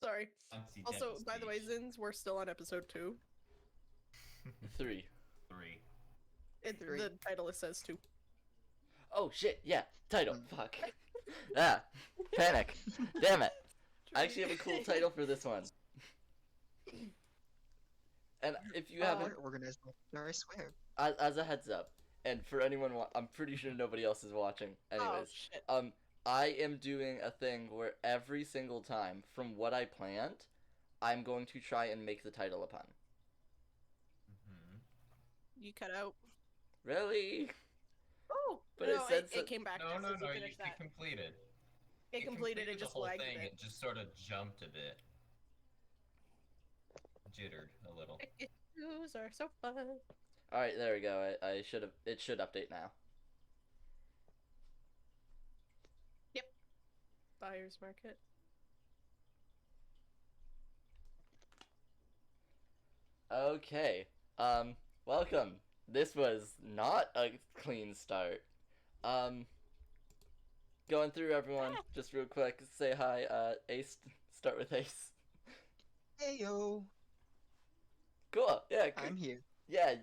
Sorry. Fancy Also, by the way, devastation. Zins, we're still on episode 2. 3. 3. The title says 2. Oh shit, yeah, title. Fuck. Panic. Damn it. I actually have a cool title for this one. And if you haven't... organized, I swear. As a heads up, and for anyone, I'm pretty sure nobody else is watching. Anyways, shit. I am doing a thing where every single time, from what I planned, I'm going to try and make the title a pun. You cut out. Really? Oh, But no, it said it came back. No, just as you finished that. completed. It completed. It the just whole lagged thing. a bit. It just sort of jumped a bit. Jittered a little. Issues are so fun. All right, there we go. I should have. It should update now. Yep. Buyer's market. Okay. Welcome. This was not a clean start. Going through everyone, just real quick, say hi, Ace, start with Ace. Hey yo, Cool, yeah. I'm here. Yeah.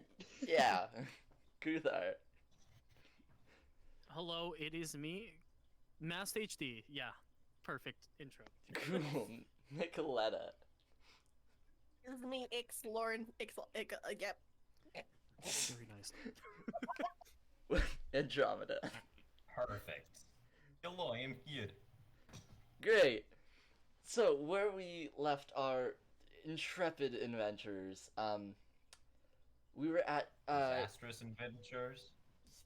Kuthar. Hello, it is me, Masked HD. Yeah, perfect intro. Cool. Nicoletta. This is me, Lauren, yep. Very nice. Andromeda. Perfect. Hello, I'm here. Great. So, where we left our intrepid adventurers, we were at, Disastrous adventures.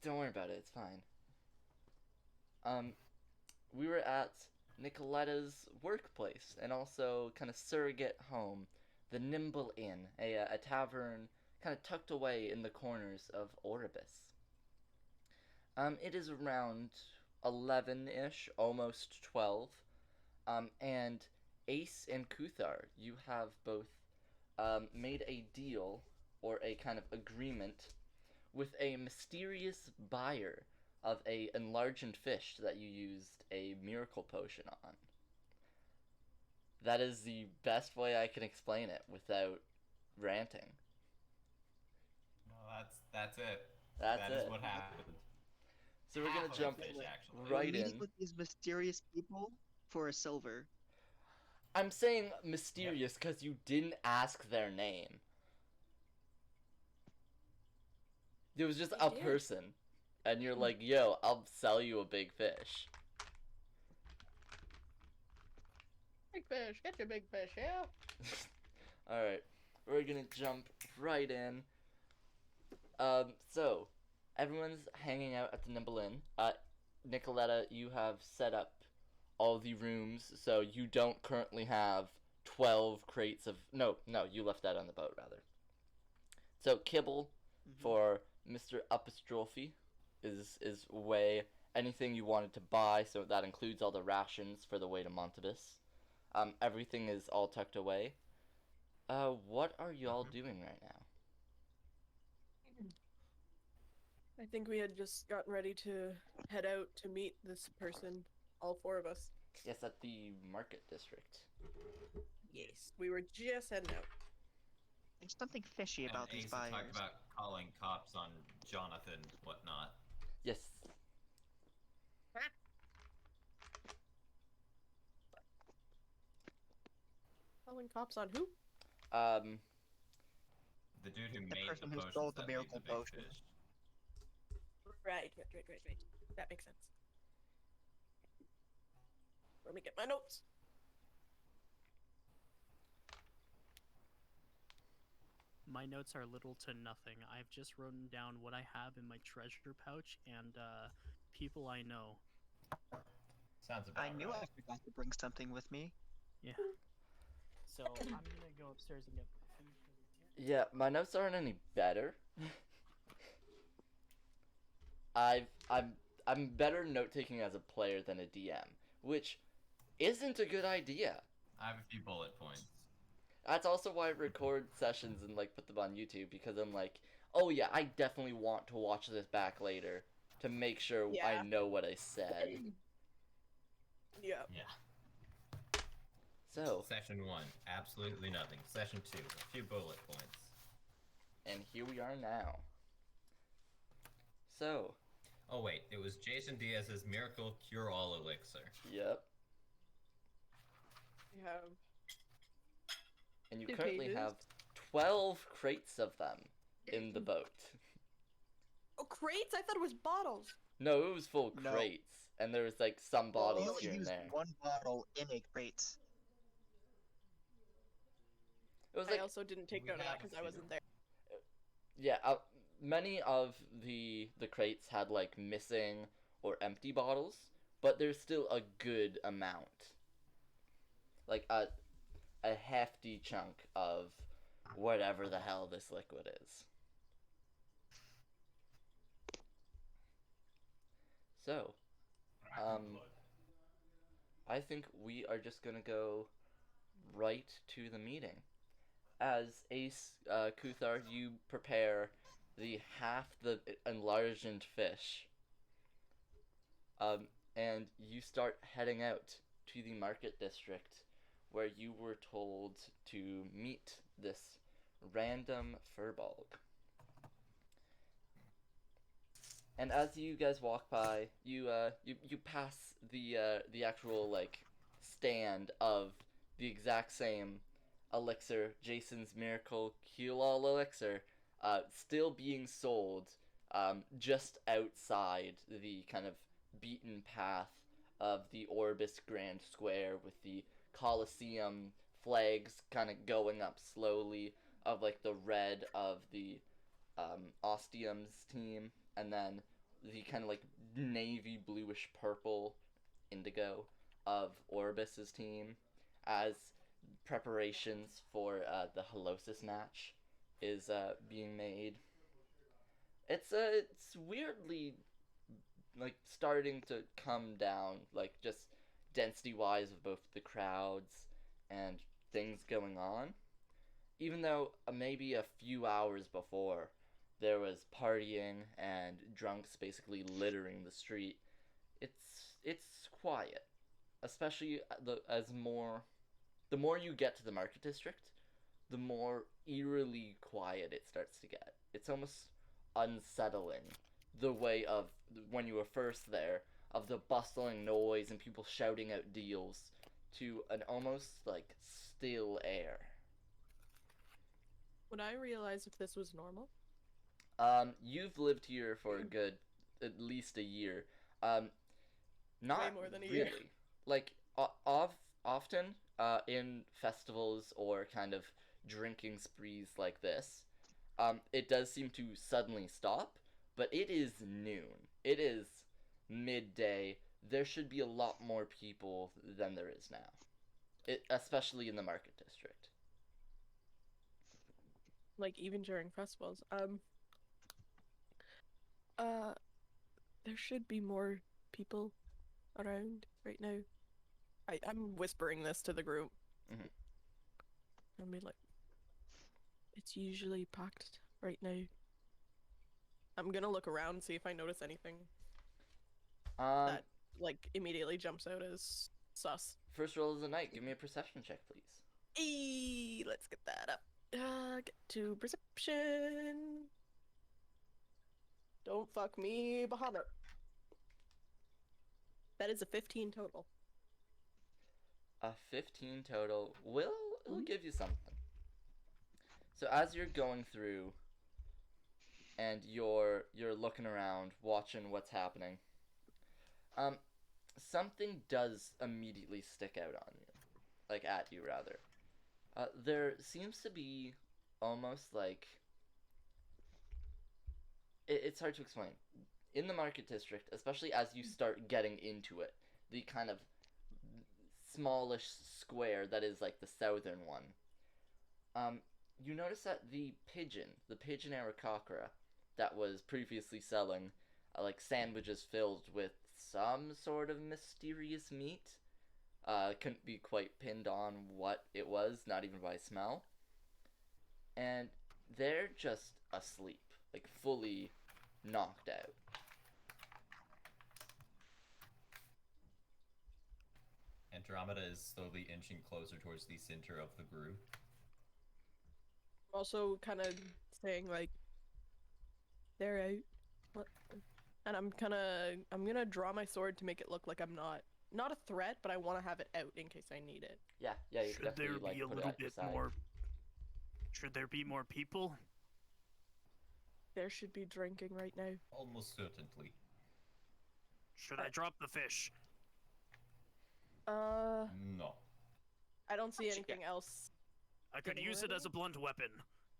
don't worry about it, it's fine. We were at Nicoletta's workplace, and also kind of surrogate home, the Nimble Inn, a tavern kind of tucked away in the corners of Orbis. It is around 11-ish, almost 12, and Ace and Kuthar, you have both made a deal, or a kind of agreement, with a mysterious buyer of a enlarged fish that you used a miracle potion on. That is the best way I can explain it without ranting. No, that's it. That's That it. is what happened. So we're gonna Half of jump the fish, actually. right Meeting in. with these mysterious people for a silver. I'm saying mysterious because you didn't ask their name. It was just a person. And you're like, yo, I'll sell you a big fish. Big fish, get your big fish, yeah. Alright, we're gonna jump right in. So, everyone's hanging out at the Nimble Inn. Nicoletta, you have set up all the rooms, so you don't currently have 12 crates of... No, you left that on the boat, rather. So, kibble for Mr. Apostrophe is way anything you wanted to buy, so that includes all the rations for the way to Montabus. Everything is all tucked away. What are y'all doing right now? I think we had just gotten ready to head out to meet this person, all 4 of us. Yes, at the market district. Yes. We were just heading out. There's something fishy And about these Ace talked buyers. about calling cops on Jonathan, whatnot. Yes. Calling cops on who? The dude who The made person the who potions stole the that miracle made the big potion. fish. Right. That makes sense. Let me get my notes. My notes are little to nothing. I've just written down what I have in my treasure pouch and people I know. Sounds about I knew right. I forgot to bring something with me. Yeah. So I'm gonna go upstairs and get food. Yeah, my notes aren't any better. I'm better note taking as a player than a DM, which isn't a good idea. I have a few bullet points. That's also why I record sessions and like put them on YouTube, because I'm like, oh yeah, I definitely want to watch this back later to make sure I Yeah. know what I said. Yeah. Yeah. So, Session 1, absolutely nothing. Session 2, a few bullet points. and here we are now. So, Oh wait, it was Jason Diaz's Miracle Cure-All Elixir. yep. We have And you 2 currently cages. have 12 crates of them in the boat. Oh, crates? I thought it was bottles. No, it was full No. crates, and there was like some We bottles only here and used there. one bottle in a crate. It was I like, also didn't take We note of that have a because I few. wasn't there. yeah, many of the crates had like missing or empty bottles, but there's still a good amount, like a hefty chunk of whatever the hell this liquid is. So, I think we are just gonna go right to the meeting. As Ace Kuthar, you prepare the half the enlarged fish, and you start heading out to the market district, where you were told to meet this random furbolg. And as you guys walk by, you pass the actual like stand of the exact same elixir, Jason's Miracle Cure-All Elixir, still being sold, just outside the kind of beaten path of the Orbis Grand Square, with the Colosseum flags kind of going up slowly, of like the red of the Ostium's team, and then the kind of like navy bluish purple indigo of Orbis's team, as preparations for the Halosis match is being made. It's weirdly like starting to come down, like just density wise of both the crowds and things going on. Even though maybe a few hours before there was partying and drunks basically littering the street, it's quiet, especially the more you get to the market district, the more eerily quiet it starts to get. It's almost unsettling, the way of when you were first there, of the bustling noise and people shouting out deals, to an almost like still air. Would I realize if this was normal? You've lived here for a good, at least a year. Not more than a really. year. Like, often, in festivals or kind of drinking sprees like this, it does seem to suddenly stop, but it is noon. It is midday. There should be a lot more people than there is now. Especially in the market district. Like, even during festivals. There should be more people around right now. I'm whispering this to the group. Mhm. I'll be like, it's usually packed right now. I'm gonna look around and see if I notice anything that, like, immediately jumps out as sus. First roll of the night. Give me a perception check, please. Let's get that up. Get to perception. Don't fuck me, Bahamut. That is a 15 total. A 15 total it'll give you something. So as you're going through and you're looking around, watching what's happening, something does immediately stick out on you, like at you rather. There seems to be almost like it's hard to explain. In the market district, especially as you start getting into it, the kind of smallish square that is like the southern one, you notice that the pigeon Aqquar that was previously selling like sandwiches filled with some sort of mysterious meat, couldn't be quite pinned on what it was, not even by smell, and they're just asleep, like fully knocked out. Andromeda is slowly inching closer towards the center of the group. Also, kind of saying like, they're out. What? And I'm gonna draw my sword to make it look like I'm not a threat, but I want to have it out in case I need it. Yeah, you Should definitely there like be a put it little at your bit side. more? Should there be more people? There should be drinking right now. Almost certainly. Should I drop the fish? No. I don't see anything else. I could Getting use it ready? as a blunt weapon.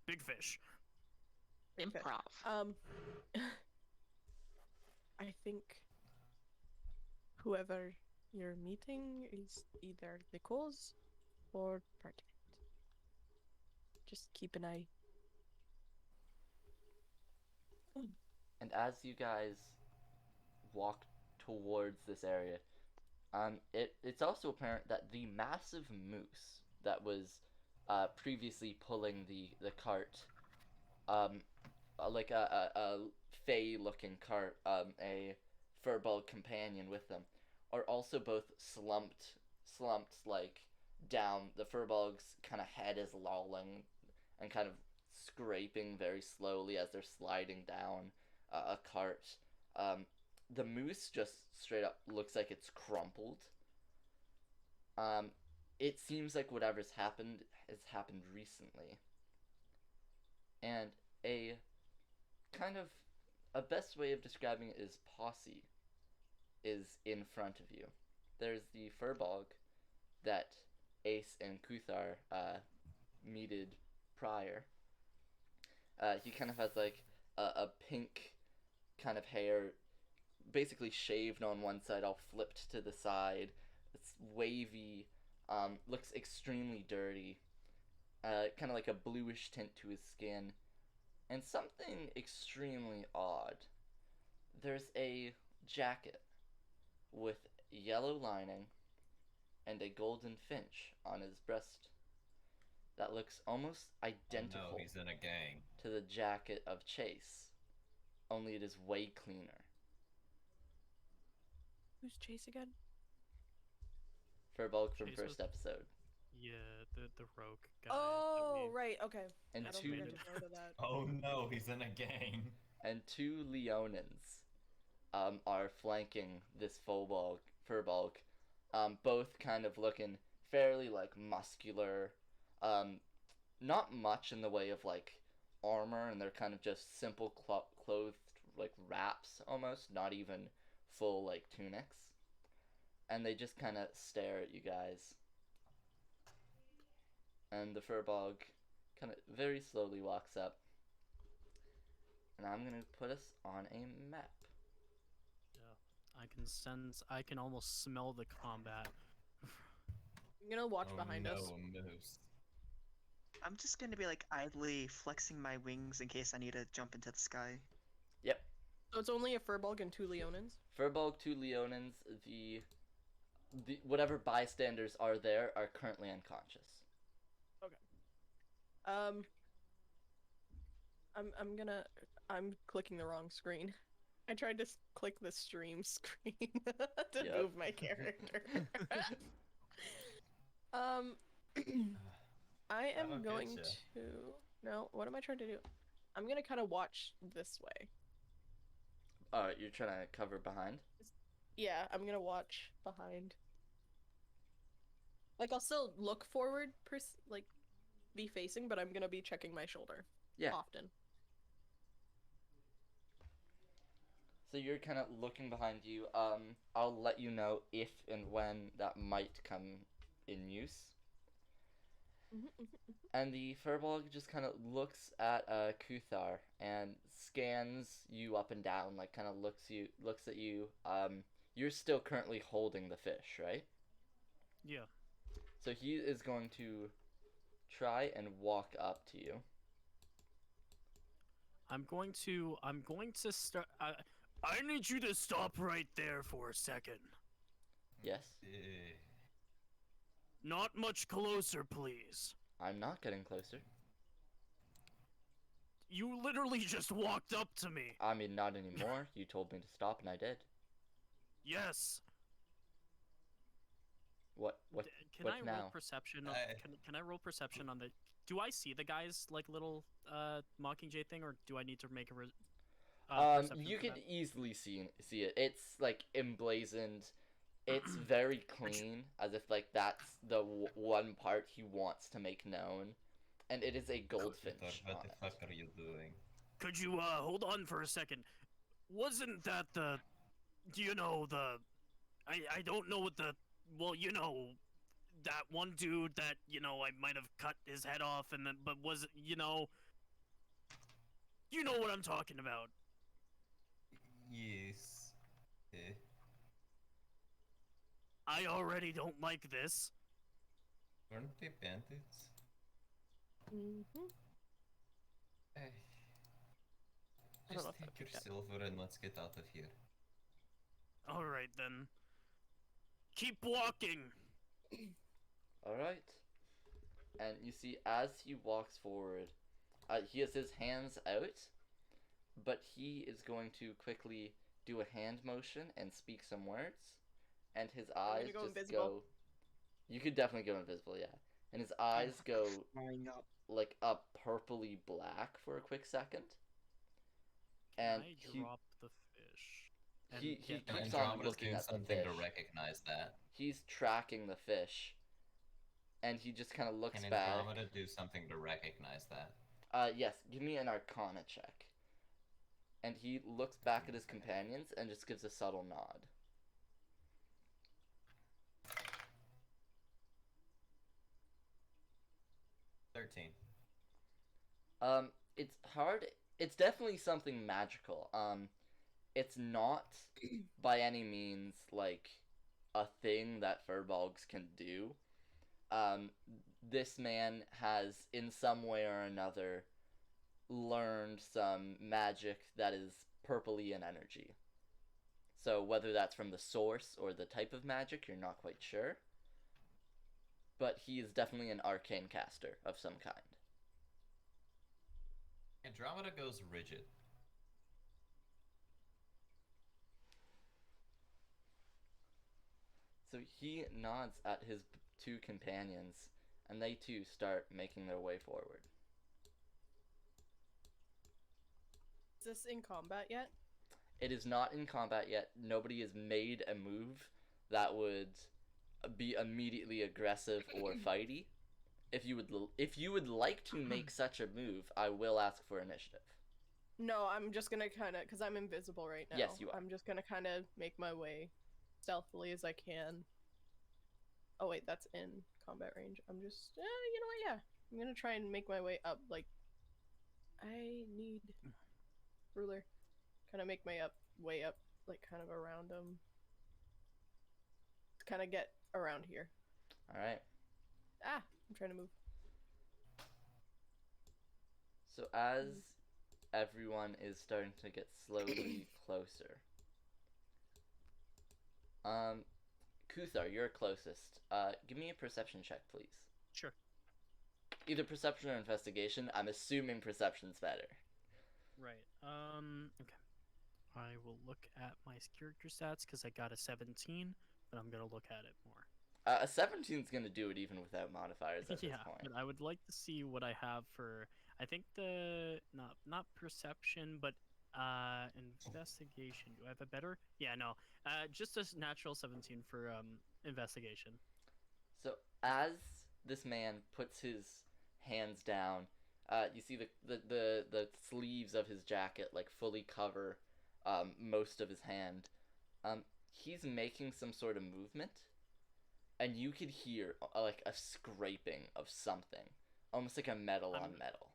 Big fish. Improv. I think whoever you're meeting is either the cause or part of it. Just keep an eye. And as you guys walk towards this area, it's also apparent that the massive moose that was previously pulling the cart, like a fey-looking cart, a furball companion with them, are also both slumped like down. The furball's kind of head is lolling and kind of scraping very slowly as they're sliding down a cart. The moose just straight up looks like it's crumpled. It seems like whatever's happened has happened recently. And a best way of describing it is posse is in front of you. There's the furball that Ace and Kuthar meted prior. He kind of has like a pink kind of hair, basically shaved on one side, all flipped to the side. It's wavy, looks extremely dirty, kind of like a bluish tint to his skin, and something extremely odd. There's a jacket with yellow lining and a golden finch on his breast that looks almost identical Oh no, he's in a gang. to the jacket of Chase, only it is way cleaner. Who's Chase again? Furball from Chase first was- episode. Yeah, the rogue guy. Oh, right. Okay. And I don't two think I took note of that. Oh no, he's in a gang. and two Leonins are flanking this furball, both kind of looking fairly like muscular, not much in the way of like armor, and they're kind of just simple clothed like wraps almost, not even full like tunics, and they just kind of stare at you guys. And the furball kind of very slowly walks up, and I'm gonna put us on a map. I can almost smell the combat. I'm gonna watch behind no, us. a moose. I'm just gonna be like idly flexing my wings in case I need to jump into the sky. Yep, So it's only a Furbolg and 2 Leonins? furball, two Leonins. The whatever bystanders are there are currently unconscious. I'm clicking the wrong screen. I tried to click the stream screen to Yep. move my character. I am That'll going get to... No, what am I trying to do? I'm gonna kind of watch this way. You're trying to cover behind? Yeah, I'm gonna watch behind. Like, I'll still look forward, like, be facing, but I'm gonna be checking my shoulder. Yeah. Often. So you're kind of looking behind you. I'll let you know if and when that might come in use. And the furball just kind of looks at Kuthar and scans you up and down, like kind of looks at you. You're still currently holding the fish, right? Yeah. So he is going to try and walk up to you. I'm going to start. I need you to stop right there for a second. Yes? Eh. Not much closer, please. I'm not getting closer. You literally just walked up to me. I mean, not anymore. You told me to stop and I did. Yes. What Can what I roll now? perception? I- Can I roll perception on the? Do I see the guy's like little Mockingjay thing, or do I need to make a perception You for could that? easily see it. It's like emblazoned. It's very clean, as if like that's the one part he wants to make known, and it is a goldfinch What on the it. fuck are you doing? Could you hold on for a second? Wasn't that the? Do you know the? I don't know what the. Well, you know, that one dude that I might have cut his head off, and then but was you know what I'm talking about. Yes. Eh. I already don't like this. Weren't they bandits? Mm-hmm. Hey. I don't Just know if that take your picked up. silver and let's get out of here. All right then. Keep walking. All right. And you see, as he walks forward, he has his hands out, but he is going to quickly do a hand motion and speak some words, and his I'm eyes gonna go just invisible. go. You could definitely go invisible, yeah. And his eyes go Flying up. like a purpley black for a quick second. Can And I he drop the fish? And he get And keeps back on to Andromeda's looking doing at the something fish. to recognize that. He's tracking the fish, and he just kind of looks Can back. Andromeda do something to recognize that? Yes, give me an Arcana check. And he looks back at his companions and just gives a subtle nod. It's hard. It's definitely something magical. It's not by any means like a thing that furbolgs can do. This man has, in some way or another, learned some magic that is purpley in energy. So whether that's from the source or the type of magic, you're not quite sure. But he is definitely an arcane caster of some kind. Andromeda goes rigid. So he nods at his two companions, and they too start making their way forward. Is this in combat yet? It is not in combat yet. Nobody has made a move that would be immediately aggressive or fighty. If you would like to make such a move, I will ask for initiative. No, I'm just gonna kind of, because I'm invisible right now. Yes, you are. I'm just gonna kind of make my way stealthily as I can. Oh wait, that's in combat range. I'm just, you know what? Yeah, I'm gonna try and make my way up. Like, I need ruler. Kind of make my way up, like kind of around them. Kind of get around here. All right. Ah, I'm trying to move. So as everyone is starting to get slowly closer, Kuthar, you're closest. Give me a perception check, please. Sure. Either perception or investigation. I'm assuming perception's better. Right. Okay. I will look at my character stats because I got a 17, but I'm gonna look at it more. A 17's gonna do it even without modifiers at Yeah, this point. but I would like to see what I have for. I think the not perception, but investigation. Do I have a better? Yeah, no. Just a natural 17 for investigation. So as this man puts his hands down, you see the sleeves of his jacket like fully cover most of his hand. He's making some sort of movement, and you could hear like a scraping of something, almost like a metal on metal.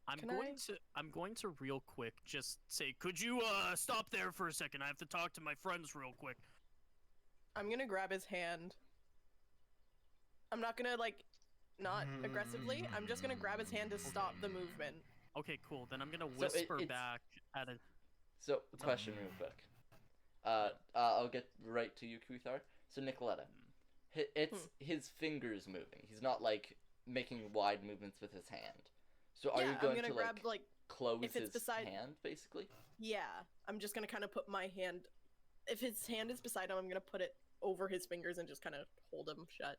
I'm going to real quick just say, could you stop there for a second? I have to talk to my friends real quick. I'm gonna grab his hand. I'm not gonna like, not aggressively. I'm just gonna grab his hand to stop the movement. Okay, cool. Then I'm gonna whisper it's- back at a. So, question real quick. I'll get right to you, Kuthar. So, Nicoletta, it's his fingers moving. He's not like making wide movements with his hand. So, are you going I'm gonna to grab like, close if it's his beside- hand, basically? yeah. I'm just gonna kind of put my hand. If his hand is beside him, I'm gonna put it over his fingers and just kind of hold him shut.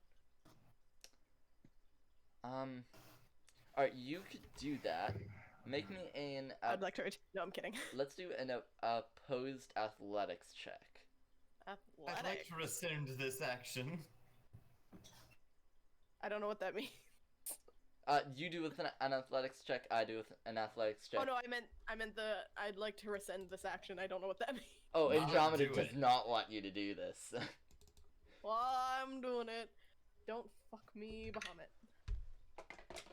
Alright, you could do that. Make me an. I'd like to. No, I'm kidding. Let's do an opposed athletics check. I'd like Athletic. to rescind this action. I don't know what that means. You do with an athletics check. I do with an athletics check. Oh no, I meant the. I'd like to rescind this action. I don't know what that means. Oh, Not Andromeda do does it. not want you to do this. Well, I'm doing it. Don't fuck me, Bahamut.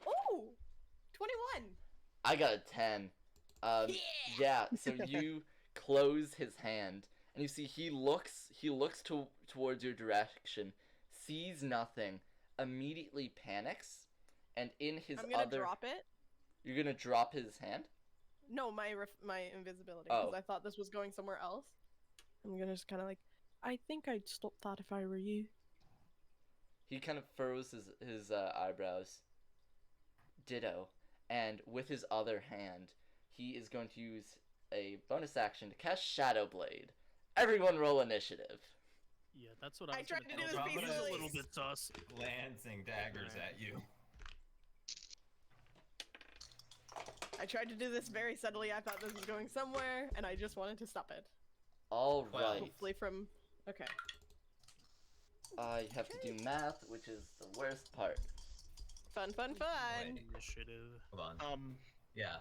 Oh, 21. I got a 10. Yeah. So you close his hand, and you see he looks towards your direction, sees nothing, immediately panics, and in his I'm gonna other. drop it. You're gonna drop his hand. No, my invisibility. Because Oh. I thought this was going somewhere else. I'm gonna just kind of like. I think I'd stop that if I were you. He kind of furrows his eyebrows. Ditto. And with his other hand, he is going to use a bonus action to cast Shadow Blade. Everyone roll initiative. Yeah, that's what I I was tried gonna to do tell this you. It's a peacefully. little bit sus. Lancing daggers at you. I tried to do this very subtly. I thought this was going somewhere, and I just wanted to stop it. All Well, right. Hopefully from. Okay. I have to do math, which is the worst part. Fun, fun, fun. Wait. Initiative. Hold on. Yeah.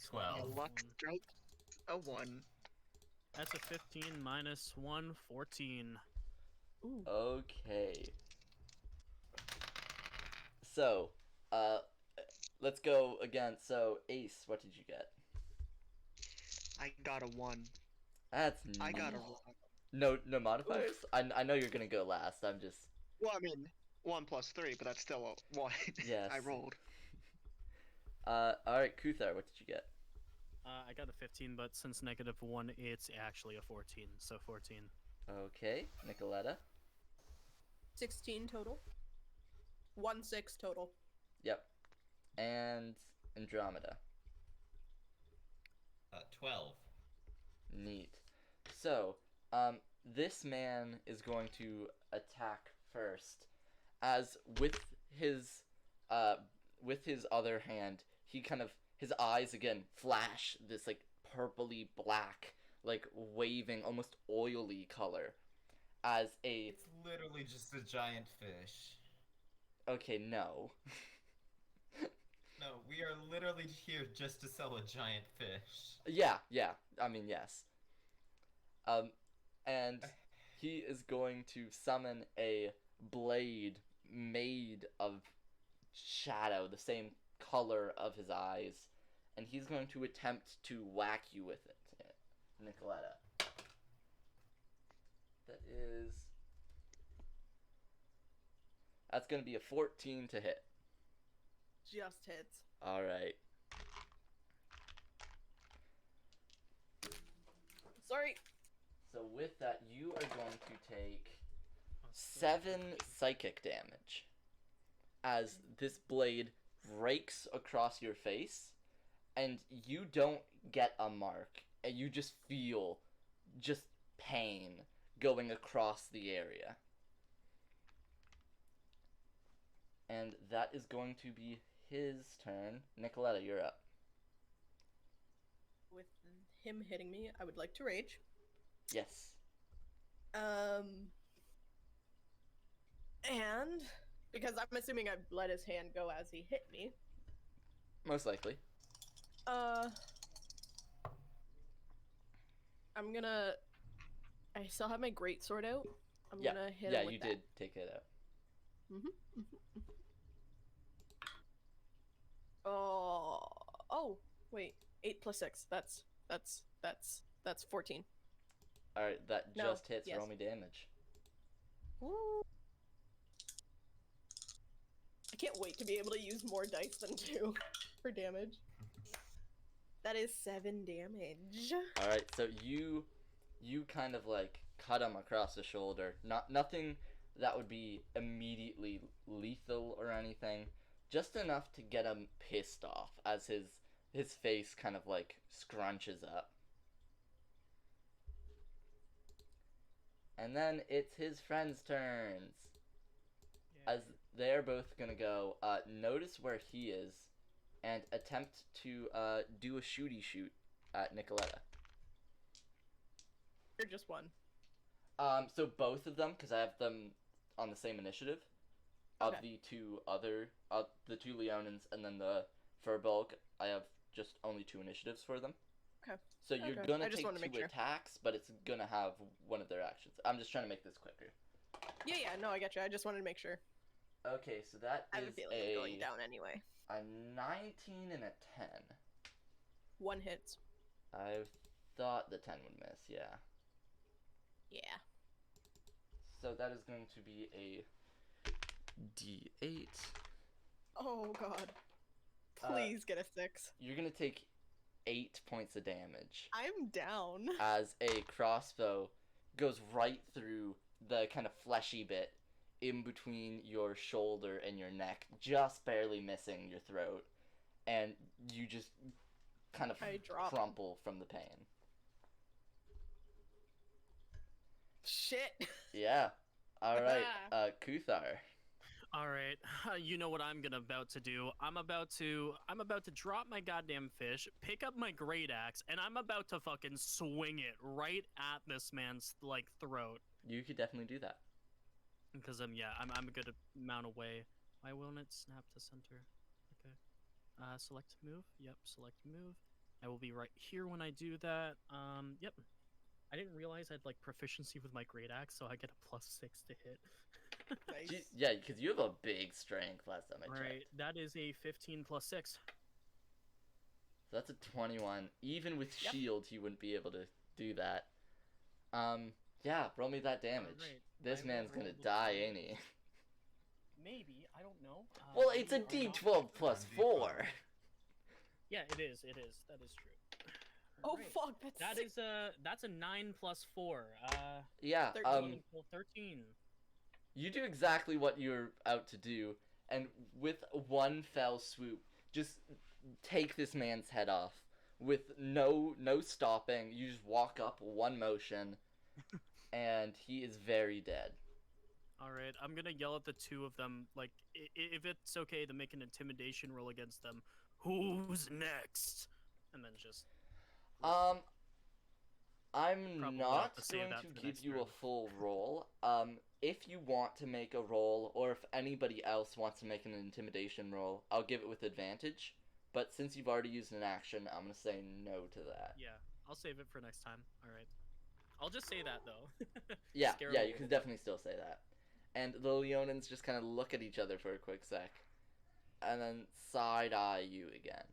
12. Luck strike a 1. That's a 15 minus 1, 14. Ooh. Okay. So, let's go again. So, Ace, what did you get? I got a 1. That's I got a neat. 1. No modifiers? I know you're gonna go last. I'm just. Well, I mean, 1 plus 3, but that's still a 1. Yes. I rolled. Alright, Kuthar, what did you get? I got a 15, but since -1, it's actually a 14, so 14. Okay, Nicoletta. 16 total. 1-6 total. Yep. And Andromeda. 12. Neat. So, this man is going to attack first, as with his other hand, he kind of, his eyes again flash this like purpley black, like waving, almost oily color, as a. It's literally just a giant fish. Okay, no. No, we are literally here just to sell a giant fish. Yeah, I mean, yes. And he is going to summon a blade made of shadow, the same color of his eyes, and he's going to attempt to whack you with it, Nicoletta. That's going to be a 14 to hit. Just hits. Alright. Sorry. So with that, you are going to take 7 psychic damage as this blade rakes across your face, and you don't get a mark, and you just feel just pain going across the area. And that is going to be his turn. Nicoletta, you're up. With him hitting me, I would like to rage. Yes. And because I'm assuming I let his hand go as he hit me. Most likely. I'm gonna. I still have my greatsword out. I'm Yeah. gonna hit Yeah, him with you that. did take it out. Oh, wait. 8 plus 6. That's 14. Alright, that No, just hits. yes. Roll me damage. Woo. I can't wait to be able to use more dice than 2 for damage. That is 7 damage. Alright, so you kind of like cut him across the shoulder. Nothing that would be immediately lethal or anything. Just enough to get him pissed off as his face kind of like scrunches up. And then it's his friends' turns. As they're both gonna go, notice where he is, and attempt to do a shooty shoot at Nicoletta. Or just one. So both of them, because I have them on the same initiative. Of Okay. the two Leonins and then the Furbolg, I have just only 2 initiatives for them. Okay. So you're Okay. gonna I just take wanted to 2 make sure. attacks, but it's gonna have one of their actions. I'm just trying to make this quicker. Yeah, no, I get you. I just wanted to make sure. Okay, so that I have a is feeling I'm going down anyway. a 19 and a 10. 1 hits. I thought the 10 would miss, yeah. Yeah. So that is going to be a D8. Oh god. Please get a 6. You're gonna take 8 points of damage I'm down. as a crossbow goes right through the kind of fleshy bit in between your shoulder and your neck, just barely missing your throat, and you just kind of I drop. crumple from the pain. Shit. Yeah. All right, Kuthar. All right, you know what I'm about to do. I'm about to drop my goddamn fish, pick up my great axe, and I'm about to fucking swing it right at this man's like throat. You could definitely do that. Because I'm a good amount away. Why won't it snap to center? Okay. Select move. Yep, select move. I will be right here when I do that. Yep. I didn't realize I had like proficiency with my great axe, so I get a +6 to hit. Nice. Yeah, because you have a big strength last time I checked. Right, that is a 15 + 6. So that's a 21. Even with Yep. shield, you wouldn't be able to do that. Yeah, roll me that damage. Alright, This I will man's gonna roll the die, damage. ain't he? Maybe, I don't know. Well, it's a maybe or not. D12 plus 4. Yeah, it is. That is true. Oh Alright. fuck, That's a 9 + 4. Yeah, 13. 13. you do exactly what you're out to do, and with one fell swoop, just take this man's head off with no stopping. You just walk up one motion, and he is very dead. All right, I'm gonna yell at the two of them. Like, if it's okay to make an intimidation roll against them, who's next? And then just I'm Probably not have to save going that to for the give next you a turn. full roll. If you want to make a roll, or if anybody else wants to make an intimidation roll, I'll give it with advantage. But since you've already used an action, I'm gonna say no to that. yeah, I'll save it for next time. All right, I'll just say that though. Yeah, Scare yeah, them you a can little definitely still say that. And the Leonins just kind of look at each other for a quick sec, and then side-eye you again.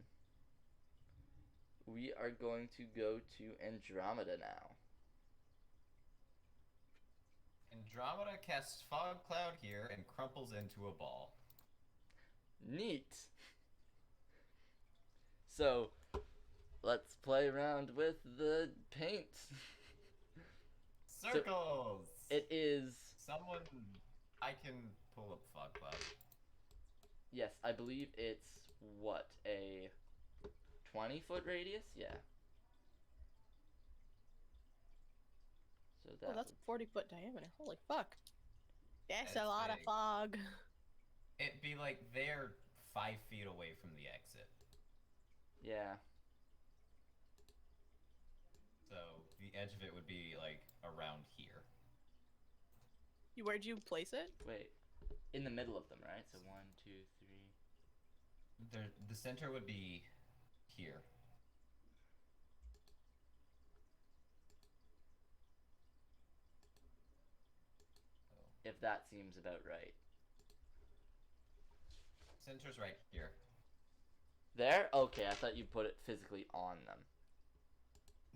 We are going to go to Andromeda now. Andromeda casts Fog Cloud here and crumples into a ball. Neat. So, let's play around with the paint. Circles! It is, Someone... I can pull up Fog Cloud. yes, I believe it's, what, a 20-foot radius? Yeah. So that Oh, that's would- 40-foot diameter. Holy fuck. That's That's a lot of big. fog. It'd be like they're 5 feet away from the exit. yeah. So the edge of it would be like around here. Where'd you place it? Wait. In the middle of them, right? So 1, 2, 3. The center would be here. If that seems about right. Center's right here. There? Okay, I thought you put it physically on them.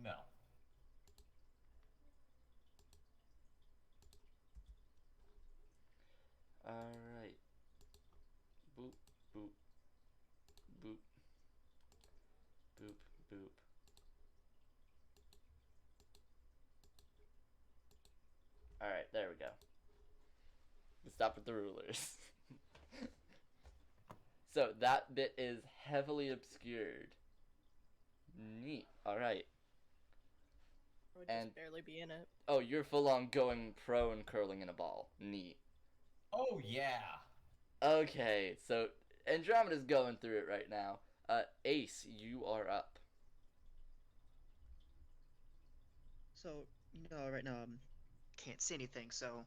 No. Alright. Boop, boop. Boop. Boop, boop. Alright, there we go. Stop with the rulers. So, that bit is heavily obscured. Neat. Alright. would And- just barely be in it. Oh, you're full on going prone, curling in a ball. Neat. Oh yeah. Okay, so Andromeda's going through it right now. Ace, you are up. So, right now, can't see anything, so,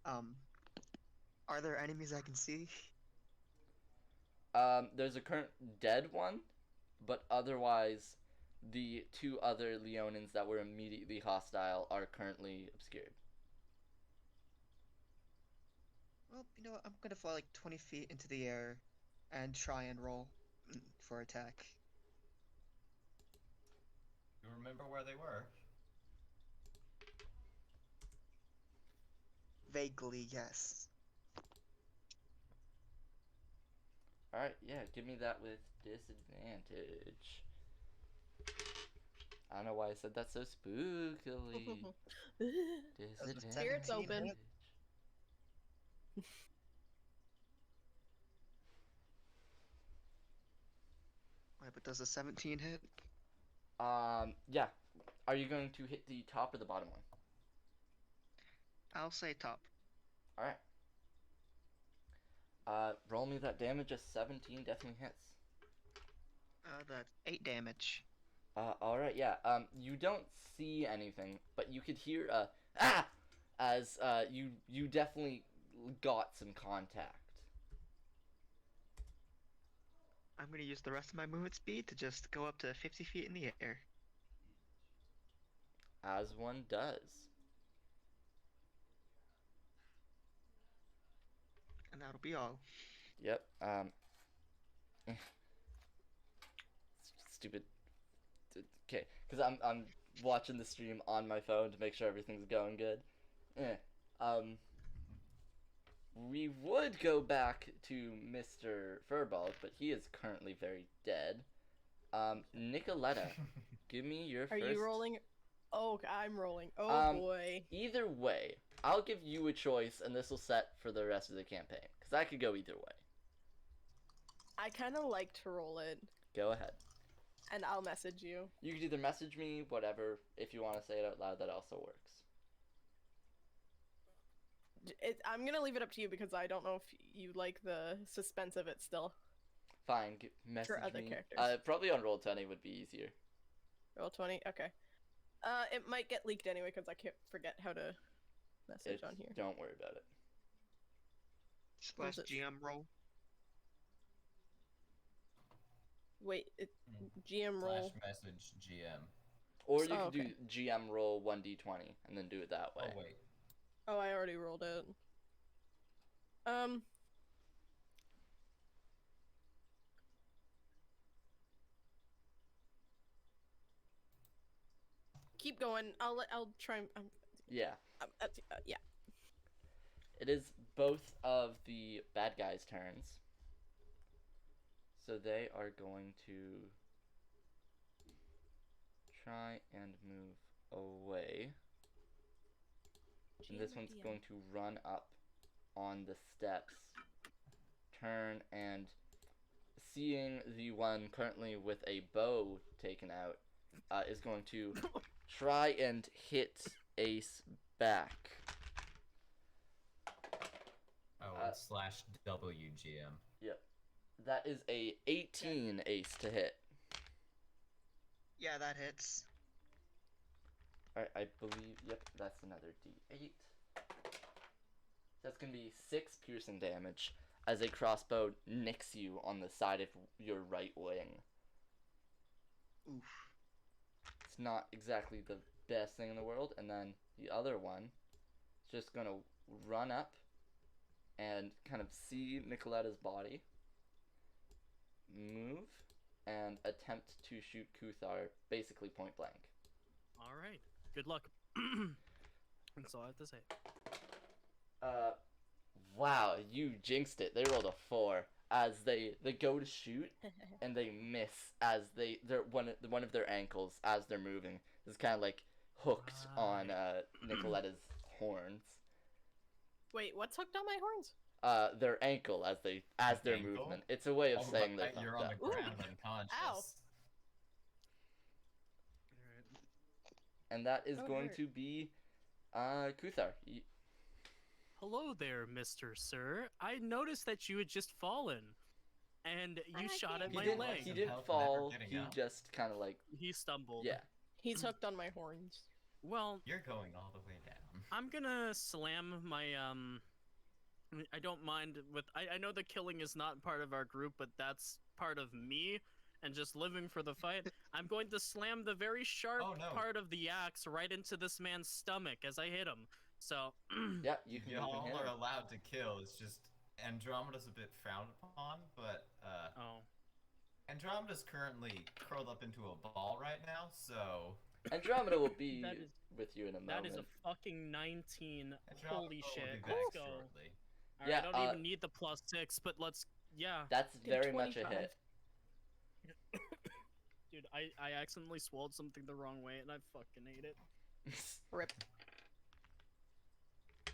are there enemies I can see? There's a current dead one, but otherwise, the two other Leonins that were immediately hostile are currently obscured. Well, you know what, I'm gonna fly like 20 feet into the air and try and roll for attack. You remember where they were? Vaguely, yes. Alright, yeah, give me that with disadvantage. I don't know why I said that so spookily. Disadvantage. Spirits 17 open. hit. Wait, but does a 17 hit? Yeah. Are you going to hit the top or the bottom one? I'll say top. Alright. Roll me that damage. A 17 definitely hits. That's 8 damage. Alright, yeah. You don't see anything, but you could hear as you definitely got some contact. I'm gonna use the rest of my movement speed to just go up to 50 feet in the air. As one does. And that'll be all. Yep. Stupid. Okay, because I'm watching the stream on my phone to make sure everything's going good. We would go back to Mr. Furball, but he is currently very dead. Nicoletta, give me your Are first. you rolling? Oh, I'm rolling. Oh boy. Either way, I'll give you a choice, and this will set for the rest of the campaign, because I could go either way. I kind of like to roll it, Go ahead. and I'll message you. You could either message me, whatever. If you want to say it out loud, that also works. I'm gonna leave it up to you because I don't know if you like the suspense of it still. Fine, message other me. characters. Probably on Roll20 would be easier. Roll 20. Okay. It might get leaked anyway because I can't forget how to message on here. Don't worry about it. Slash it? GM roll. Wait, GM roll. Flash message GM. Or you Oh, could okay. do GM roll 1d20 and then do it that way. Oh wait. Oh, I already rolled it. Keep going. I'll try. Yeah. Yeah. It is both of the bad guys' turns. So they are going to try and move away. And this one's going to run up on the steps, turn, and seeing the one currently with a bow taken out, is going to try and hit Ace back. Oh, and slash WGM. Yep. That is a 18 Ace to hit. Yeah, that hits. Alright, I believe, yep, that's another D8. That's gonna be 6 piercing damage as a crossbow nicks you on the side of your right wing. Oof. It's not exactly the best thing in the world, and then the other one is just gonna run up and kind of see Nicoletta's body, move, and attempt to shoot Kuthar basically point blank. Alright. Good luck. That's all I have to say. Wow, you jinxed it. They rolled a 4 as they go to shoot and they miss as they're one of their ankles as they're moving is kind of like hooked on Nicoletta's horns. Wait, what's hooked on my horns? Their ankle as their Ankle? movement. It's a way of saying they're you're fucked on up. the ground unconscious. Ow. Alright. and that is Oh, going hurt. to be Kuthar. Hello there, Mr. Sir. I noticed that you had just fallen, and you I shot at can't He my didn't. leg. He Some didn't help fall. never getting He out. just kind of like He stumbled. yeah. He's hooked on my horns. Well, You're going all the way down. I'm gonna slam my I don't mind with I know the killing is not part of our group, but that's part of me and just living for the fight. I'm going to slam the very sharp Oh, no. part of the axe right into this man's stomach as I hit him. So Yeah, you can Y'all hit are him. allowed to kill. It's just Andromeda's a bit frowned upon, but oh. Andromeda's currently curled up into a ball right now, so Andromeda will be That is- with you in a moment. That is a fucking 19. Andromeda Holy will shit. be back Let's go. shortly. Alright, Yeah, I don't even need the +6, but let's yeah. That's Did very much a 25. hit. Dude, I accidentally swallowed something the wrong way and I fucking ate it. Rip.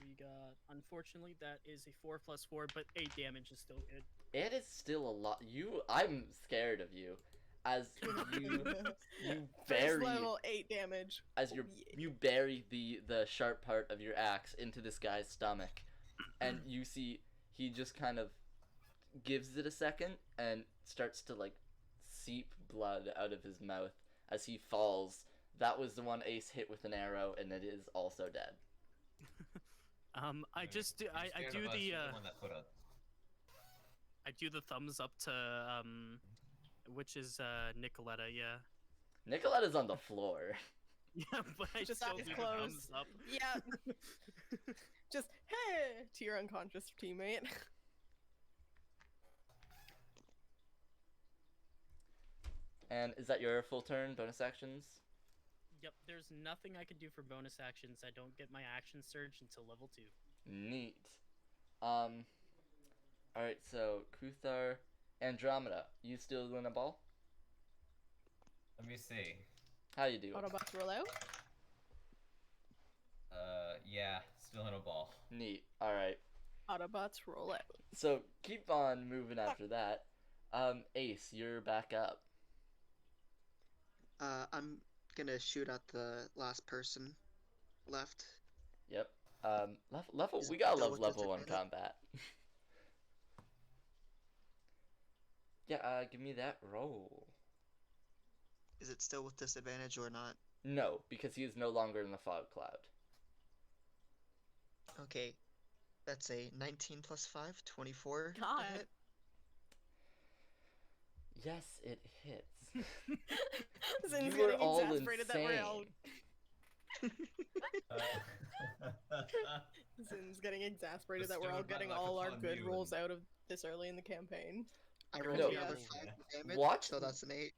We got, unfortunately, that is a 4 + 4, but 8 damage is still good. It is still a lot. I'm scared of you, as you First bury level 8 damage. as Oh, you yeah. you bury the sharp part of your axe into this guy's stomach, and you see he just kind of gives it a second and starts to like seep blood out of his mouth as he falls. That was the one Ace hit with an arrow, and it is also dead. I just do, You're I scared do of us, the you're one that put a I do the thumbs up to which is Nicoletta, yeah. Nicoletta's on the floor. Yeah, but I Just still eyes do the closed. thumbs up. Yeah. Just, hey, to your unconscious teammate. And is that your full turn? Bonus actions? Yep, there's nothing I can do for bonus actions. I don't get my action surge until level 2. Neat. Alright, so Kuthar, Andromeda, you still win a ball? Let me see. How you doing? Autobots roll out. Yeah, still in a ball. Neat. Alright. Autobots roll out. So keep on moving after that. Ace, you're back up. I'm gonna shoot at the last person left. Yep. Level Is we it gotta still love with level 1 disadvantage? combat. Yeah, give me that roll. Is it still with disadvantage or not? No, because he is no longer in the fog cloud. Okay. That's a 19 plus 5, 24. to God. hit. Yes, it hits. Zin's You are getting all exasperated that we're all. Uh, Zin's getting exasperated The that we're all stone getting might look all our upon good you rolls and- out of this early in the campaign. I rolled No. the other Yes. 5 damage. What? So that's an 8.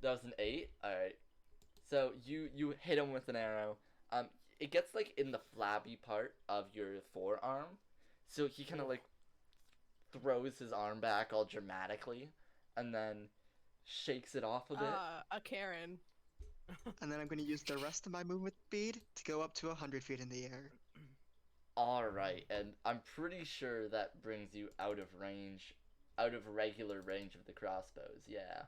That was an 8? Alright. So you hit him with an arrow. It gets like in the flabby part of your forearm. So he kind of like throws his arm back all dramatically and then shakes it off a bit. A Karen. And then I'm gonna use the rest of my movement speed to go up to 100 feet in the air. Alright, and I'm pretty sure that brings you out of range, out of regular range of the crossbows, yeah.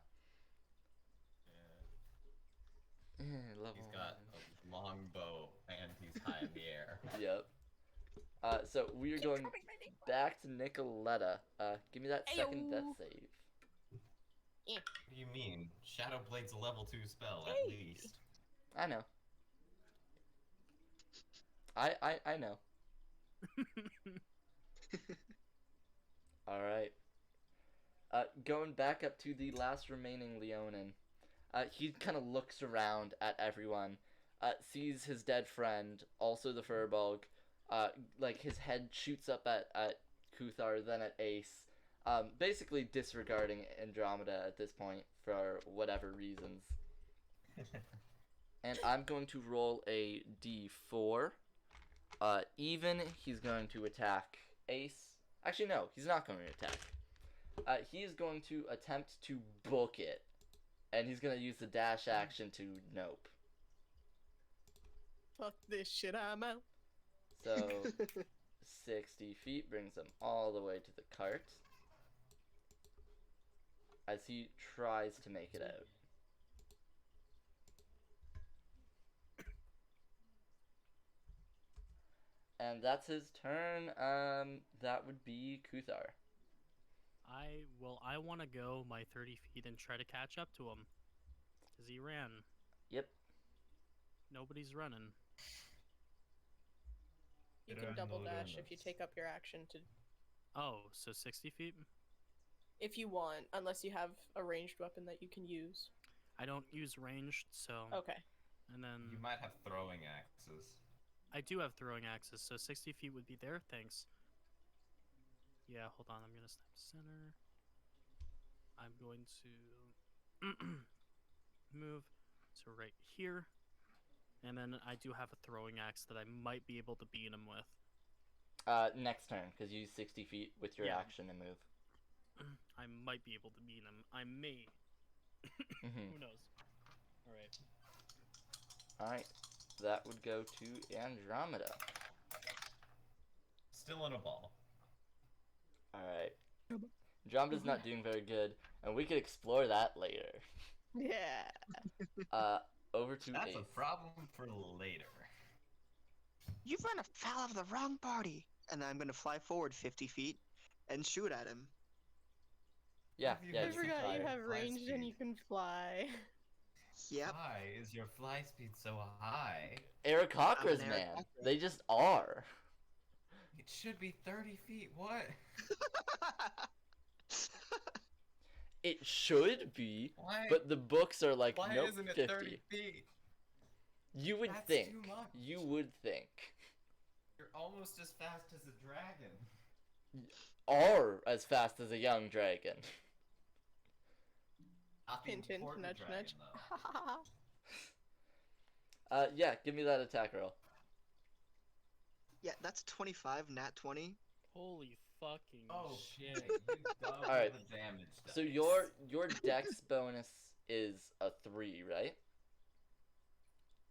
Level He's got a long bow and he's high in the air. 1. Yep. So we are going back to Nicoletta. Give me that second death Ayo. save. What do you mean? Shadow Blade's a level 2 spell, at Hey. least. I know. I know. Alright. Going back up to the last remaining Leonin. He kind of looks around at everyone, sees his dead friend, also the Furbolg. Like his head shoots up at Kuthar, then at Ace. Basically disregarding Andromeda at this point for whatever reasons. And I'm going to roll a d4. Even, he's going to attack Ace. Actually, no, he's not going to attack. He is going to attempt to book it. And he's going to use the dash action to nope. Fuck this shit, I'm out. So, 60 feet brings him all the way to the cart. As he tries to make it out. And that's his turn. That would be Kuthar. I want to go my 30 feet and try to catch up to him. Because he ran. Yep. Nobody's running. You There can are double no dash if you runners. take up your action to, Oh, so 60 feet? if you want, unless you have a ranged weapon that you can use. I don't use ranged, so... Okay. And then... You might have throwing axes. I do have throwing axes, so 60 feet would be there. Thanks. Yeah, hold on. I'm going to snap center. I'm going to move to right here. And then I do have a throwing axe that I might be able to beat him with. Next turn, because you use 60 feet with your Yeah. action and move. I might be able to beat him. I may. Mhm. Who knows? Alright. Alright. That would go to Andromeda. Still in a ball. Alright. Andromeda's not doing very good, and we could explore that later. Yeah. Over to That's Ace. a problem for later. You've run afoul of the wrong party. And I'm gonna fly forward 50 feet and shoot at him. Yeah, Have you yeah, I had you can forgot you fire. have Fly ranged and speed. you can fly. Yep. Why is your fly speed so high? Aarakocras, I'm an man. Aarakocra. They just are. It should be 30 feet. What? It should be, Why? but the books are like, Why nope, isn't it 50. 30 feet? You would That's think. too much. You would think. You're almost as fast as a dragon. Are as fast as a young dragon. Not the Hint, hint, important nudge, dragon, nudge. though. Yeah, give me that attack roll. Yeah, that's 25, nat 20. Holy fucking Oh shit. shit! You double Alright, the damage. So dice. your dex bonus is a 3, right?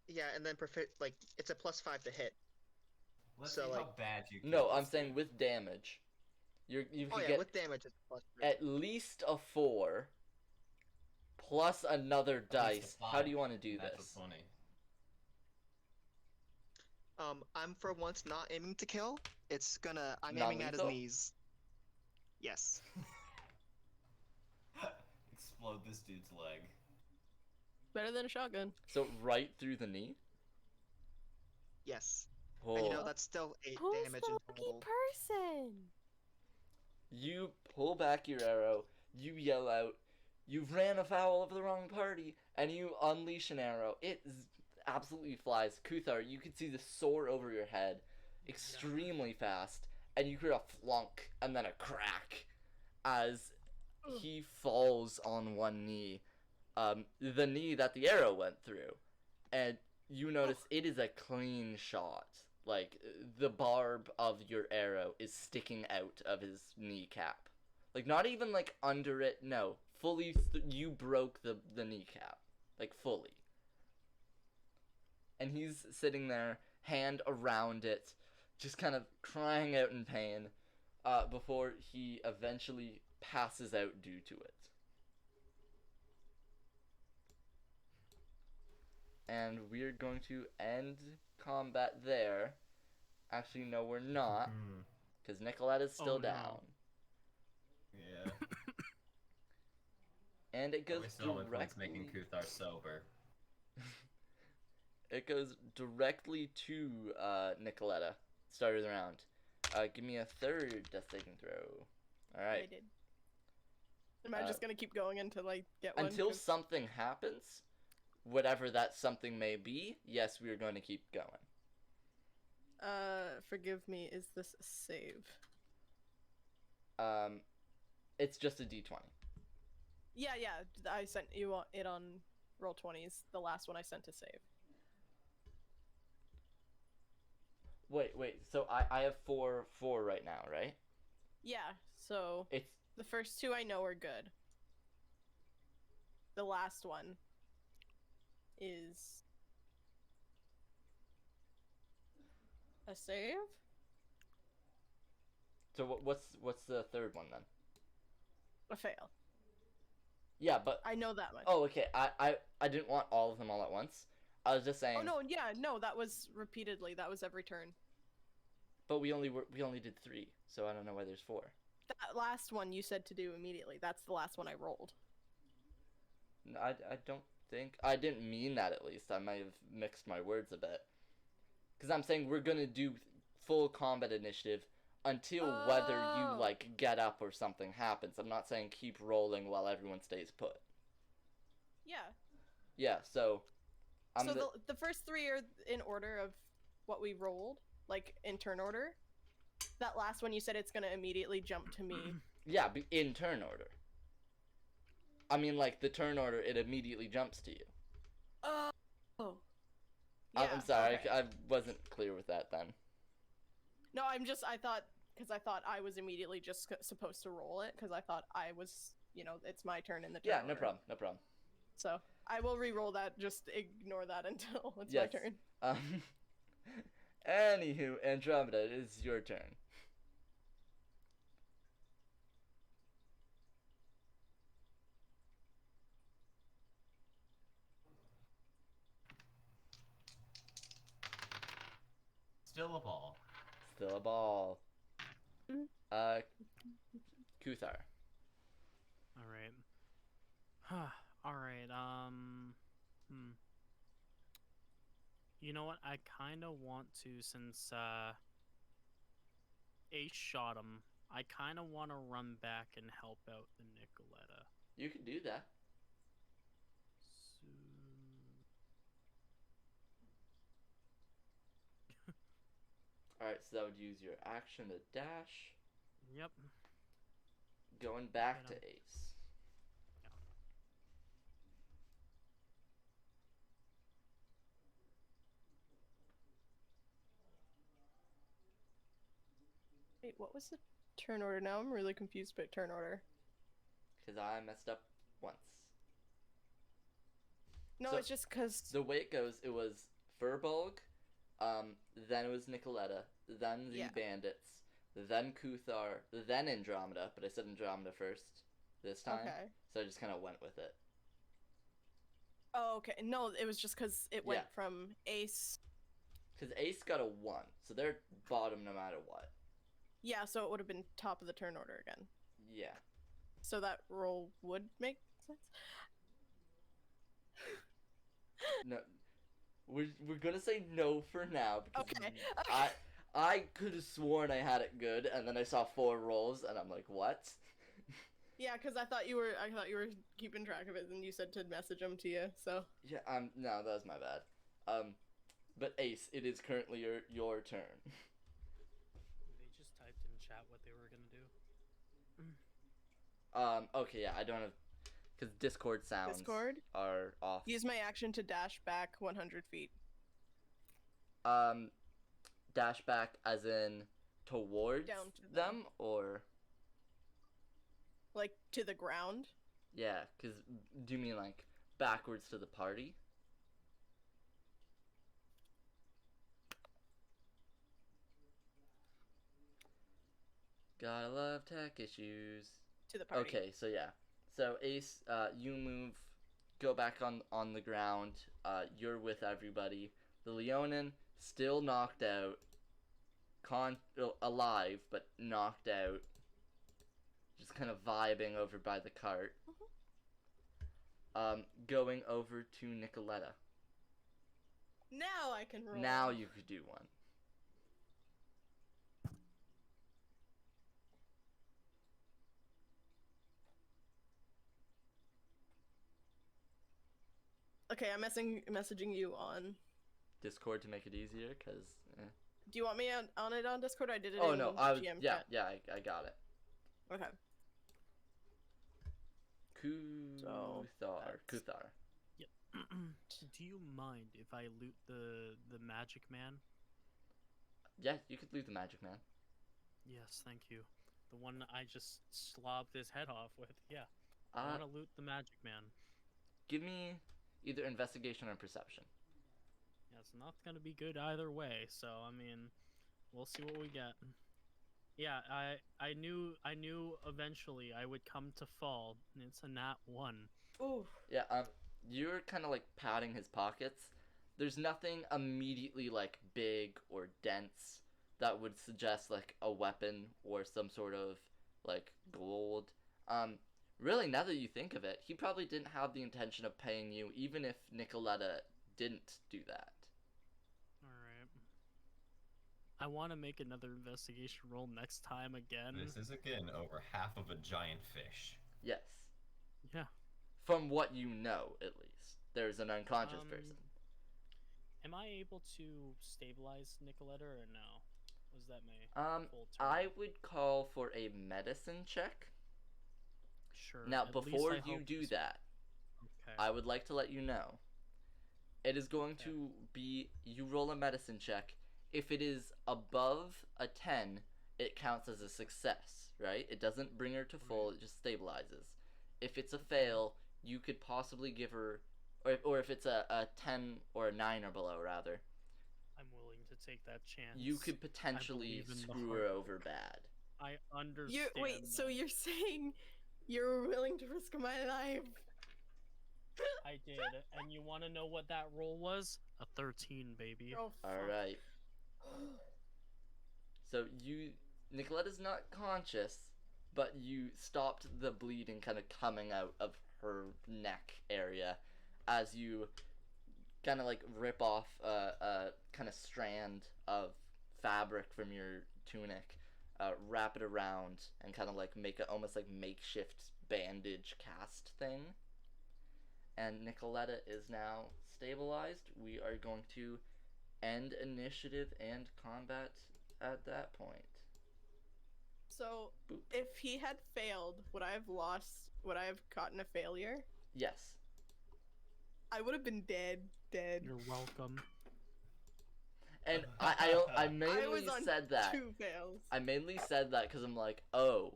Yeah, and then like it's a +5 to hit. Let's so, see how like- bad you. No, kill I'm this saying dude. with damage. You Oh can yeah, get with damage it's +3. at least a 4 plus another At least a dice. How do you want to do That's this? a 20. I'm for once not aiming to kill. I'm aiming at his Non-lethal? knees. Yes. Explode this dude's leg. Better than a shotgun. So right through the knee? Yes. Oh. And that's still 8 Who's damage the in lucky total. person? You pull back your arrow, you yell out, "You've ran afoul of the wrong party," and you unleash an arrow. It absolutely flies. Kuthar, you can see the soar over your head extremely fast, and you hear a flunk and then a crack as he falls on one knee, the knee that the arrow went through, and you notice it is a clean shot. Like, the barb of your arrow is sticking out of his kneecap. Like, not even, like, under it, no. Fully, you broke the kneecap. Like, fully. And he's sitting there, hand around it, just kind of crying out in pain, before he eventually passes out due to it. And we're going to end combat there. Actually, no, we're not, Hmm. because Nicoletta's still Oh, no. down. Yeah. And it goes Wasted all my points directly. making Kuthar sober. It goes directly to Nicoletta. Start of the round. Give me a third death saving throw. All I right. did. Am I just gonna keep going until I get one? Until 'Cause- something happens, whatever that something may be, yes, we are going to keep going. Forgive me. Is this a save? It's just a d20. Yeah. I sent you it on Roll20s. The last one I sent to save. Wait. So I have four right now, right? Yeah. So It's the first two I know are good. The last one is a save. so what's the third one then? A fail. Yeah, but I know that much. oh, okay. I didn't want all of them all at once. I was just saying. Oh no, yeah, no, that was repeatedly. That was every turn. But we only did 3, so I don't know why there's 4. That last one you said to do immediately. That's the last one I rolled. No, I don't think I didn't mean that. At least I might have mixed my words a bit. Because I'm saying we're gonna do full combat initiative until whether you Oh. like get up or something happens. I'm not saying keep rolling while everyone stays put. Yeah. Yeah. So. So the first 3 are in order of what we rolled, like in turn order. That last one you said it's gonna immediately jump to me. Yeah, in turn order. I mean, like the turn order, it immediately jumps to you. Oh. Yeah, I'm sorry, okay. I wasn't clear with that then. No, I thought I was immediately just supposed to roll it, because I thought I was, it's my turn in the turn Yeah, order. no problem. So, I will re-roll that, just ignore that until it's my turn. Anywho, Andromeda, it is your turn. Still a ball. Still a ball. Mm-hmm. Kuthar. Alright. Alright, You know what? I kinda want to, since, Ace shot him, I kinda wanna run back and help out the Nicoletta. You can do that. Alright, so that would use your action to dash. Yep. Going back to Ace. Wait, what was the turn order now? I'm really confused by turn order. Because I messed up once. No, So, it's just because... The way it goes, it was Furbolg, then it was Nicoletta, then the Bandits, then Kuthar, then Andromeda, but I said Andromeda first this time. Okay. So I just kind of went with it. Oh, okay. No, it was just because it went from Ace... Because Ace got a 1, so they're bottom no matter what. Yeah, so it would have been top of the turn order again. Yeah. So that roll would make sense? No, we're gonna say no for now because Okay. I could have sworn I had it good, and then I saw 4 rolls, and I'm like, what? Yeah, because I thought you were keeping track of it, and you said to message them to you. So. Yeah. No, that was my bad. But Ace, it is currently your turn. They just typed in chat what they were gonna do. Okay, yeah, I don't have... Because Discord sounds are off. Use my action to dash back 100 feet. Dash back as in towards Down to them, or... Like, to the ground? Yeah, because do you mean, like, backwards to the party? Gotta love tech issues. To the party. Okay, so yeah. So Ace, you move, go back on the ground. You're with everybody. The Leonin still knocked out, alive but knocked out. Just kind of vibing over by the cart. Going over to Nicoletta. Now I can roll. Now you could do one. Okay, I'm messaging you on Discord to make it easier, because... Do you want me on it on Discord? I did it in no, GM chat. I got it. Okay. Kuthar. Yep. Do you mind if I loot the Magic Man? Yeah, you could loot the Magic Man. Yes, thank you. The one I just slobbed his head off with. Yeah. I want to loot the Magic Man. Give me either investigation or perception. Yeah, it's not gonna be good either way, so I mean, we'll see what we get. Yeah, I knew eventually I would come to fall, and it's a nat 1. Ooh. Yeah, you're kind of like patting his pockets. There's nothing immediately like big or dense that would suggest like a weapon or some sort of like gold. Really, now that you think of it, he probably didn't have the intention of paying you, even if Nicoletta didn't do that. Alright. I want to make another investigation roll next time again. This is again over half of a giant fish. Yes. Yeah. From what you know, at least. There's an unconscious person. Am I able to stabilize Nicoletta or no? Was that my full turn? I would call for a medicine check. Sure. Now, at least before I you hope do this- that, Okay. I would like to let you know. It is going Okay. to be, you roll a medicine check. If it is above a 10, it counts as a success, right? It doesn't bring her to full, it just stabilizes. If it's a fail, you could possibly give her, or if it's a 10 or a 9 or below, rather, I'm willing to take that chance. you could potentially believe in the screw her heart. over bad. I understand. Wait, so that. you're saying you're willing to risk my life? I did, and you want to know what that roll was? A 13, baby. Oh, fuck. Alright. So Nicoletta's not conscious, but you stopped the bleeding kind of coming out of her neck area as you kind of like rip off a kind of strand of fabric from your tunic, wrap it around, and kind of like make it almost like makeshift bandage cast thing. And Nicoletta is now stabilized. We are going to end initiative and combat at that point. So, Boop. if he had failed, would I have lost? Would I have gotten a failure? Yes. I would have been dead. You're welcome. And I I mainly was on said that. 2 fails. I mainly said that because I'm like, oh,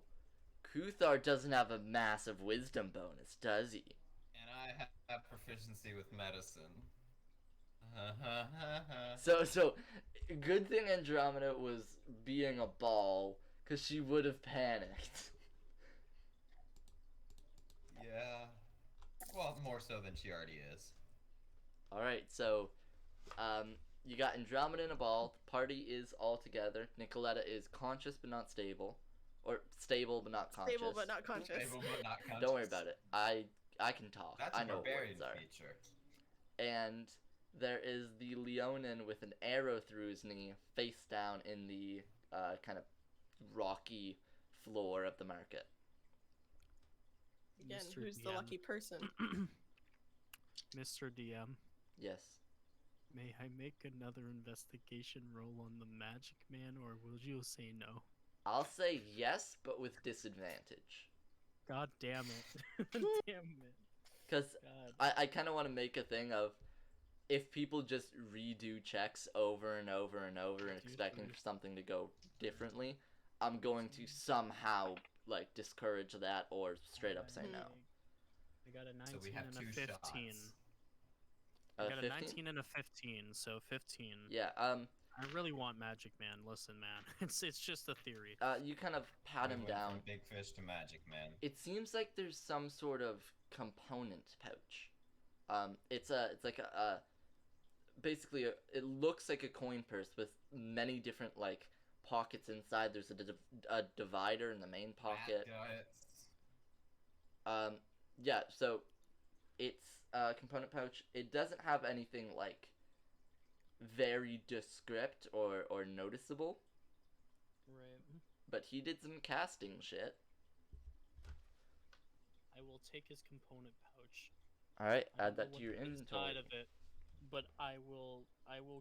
Kuthar doesn't have a massive wisdom bonus, does he? And I have proficiency with medicine. So good thing Andromeda was being a ball, because she would have panicked. Yeah. Well, more so than she already is. Alright, so you got Andromeda in a ball, the party is all together, Nicoletta is conscious but not stable. Or stable but not conscious. Stable but not conscious. Stable but not conscious. Don't worry about it. I can talk. That's I a know what barbarian words are. feature. And there is the Leonin with an arrow through his knee, face down in the kind of rocky floor of the market. Again, Mr. who's the DM. lucky person? Mr. DM, Yes. may I make another investigation roll on the magic man, or will you say no? I'll say yes, but with disadvantage. God damn it. Damn it. Because God. I kind of want to make a thing of, if people just redo checks over and over and over and expecting for something to go differently, I'm going to somehow like discourage that or straight up say no. I got a 19 So we have and 2 a 15. shots. I got a 15? 19 and a 15, so 15. Yeah. I really want Magic Man. Listen, man, it's just a theory. You kind of pat We him went down. From big fish to magic man. It seems like there's some sort of component pouch. It's like a basically it looks like a coin purse with many different like pockets inside. There's a divider in the main pocket. Guts. Yeah. So it's a component pouch. It doesn't have anything like very descript or noticeable. Right. But he did some casting shit. I will take his component pouch. All right, I add don't that know to your what's inventory. inside of it, but I will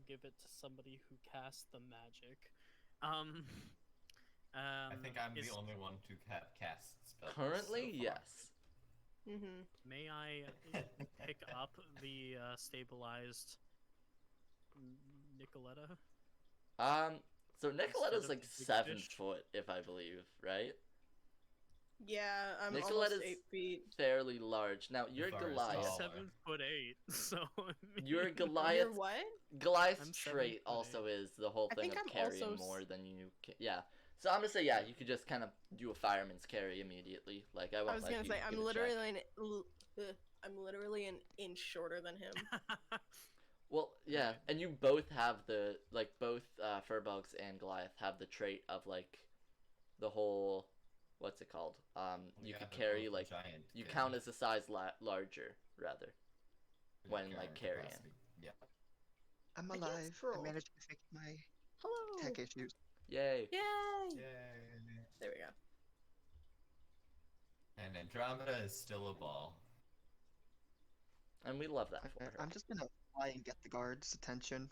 give it to somebody who casts the magic. I think I'm is- the only one to cast spells. Currently, so far. yes. Mm-hmm. May I pick up the stabilized Nicoletta? So Nicoletta's of like the big 7 fish? foot, if I believe, right? Yeah, I'm Nicoletta's almost 8 feet. fairly large. Now you're Far as Goliath. tall. 7'8", so I You're mean, Goliath. You're what? Goliath's I'm trait 7'8". also is the whole I thing think of I'm carrying also more than you can. Yeah. So I'm gonna say yeah, you could just kind of do a fireman's carry immediately. Like I won't I was let gonna you say give I'm a check. literally I'm literally an inch shorter than him. Well, yeah, and you both have both Furbolgs and Goliath have the trait of like the whole, what's it called? You Yeah, could they're carry both like giant you fish. count as a size larger rather when like carrying. capacity. Yeah. I'm I can't alive. I scroll. managed to fix my Hello. tech issues. Yay! Yay! Yay. There we go. And Andromeda is still a ball. And we love that for Okay, her. I'm just gonna fly and get the guards' attention.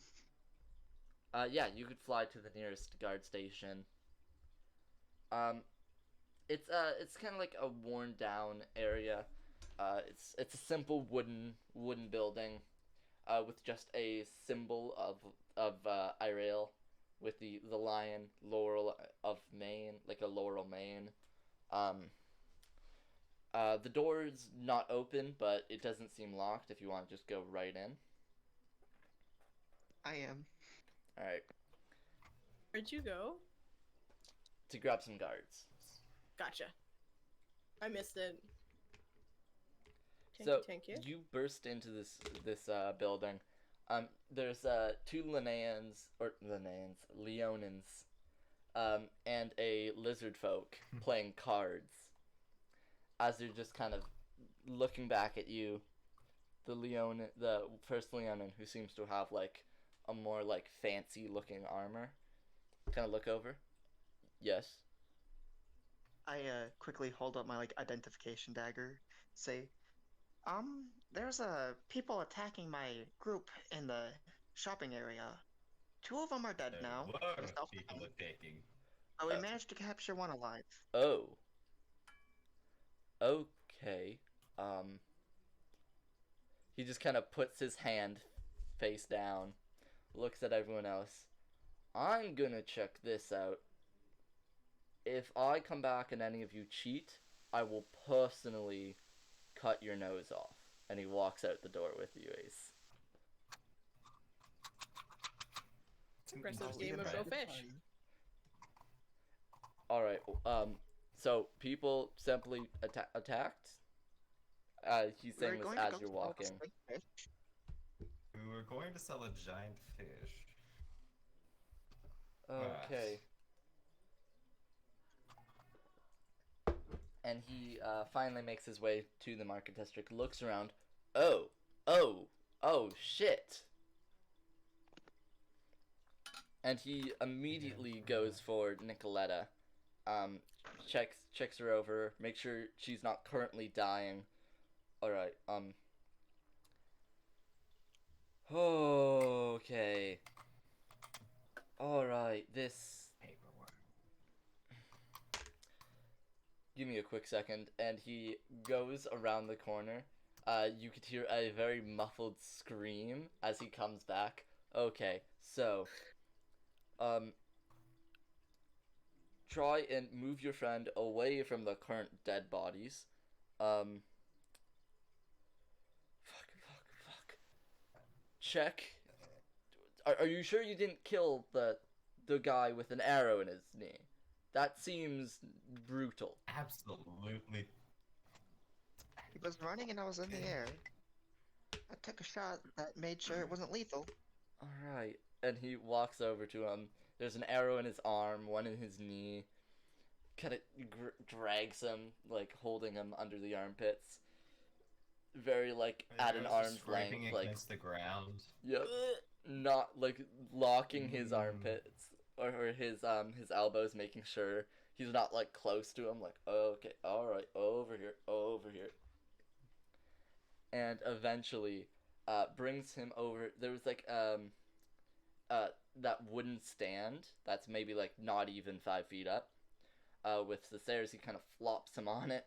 Yeah, you could fly to the nearest guard station. Um, it's kind of like a worn down area. It's a simple wooden building, with just a symbol of Irael, with the lion laurel of Maine, like a laurel mane. Um, the door's not open, but it doesn't seem locked. If you want to just go right in. I am. All right, Where'd you go? to grab some guards. Gotcha. I missed it. So Thank you. you burst into this building. There's two Leonins, and a lizard folk playing cards. As they're just kind of looking back at you, the first Leonin, who seems to have like a more like fancy looking armor, kind of look over. Yes. I quickly hold up my like identification dagger. Say, there's people attacking my group in the shopping area. 2 of them are dead There now. were Myself and people them. attacking. But we managed to capture one alive. Oh. Okay. He just kind of puts his hand face down, looks at everyone else. I'm gonna check this out. If I come back and any of you cheat, I will personally cut your nose off. And he walks out the door with you, Ace. Aggressive Oh, game of right. Go Fish. Alright, so people simply attacked? He's We were saying this going to as go you're sell walking. this big fish. We were going to sell a giant fish. Okay. And he finally makes his way to the market district, looks around. Oh, shit. And he immediately goes for Nicoletta. Checks her over, makes sure she's not currently dying. Alright, okay. Alright, this... Paperwork. Give me a quick second. And he goes around the corner. You could hear a very muffled scream as he comes back. Okay, so... try and move your friend away from the current dead bodies. Fuck. Check. Are you sure you didn't kill the guy with an arrow in his knee? That seems brutal. Absolutely. He was running and I was in the air. I took a shot that made sure it wasn't lethal. Alright. And he walks over to him. There's an arrow in his arm, one in his knee. Kind of drags him, like holding him under the armpits. Very like at an arm's length, like against the ground. Yep. Not like locking his armpits or his elbows, making sure he's not like close to him. Like, okay, all right, over here. And eventually, brings him over. There was like that wooden stand that's maybe like not even 5 feet up. With the stairs, he kind of flops him on it.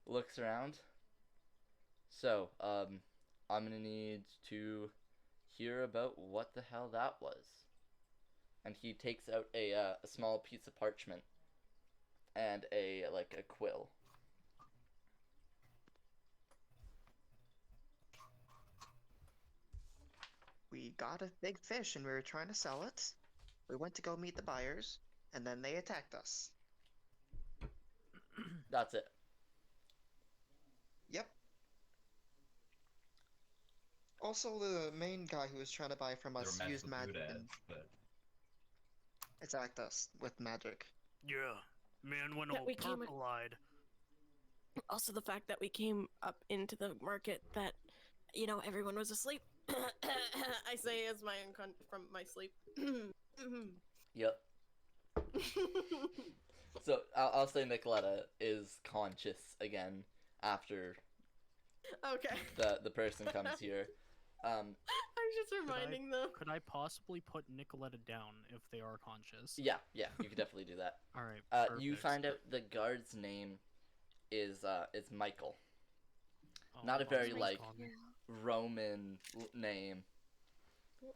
Looks around. So, I'm gonna need to hear about what the hell that was. And he takes out a small piece of parchment and a quill. We got a big fish and we were trying to sell it. We went to go meet the buyers, and then they attacked us. That's it. Yep. Also, the main guy who was trying to buy from They were us magical used magic and doodads, but attacked us with magic. Yeah, man went That all we came- purple-eyed. Also, the fact that we came up into the market that, you know, everyone was asleep. I say as my from my sleep. Yep. So I'll say Nicoletta is conscious again after Okay. the person comes here. I'm just reminding them. Could I possibly put Nicoletta down if they are conscious? Yeah, you could definitely do that. All right. You perfect. find out the guard's name is Michael. Oh, Not a well, very it's like gone. Roman name,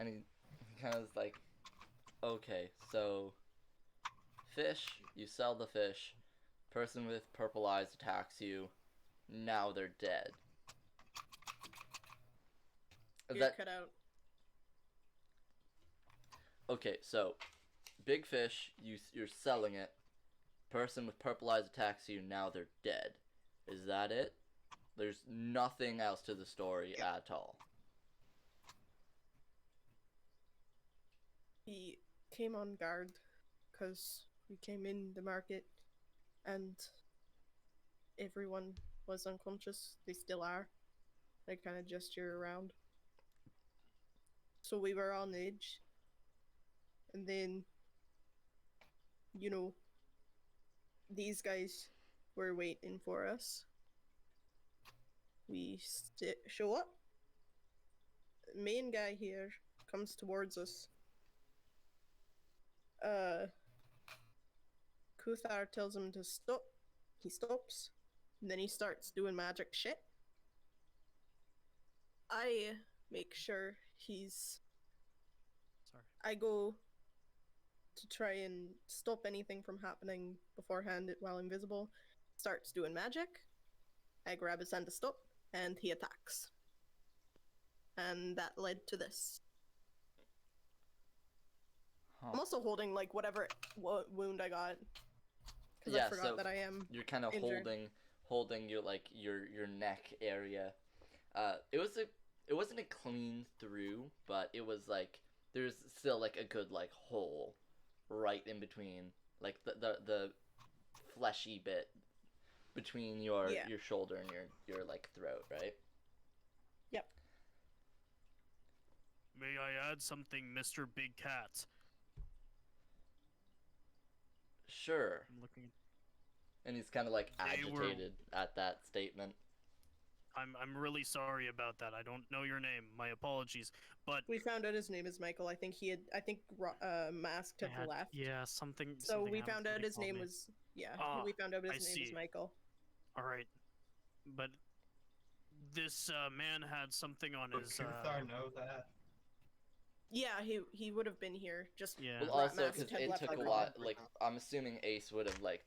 and he kind of is like, okay, so fish, you sell the fish. Person with purple eyes attacks you. Now they're dead. Is You're that cut out. okay? So, big fish, you're selling it. Person with purple eyes attacks you. Now they're dead. Is that it? There's nothing else to the story at all. He came on guard because we came in the market and everyone was unconscious. They still are. They kind of gesture around. So we were on edge. And then, you know, these guys were waiting for us. We show up. Main guy here comes towards us. Kuthar tells him to stop. He stops. And then he starts doing magic shit. I make sure he's... Sorry. I go to try and stop anything from happening beforehand while invisible. Starts doing magic. I grab his hand to stop, and he attacks. And that led to this. Huh. I'm also holding like whatever wound I got. Because Yeah, I forgot so that I am You're kind of injured. holding your like your neck area. It wasn't a clean through, but it was like there's still like a good like hole right in between like the fleshy bit between your shoulder and your like throat, right? Yep. May I add something, Mr. Big Cat? Sure. I'm looking. And he's kind of like They were- agitated at that statement. I'm really sorry about that. I don't know your name. My apologies. But We found out his name is Michael. I think Mask took had- left. yeah, something. So something we happened. found out Somebody his called name me. was Ah, we found out his I name was see. Michael. All right, but this man had something on would his. Kuthar know that? Yeah, he would have been here. Just Yeah. Well, also Mask because had it left took a already. lot. Like I'm assuming Ace would have like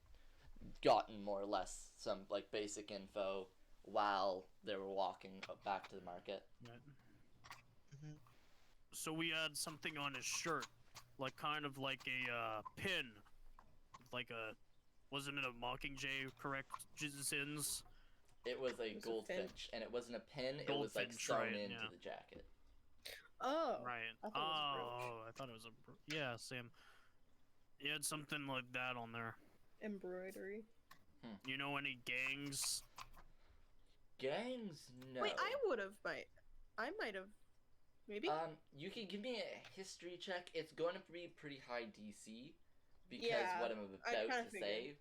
gotten more or less some like basic info while they were walking back to the market. Right. Mhm. So we had something on his shirt, like kind of like a pin, like a. Wasn't it a Mockingjay? Correct, sins. It was a It was a fin. goldfinch, and it wasn't a pin. It was like Goldfinch, sewn right, into yeah. the jacket. Oh, Right. I thought it was a brooch. Oh, I thought it was a. Yeah, Sam. He had something like that on there. Embroidery. You know any gangs? Gangs? No. Wait, I might have. Maybe. You can give me a history check. It's going to be pretty high DC because Yeah, what I'm I about kinda to figured. say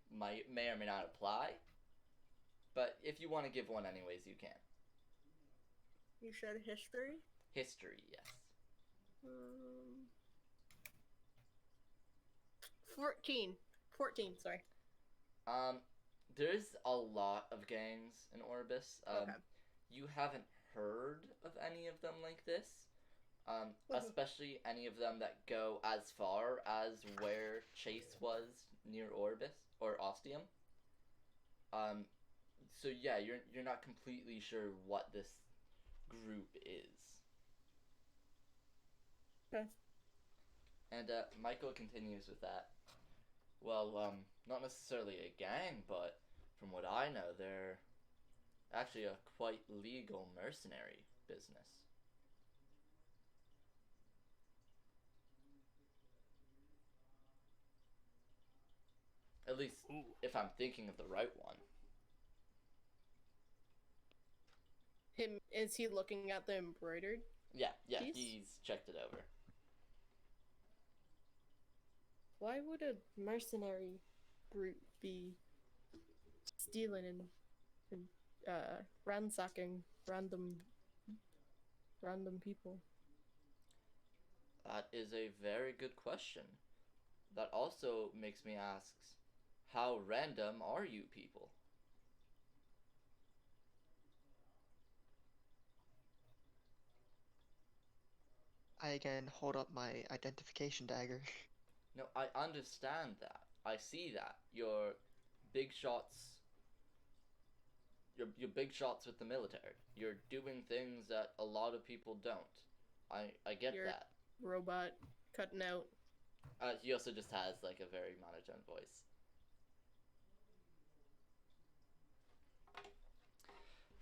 may or may not apply. But if you want to give one anyways, you can. You said history. History, yes. 14, sorry. There's a lot of gangs in Orbis. Okay. You haven't heard of any of them like this. Especially any of them that go as far as where Chase was near Orbis or Ostium. So yeah, you're not completely sure what this group is. Okay. And Michael continues with that. Well, not necessarily a gang, but from what I know, they're actually a quite legal mercenary business. At least, Ooh. if I'm thinking of the right one. Is he looking at the embroidered? Yeah, Piece? he's checked it over. Why would a mercenary group be stealing and ransacking random people? That is a very good question. That also makes me ask, how random are you people? I again hold up my identification dagger. No, I understand that. I see that. You're big shots. You're big shots with the military. You're doing things that a lot of people don't. I get You're that. Robot cutting out. He also just has like a very monotone voice.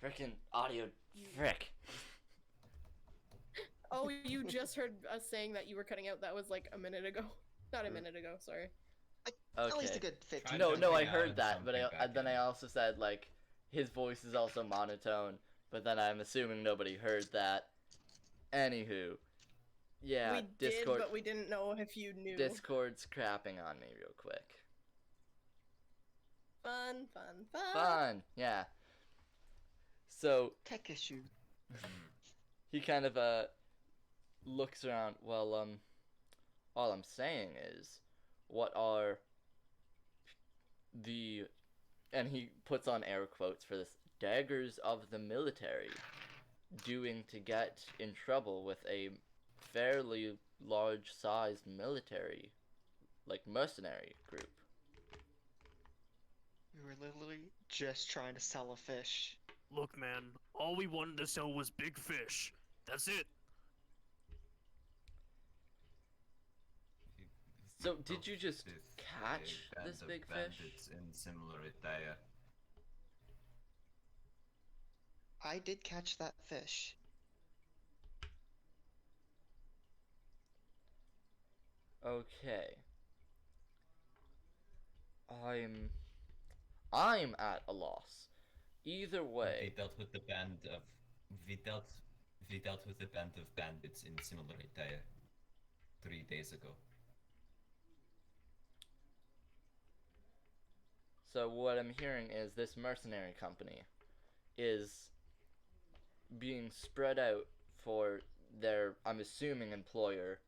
Frickin' audio frick. Oh, you just heard us saying that you were cutting out. That was like a minute ago. Not a minute ago, sorry. At least a Okay. good 15. No, jumping I out heard and that, but jumping back then I in. also said like his voice is also monotone, but then I'm assuming nobody heard that. Anywho, yeah, We Discord. did, but we didn't know if you knew. Discord's crapping on me real quick. Fun. Fun, yeah. So Tech issue. he kind of looks around. Well, all I'm saying is, what are the, and he puts on air quotes for this, daggers of the military doing to get in trouble with a fairly large-sized military, like mercenary group? We were literally just trying to sell a fish. Look, man, all we wanted to sell was big fish. That's it. So, did you just catch this big fish? Bandits in similar attire. I did catch that fish. Okay. I'm at a loss. Either We way, dealt with the band of we dealt with the band of bandits in similar attire 3 days ago. so what I'm hearing is this mercenary company is being spread out for their, I'm assuming, employer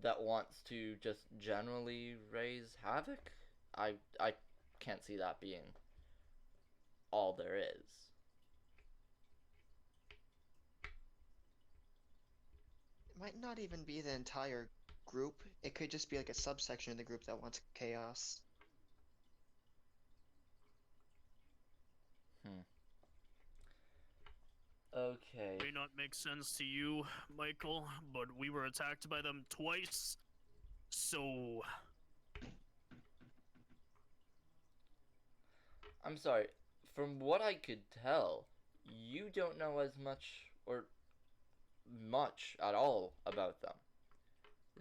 that wants to just generally raise havoc? I can't see that being all there is. It might not even be the entire group. It could just be like a subsection of the group that wants chaos. Okay. May not make sense to you, Michael, but we were attacked by them twice. So, I'm sorry. From what I could tell, you don't know as much or much at all about them.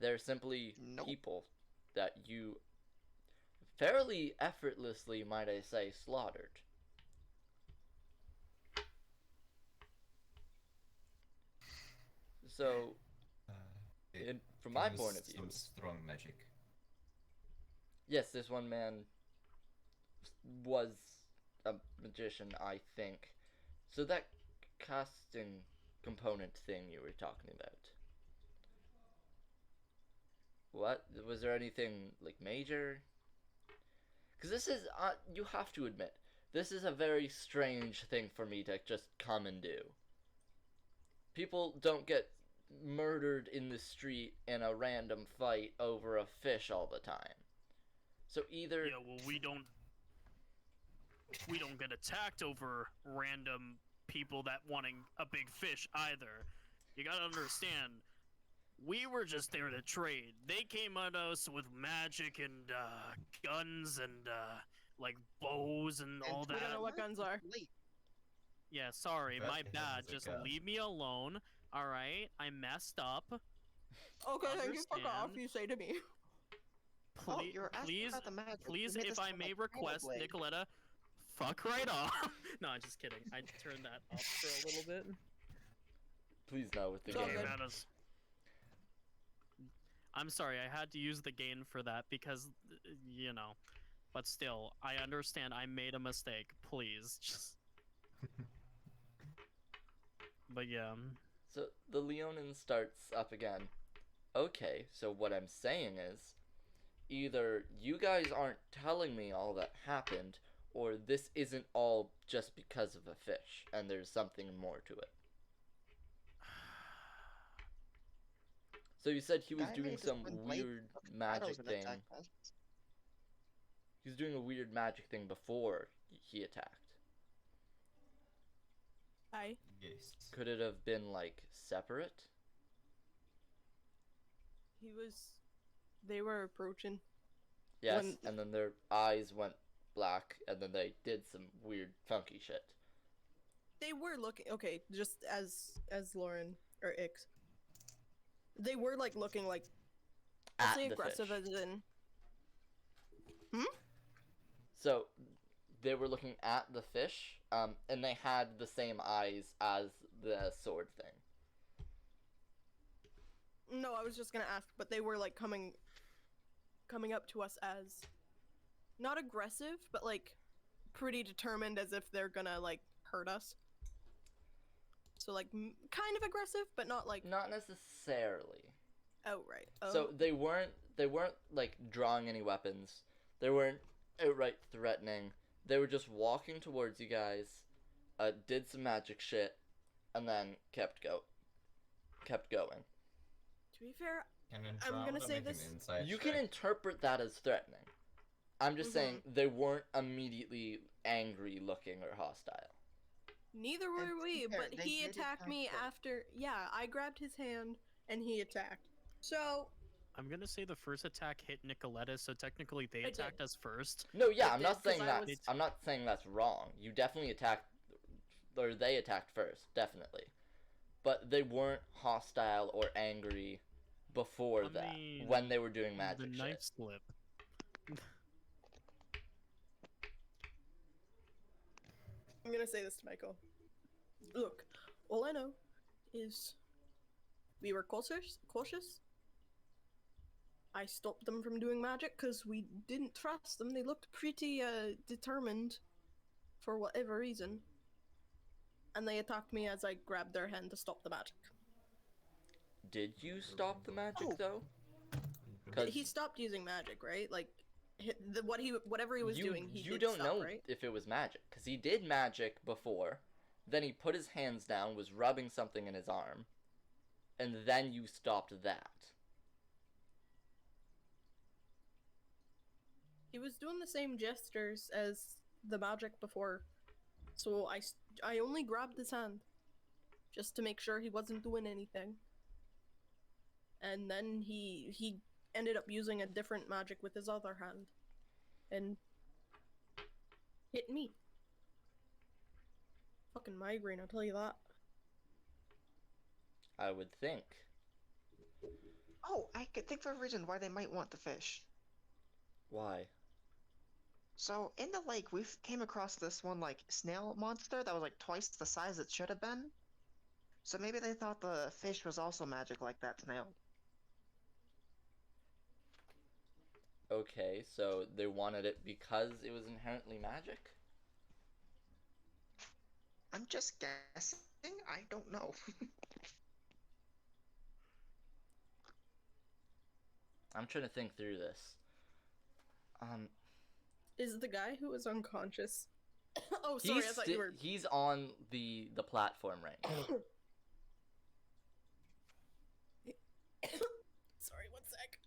They're simply Nope. people that you fairly effortlessly, might I say, slaughtered. So, from my Use point of view, some strong magic. yes, this one man was a magician, I think. So that casting component thing you were talking about. What? Was there anything, like, major? Because this is, you have to admit, this is a very strange thing for me to just come and do. People don't get murdered in the street in a random fight over a fish all the time. So either... yeah, well, we don't get attacked over random people that wanting a big fish either. You gotta understand, we were just there to trade. They came at us with magic and guns and like bows and all And We that. don't know what guns are. Late. Yeah, sorry, What my the hell bad. is a Just gun? leave me alone. All right, I messed up. Okay, thank you. Fuck off. Understand. You say to me. Oh, please, you're asking please, about the magic. You please, made if this I sound may like request, Blade. Nicoletta, fuck right off. No, I'm just kidding. I turned that up for a little bit. Please no with the It's all game. good. I'm sorry, I had to use the gain for that because, you know. But still, I understand I made a mistake. Please, just. But yeah. So the Leonin starts up again. Okay, so what I'm saying is, either you guys aren't telling me all that happened, or this isn't all just because of a fish, and there's something more to it. So you said he was Guy doing made this some one blade weird of magic shadows and thing. attack us. He was doing a weird magic thing before he attacked. Hi. Yes. Could it have been, like, separate? They were approaching. Yes, When- and then their eyes went black, and then they did some weird, funky shit. They were looking, okay, just as Lauren, or Ix. They were, like, looking, like, I'll At say the aggressive fish. as in, So, they were looking at the fish, and they had the same eyes as the sword thing. no, I was just gonna ask, but they were, like, coming up to us as, not aggressive, but, like, pretty determined as if they're gonna, like, hurt us. So, like, kind of aggressive, but not, like, Not necessarily. outright. So they weren't like drawing any weapons. They weren't outright threatening. They were just walking towards you guys, did some magic shit, and then kept going. To be fair, Can I'm gonna Andromeda say make an this- insight You check? can interpret that as threatening. I'm just saying they weren't immediately angry looking or hostile. neither And were to we, be fair, but they he did attacked attack me first. after, yeah, I grabbed his hand, and he attacked. So, I'm gonna say the first attack hit Nicoletta, so technically they It did. attacked us first. No, yeah, It I'm not did, 'cause saying I that. was- I'm not saying that's wrong. You definitely attacked, or they attacked first, definitely. But they weren't hostile or angry before I that, mean, when they were doing The magic knife shit. slip. I'm gonna say this to Michael. Look, all I know is we were cautious. I stopped them from doing magic because we didn't trust them. They looked pretty determined for whatever reason. And they attacked me as I grabbed their hand to stop the magic. Did you stop the magic Oh. though? Because He stopped using magic, right? Like whatever he was doing, he you did don't stop, know right? if it was magic, because he did magic before, then he put his hands down, was rubbing something in his arm, and then you stopped that. He was doing the same gestures as the magic before, so I only grabbed his hand, just to make sure he wasn't doing anything. And then he ended up using a different magic with his other hand, and hit me. Fucking migraine, I'll tell you that. I would think. Oh, I could think of a reason why they might want the fish. Why? So, in the lake, we came across this one, like, snail monster that was, like, twice the size it should have been. So maybe they thought the fish was also magic like that snail. Okay, so they wanted it because it was inherently magic? I'm just guessing? I don't know. I'm trying to think through this. Is the guy who was unconscious? Oh, sorry, I thought you were. He's on the platform right now. Sorry, one sec.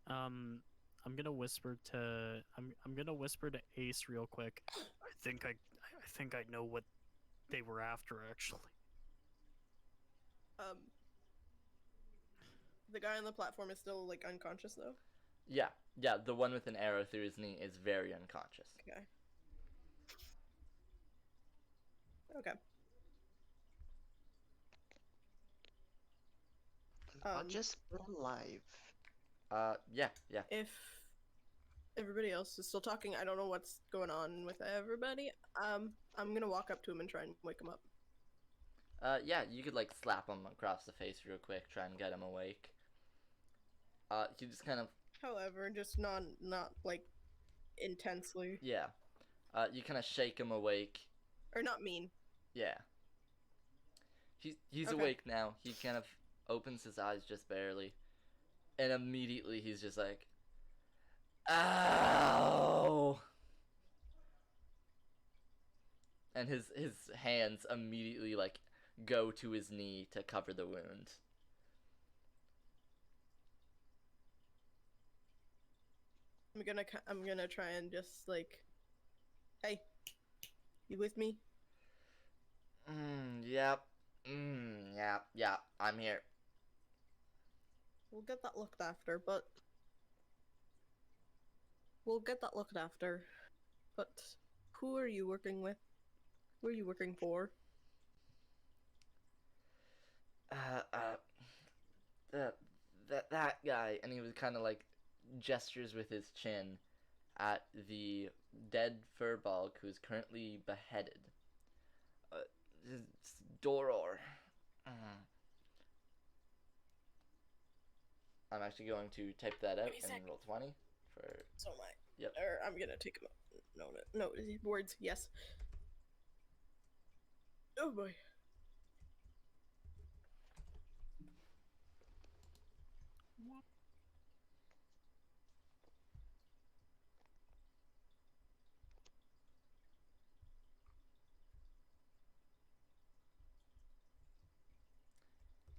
I'm gonna whisper to I'm gonna whisper to Ace real quick. I think I know what they were after actually. The guy on the platform is still like unconscious though. Yeah, the one with an arrow through his knee is very unconscious. Okay. Okay. Not just alive. Yeah, yeah. If everybody else is still talking, I don't know what's going on with everybody. I'm gonna walk up to him and try and wake him up. Yeah, you could like slap him across the face real quick, try and get him awake. You just kind of, However, just not like intensely yeah. You kind of shake him awake. or not mean. Yeah. He's Okay. awake now. He kind of opens his eyes just barely, and immediately he's just like, "Ow!" And his hands immediately like go to his knee to cover the wound. I'm gonna try and just like, hey, you with me? Yep. Yeah, I'm here. We'll get that looked after, but we'll get that looked after. But who are you working with? Who are you working for? That that guy, and he was kind of like gestures with his chin at the dead furball who is currently beheaded. It's Doror. I'm actually going to type that out Give me a and sec. roll 20 for. So am I. Yep. Or I'm gonna take a no words. Yes. Oh boy.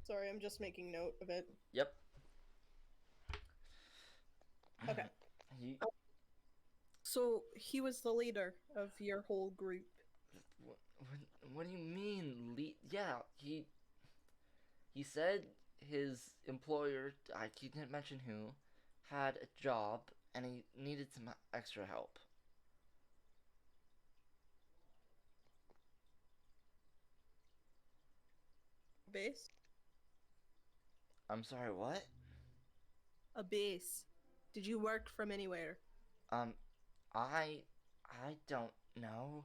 Sorry, I'm just making note of it. Yep. Okay. He. So he was the leader of your whole group. What, what do you mean? Yeah, he said his employer, he didn't mention who, had a job and he needed some extra help. Base? I'm sorry, what? A base. Did you work from anywhere? Um, I don't know.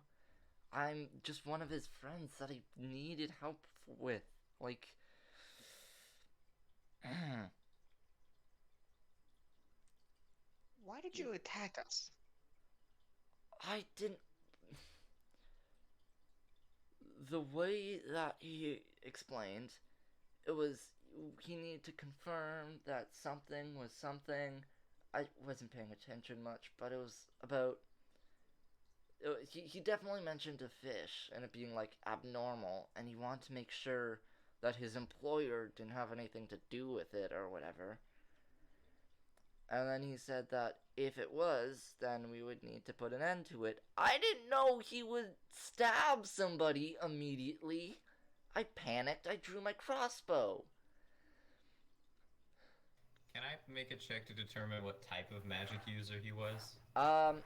I'm just one of his friends that he needed help with. Like, Why did you attack us? I didn't. The way that he explained, it was he needed to confirm that something was something. I wasn't paying attention much, but it was about. He definitely mentioned a fish and it being like abnormal, and he wanted to make sure that his employer didn't have anything to do with it or whatever. And then he said that if it was, then we would need to put an end to it. I didn't know he would stab somebody immediately. I panicked. I drew my crossbow. Can I make a check to determine what type of magic user he was?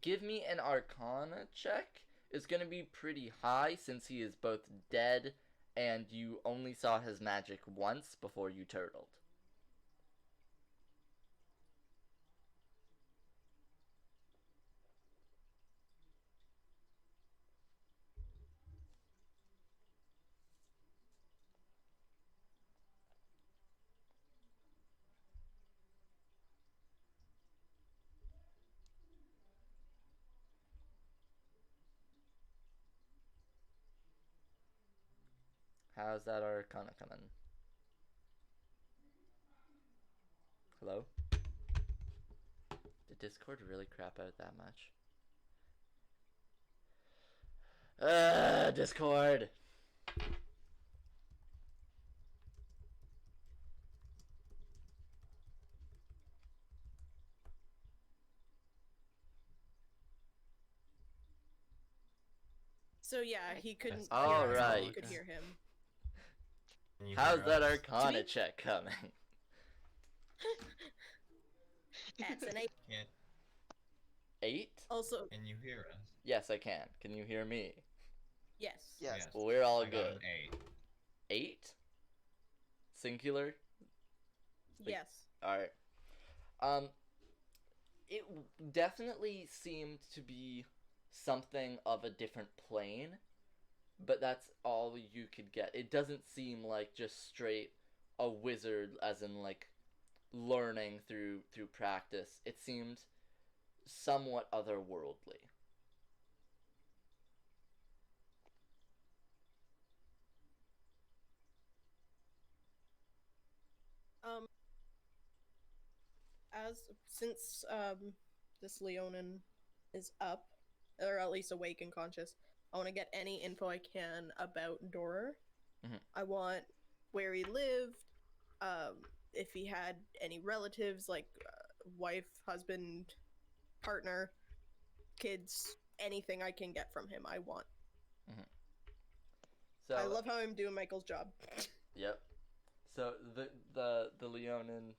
Give me an Arcana check. It's gonna be pretty high since he is both dead and you only saw his magic once before you turtled. How's that Arcana coming? Hello? Did Discord really crap out that much? Discord! So yeah, he couldn't hear All us, but right. you could hear him. Can you How's hear that us? Arcana check coming? That's an 8. Can't, 8? Also, can you hear us? Yes, I can. Can you hear me? yes. Yes. We're all I got good. an 8. 8? Singular? Yes. Alright. It definitely seemed to be something of a different plane, but that's all you could get. It doesn't seem like just straight a wizard, as in like learning through practice. It seemed somewhat otherworldly. Since this Leonin is up, or at least awake and conscious, I want to get any info I can about Dorer. Mhm. I want where he lived, if he had any relatives, like wife, husband, partner, kids, anything I can get from him. I want. So I love how I'm doing Michael's job. Yep. So the Leonin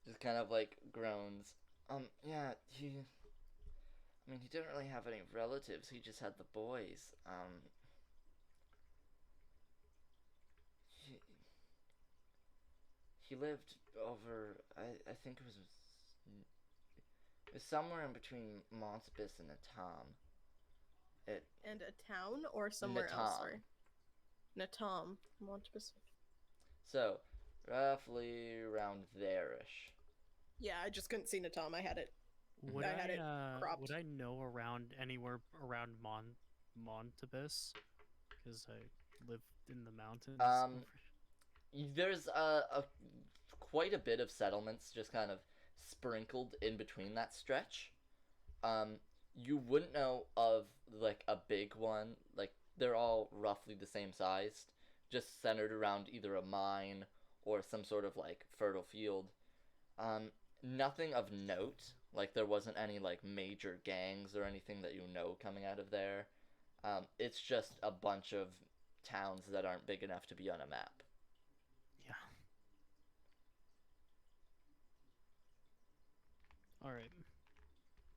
just kind of like groans. Yeah, I mean, he didn't really have any relatives. He just had the boys. He lived over. I think it was somewhere in between Montbus and Natam. And a town or somewhere else? Natam. Sorry. Natam. Montbus. So, roughly around there-ish. Yeah, I just couldn't see Natam. I had it. Would I had it cropped. would I know around anywhere around Montebus? Because I live in the mountains. There's quite a bit of settlements just kind of sprinkled in between that stretch. You wouldn't know of like a big one. Like they're all roughly the same size, just centered around either a mine or some sort of like fertile field. Nothing of note. Like there wasn't any like major gangs or anything that you know coming out of there. It's just a bunch of towns that aren't big enough to be on a map. Yeah. All right.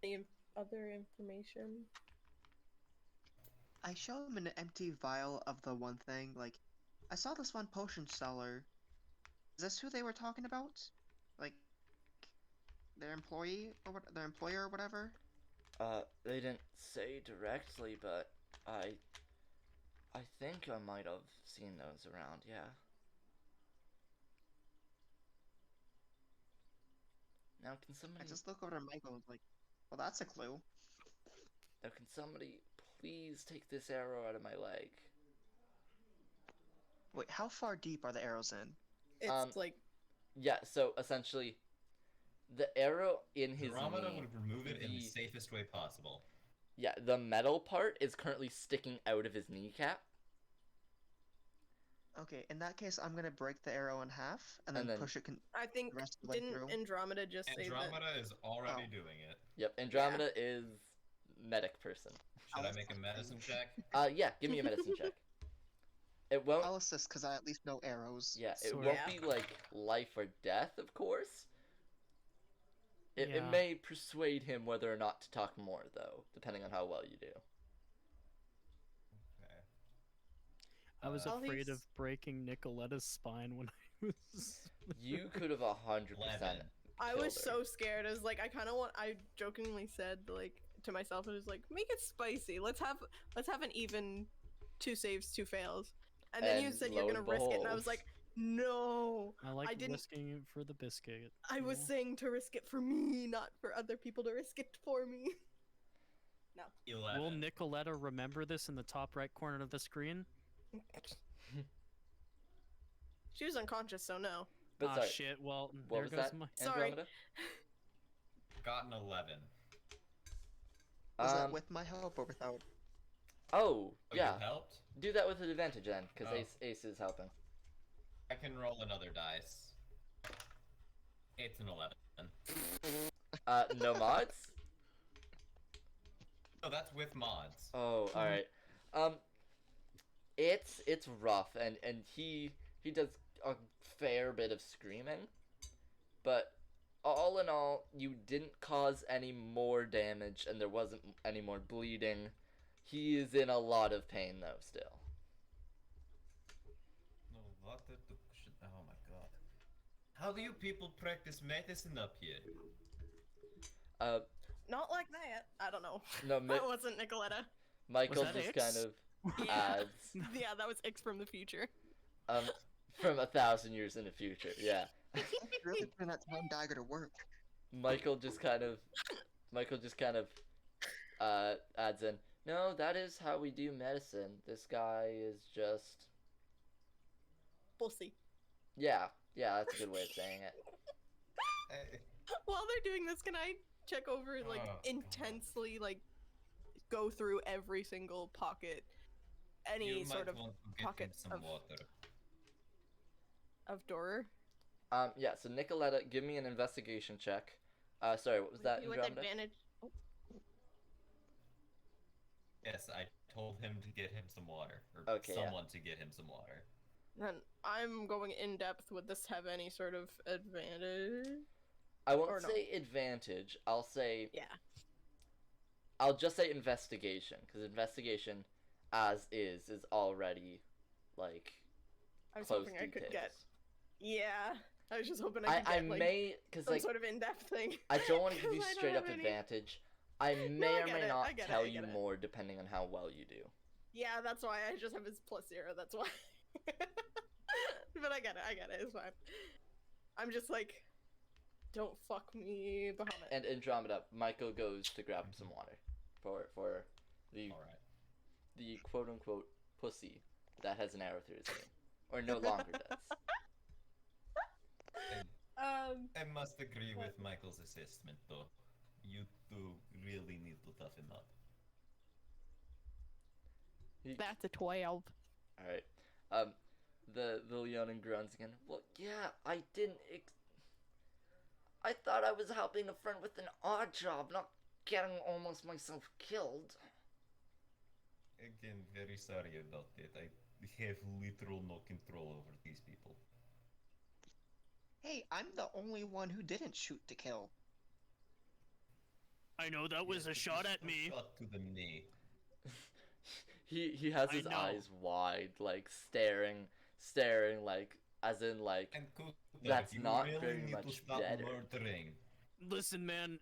Any other information? I show him an empty vial of the one thing. Like, I saw this one potion seller. Is this who they were talking about? Like, their employee or what? Their employer or whatever? They didn't say directly, but I think I might have seen those around, yeah. Now can somebody I just look over to Michael and was like, well, that's a clue. Now can somebody please take this arrow out of my leg? Wait, how far deep are the arrows in? It's like Yeah, so essentially the arrow in his Andromeda knee, would remove it in the safest way possible. yeah, the metal part is currently sticking out of his kneecap. Okay, in that case, I'm gonna break the arrow in half and then, push it. I think rest of the way didn't through. Andromeda just say that? Andromeda is already doing it. Yep, Andromeda is medic person. Should I make a medicine check? Yeah, give me a medicine check. It won't. I'll assist because I at least know arrows. Yeah, it Sort won't of. be like life or death, of course. It Yeah. may persuade him whether or not to talk more, though, depending on how well you do. Okay. I was Well, afraid of he's- breaking Nicoletta's spine when I was. You could have 100%. 11. I killed was her. so scared. I was like, I jokingly said like to myself, I was like, make it spicy. Let's have an even 2 saves, 2 fails. And then you And said lo you're gonna and risk it, and I behold. was like, no. I like I didn't- risking it for the biscuit. I was you know? saying to risk it for me, not for other people to risk it for me. 11. Will Nicoletta remember this in the top right corner of the screen? She was unconscious, so no. But Ah, sorry, shit. Well, what there was goes that, my. Sorry. Andromeda? Got an 11. Was that with my help or without? Oh, Oh, yeah. you helped? Do that with an advantage then, because Oh. Ace is helping. I can roll another dice. It's an 11. No mods? No, that's with mods. Oh, alright. It's rough, and he does a fair bit of screaming, but all in all, you didn't cause any more damage, and there wasn't any more bleeding. He is in a lot of pain, though, still. No, what the shit? Oh my god. How do you people practice medicine up here? Not like that. I don't know. No, That wasn't Nicoletta. Michael that just Ix? kind of Yeah. adds, Yeah, that was Ix from the future. from 1,000 years in the future. Yeah, Really putting that time dagger to work. Michael just kind of adds in. No, that is how we do medicine. This guy is just Pussy. yeah, that's a good way of saying it. While they're doing this, can I check over, like, Oh, intensely, like, go through every single pocket, any You sort might of want to get him pocket some water. of door? Yeah. So Nicoletta, give me an investigation check. Sorry, what was that? With Andromeda? advantage. Yes, I told him to get him some water, or Okay, yeah. someone to get him some water. Then I'm going in depth. Would this have any sort of advantage? I won't Or no. say advantage. I'll Yeah. just say investigation, because investigation, as is already like I was close hoping I could get. details. Yeah. I was just hoping I could I get, like, may, because some like sort of in-depth thing. I don't want to give 'Cause you I don't straight up have any. advantage. I No, may I or get may it, not I get it, tell I you get it. more depending on how well you do. Yeah, that's why I just have his +0. That's why. But I get it. It's fine. I'm just like, don't fuck me, Bahamut. And Andromeda, Michael goes to grab some water for the All right. the quote unquote pussy that has an arrow through his name, or no longer does. I must agree with Michael's assessment, though. You two really need to toughen up. That's a 12. All right. The Leonin groans again. Well, yeah, I didn't. I thought I was helping a friend with an odd job, not getting almost myself killed. Again, very sorry about that. I have literal no control over these people. Hey, I'm the only one who didn't shoot to kill. I know that was Yes, a but shot you at still me. Shot to the knee. He has I his know. eyes wide, like staring, like as in like And Kutar, That's you not really very need to much stop better. murdering. Listen, man,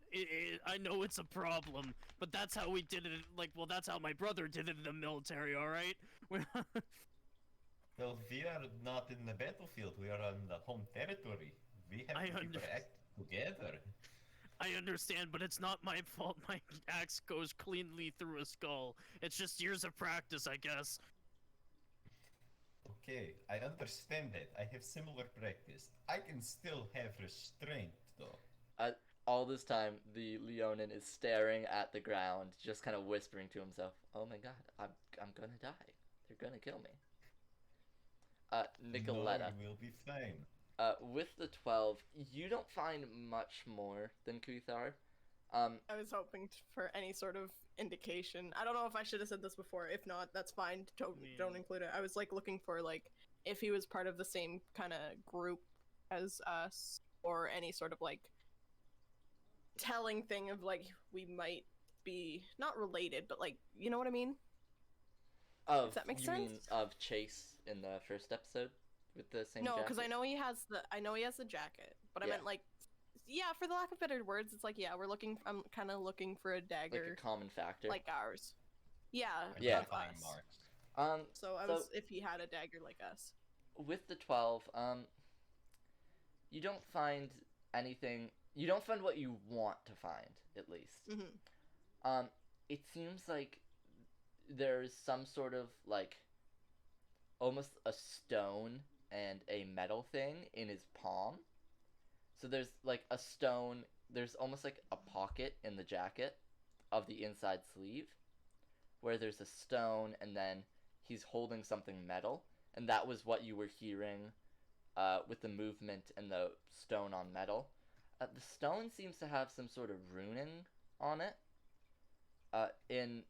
I know it's a problem, but that's how we did it. Like, well, that's how my brother did it in the military. All right. Well, we are not in the battlefield. We are on the home territory. We have I to under- act together. I understand, but it's not my fault. My axe goes cleanly through a skull. It's just years of practice, I guess. Okay, I understand that. I have similar practice. I can still have restraint, though. all this time the Leonin is staring at the ground, just kind of whispering to himself, "Oh my God, I'm gonna die. They're gonna kill me." Nicoletta. No, you will be fine. With the 12, you don't find much more than Kuthar. I was hoping for any sort of indication. I don't know if I should have said this before. If not, that's fine. Don't include it. I was like looking for like if he was part of the same kind of group as us, or any sort of like telling thing of like we might be not related, but like you know what I mean. Of, If that makes you sense? mean of Chase in the first episode with the same No, jacket? because I know he has the jacket, but I Yeah. meant like. Yeah, for the lack of better words, it's like I'm kind of looking for a dagger like a common factor. like ours. Yeah, Yeah. of Identifying us. marks. So I was if he had a dagger like us. With the 12, you don't find anything. You don't find what you want to find, at least. Mm-hmm. It seems like there's some sort of like almost a stone and a metal thing in his palm. So there's like a stone, there's almost like a pocket in the jacket of the inside sleeve where there's a stone, and then he's holding something metal, and that was what you were hearing with the movement and the stone on metal. The stone seems to have some sort of runing on it, in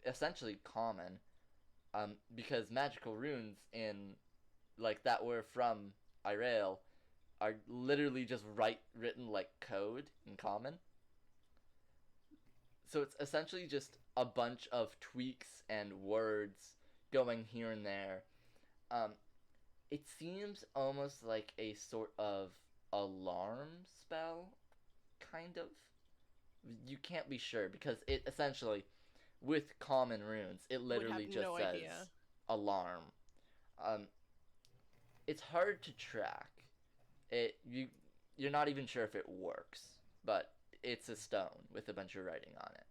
essentially common, because magical runes in like that were from Irael are literally just written like code in common. So it's essentially just a bunch of tweaks and words going here and there. It seems almost like a sort of kind of. You can't be sure because it essentially, with common runes, it literally just no says idea. alarm. It's hard to track. You're not even sure if it works, but it's a stone with a bunch of writing on it.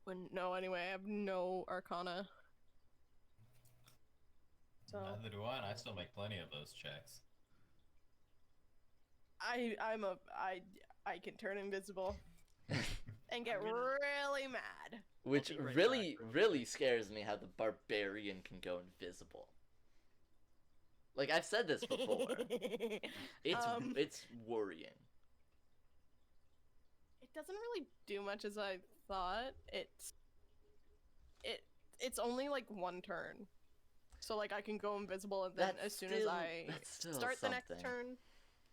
Wouldn't know anyway. I have no Arcana. So Neither do I, and I still make plenty of those checks. I can turn invisible and get really mad. Which be right really, back, real really quick. scares me how the barbarian can go invisible. Like, I've said this before. It's worrying. It doesn't really do much as I thought. It's only like one turn. So like I can go invisible and then That's as soon as still- I that's still start the next something. turn.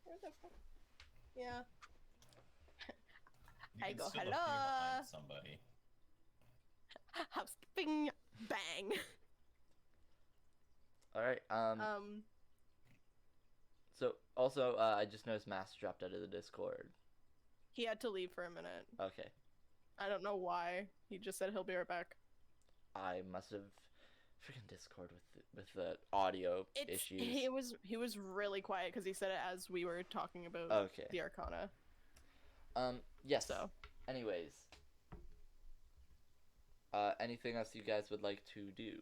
Where the fuck? Yeah. You I can go, still "Hello?" appear behind somebody. Housekeeping bang. Alright, so, also, I just noticed Mass dropped out of the Discord. He had to leave for a minute. Okay. I don't know why. He just said he'll be right back. I must have freaking Discord with the audio issues. He was really quiet because he said it as we were talking about Okay. the Arcana. Yes. So Anyways. Anything else you guys would like to do?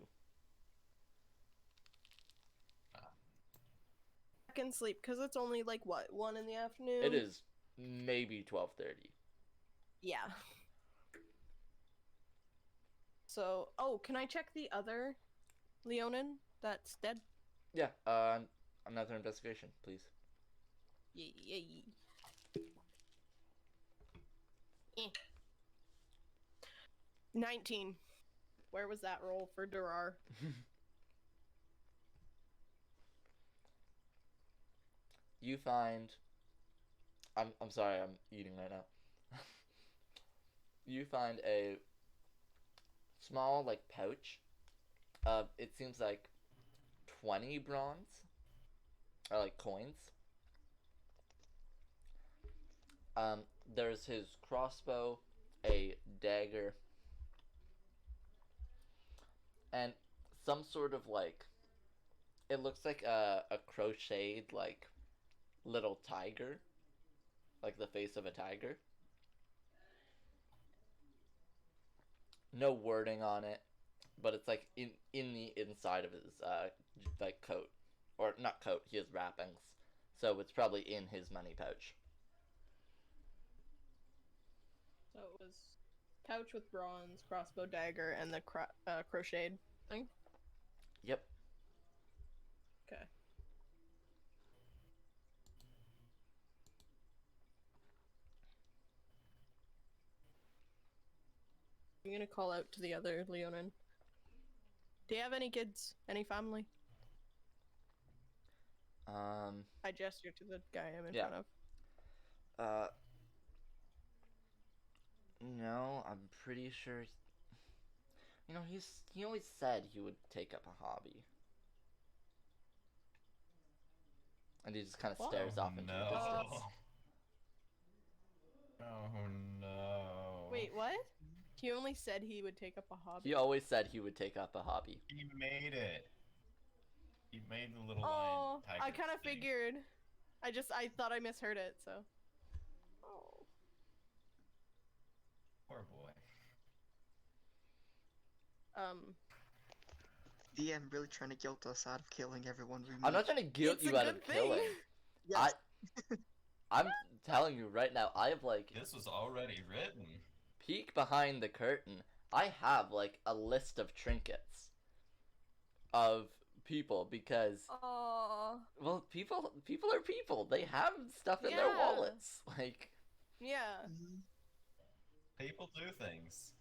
I can sleep because it's only like what 1 in the afternoon. It is maybe 12:30. Yeah. So, oh, can I check the other Leonin that's dead? Yeah, another investigation, please. Yay. Eh. 19. Where was that roll for Durar? You find... I'm sorry, I'm eating right now. You find a small, like, pouch. It seems like 20 bronze. Or, like, coins. There's his crossbow, a dagger, and some sort of, like... It looks like a crocheted, like, little tiger. Like the face of a tiger. No wording on it, but it's like in the inside of his like coat, or not coat. He has wrappings, so it's probably in his money pouch. So it was pouch with bronze, crossbow, dagger, and the crocheted thing? Yep. Okay. I'm gonna call out to the other Leonin. Do you have any kids? Any family? I gesture to the guy I'm in Yeah. front of. No, I'm pretty sure. You know, he always said he would take up a hobby. And he just kind of What? stares off into the distance. Oh no. Wait, what? He only said he would take up a hobby. He always said he would take up a hobby. He made it. He made the little Oh, lion tiger I kind of thing. figured. I thought I misheard it, so. Oh. Poor boy. DM really trying to guilt us out of killing everyone we meet. I'm not trying to guilt It's you a out of good thing. killing. Yes. I'm telling you right now, I have like This was already written. peek behind the curtain. I have like a list of trinkets of people because Aww. well, people are people. They have stuff in their Yeah. wallets. Like Yeah. Mhm. People do things.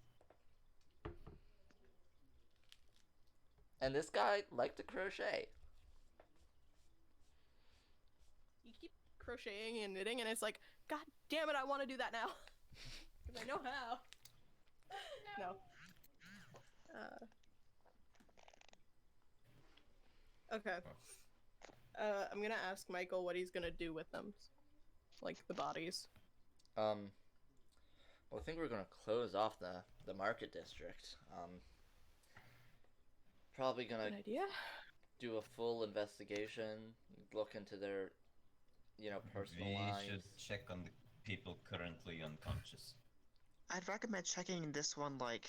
and this guy liked to crochet. You keep crocheting and knitting, and it's like, God damn it, I want to do that now. Because I know how. No. Okay. I'm gonna ask Michael what he's gonna do with them. Like, the bodies. Well, I think we're gonna close off the market district. Probably gonna Good idea. do a full investigation, look into their, personal We lives. should check on the people currently unconscious. I'd recommend checking this one, like,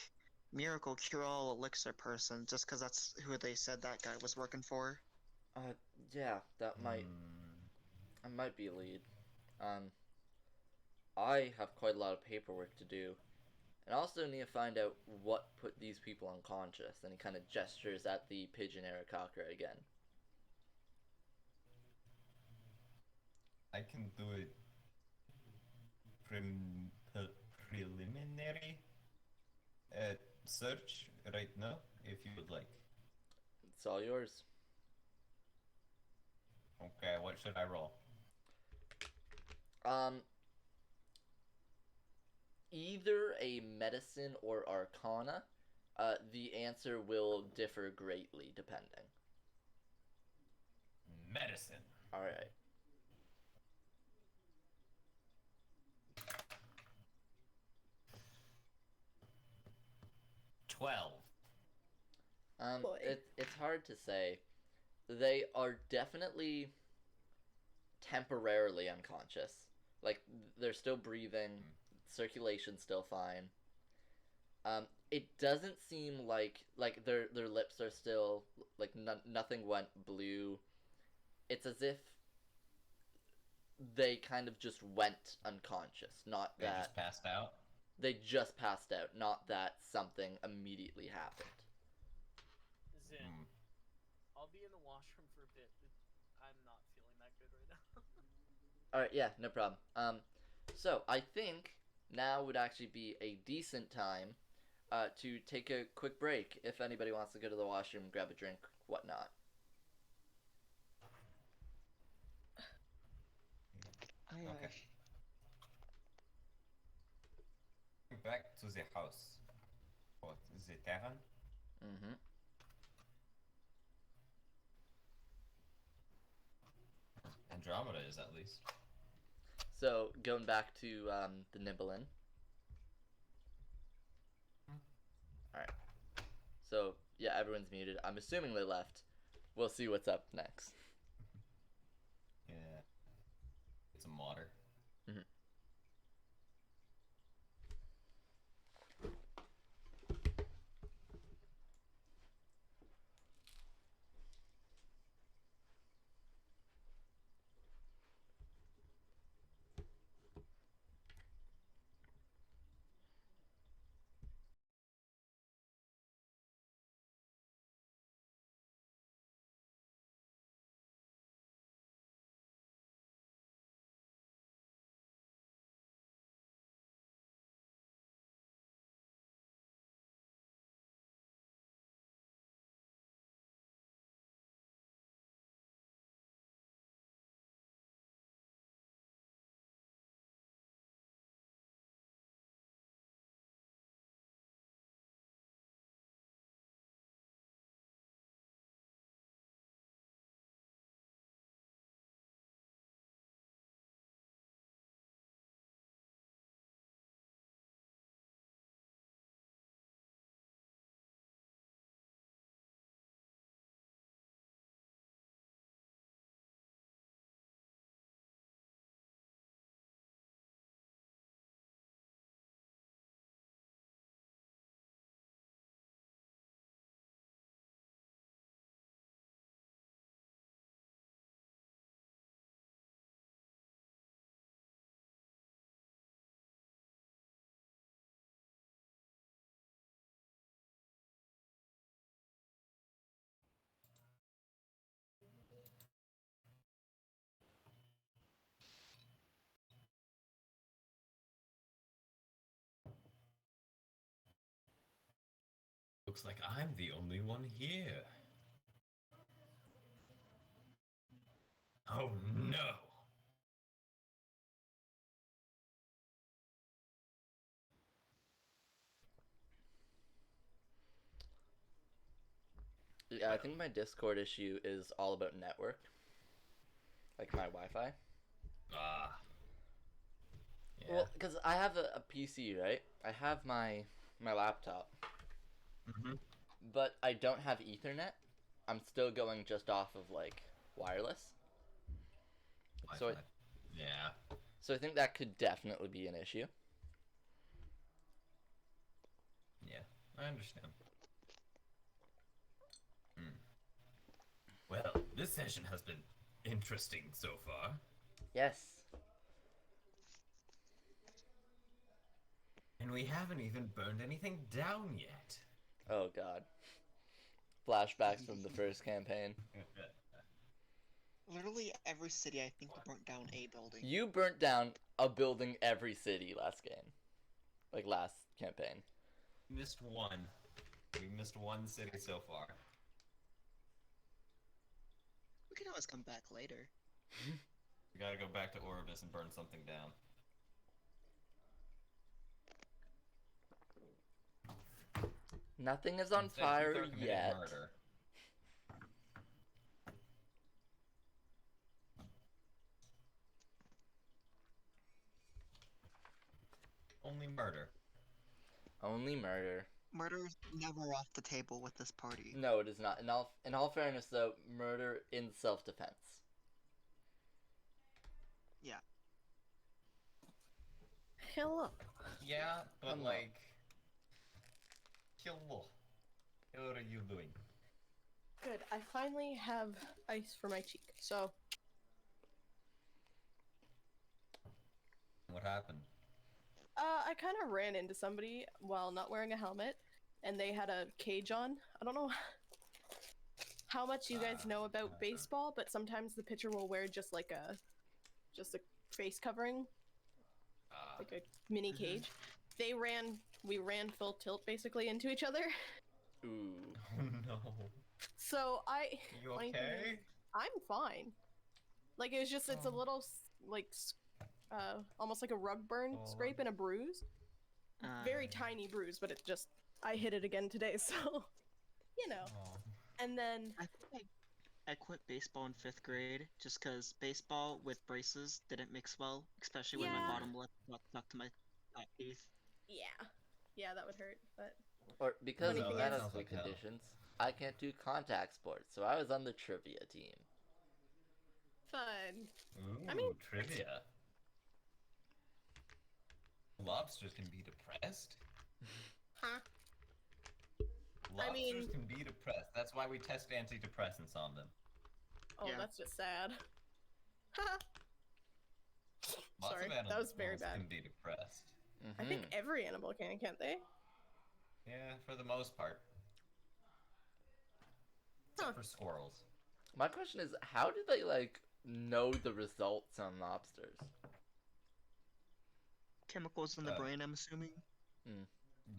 Miracle Cure-All Elixir person, just because that's who they said that guy was working for. Yeah, that might Hmm. might be a lead. I have quite a lot of paperwork to do, and I also need to find out what put these people unconscious. And he kind of gestures at the pigeon Aqquar again. I can do a preliminary search right now, if you would like. It's all yours. Okay, what should I roll? Either a medicine or arcana. The answer will differ greatly depending. Medicine. All right. Boy. It's hard to say. They are definitely temporarily unconscious. Like they're still breathing, circulation's still fine. It doesn't seem like their lips are still like nothing went blue. It's as if they kind of just went unconscious, not They that just passed out. they just passed out, not that something immediately happened. Zin, I'll be in the washroom for a bit. I'm not feeling that good right now. All right, yeah, no problem. So I think now would actually be a decent time, to take a quick break. If anybody wants to go to the washroom, grab a drink, whatnot. Okay. Back to the house. What, the tavern? Mm-hmm. Andromeda is, at least. So going back to the Nibelin. All right. So yeah, everyone's muted. I'm assuming they left. We'll see what's up next. Yeah. It's a modder. Mm-hmm. Looks like I'm the only one here. Oh no! Yeah, I think my Discord issue is all about network. Like my Wi-Fi. Ah. Yeah. Well, I have a PC, right? I have my laptop, Mm-hmm. but I don't have Ethernet. I'm still going just off of like wireless. So I, Yeah. so I think that could definitely be an issue. Yeah, I understand. Well, this session has been interesting so far. Yes. And we haven't even burned anything down yet. Oh god. Flashbacks from the first campaign. Literally every city I think burnt down a building. You burnt down a building every city last game. Like last campaign. Missed one. We missed one city so far. We can always come back later. We gotta go back to Orbis and burn something down. Nothing is on Instead, fire people are committing yet. Murder. Only murder. Only murder. Murder's never off the table with this party. No, it is not. In all fairness, though, murder in self-defense. Yeah. Hello. Yeah, but Hello. like... Hello. What are you doing? Good. I finally have ice for my cheek. So, What happened? I kind of ran into somebody while not wearing a helmet, and they had a cage on. I don't know how much you guys know about baseball, but sometimes the pitcher will wear just a face covering, like a mini cage. We ran full tilt basically into each other. Ooh. Oh no. So You funny thing okay? is, I'm fine. Like it's a little almost like a rug burn scrape and a bruise. Very tiny bruise, but I hit it again today, so you know. Oh. And then I think I quit baseball in 5th grade just because baseball with braces didn't mix well, especially when my Yeah. bottom lip got stuck to my teeth. yeah, that would hurt. But Or because Funny of thing is- medical Sounds like hell. conditions, I can't do contact sports, so I was on the trivia team. fun. Ooh, I mean- trivia. Lobsters can be depressed. Huh? Lobsters mean- can be depressed. That's why we test antidepressants on them. Oh, Yeah. that's just sad. Lots Sorry, of that was very animals bad. can be depressed. I think every animal can, can't they? Yeah, for the most part. Except for squirrels. My question is, how did they like know the results on lobsters? Chemicals in the brain, I'm assuming.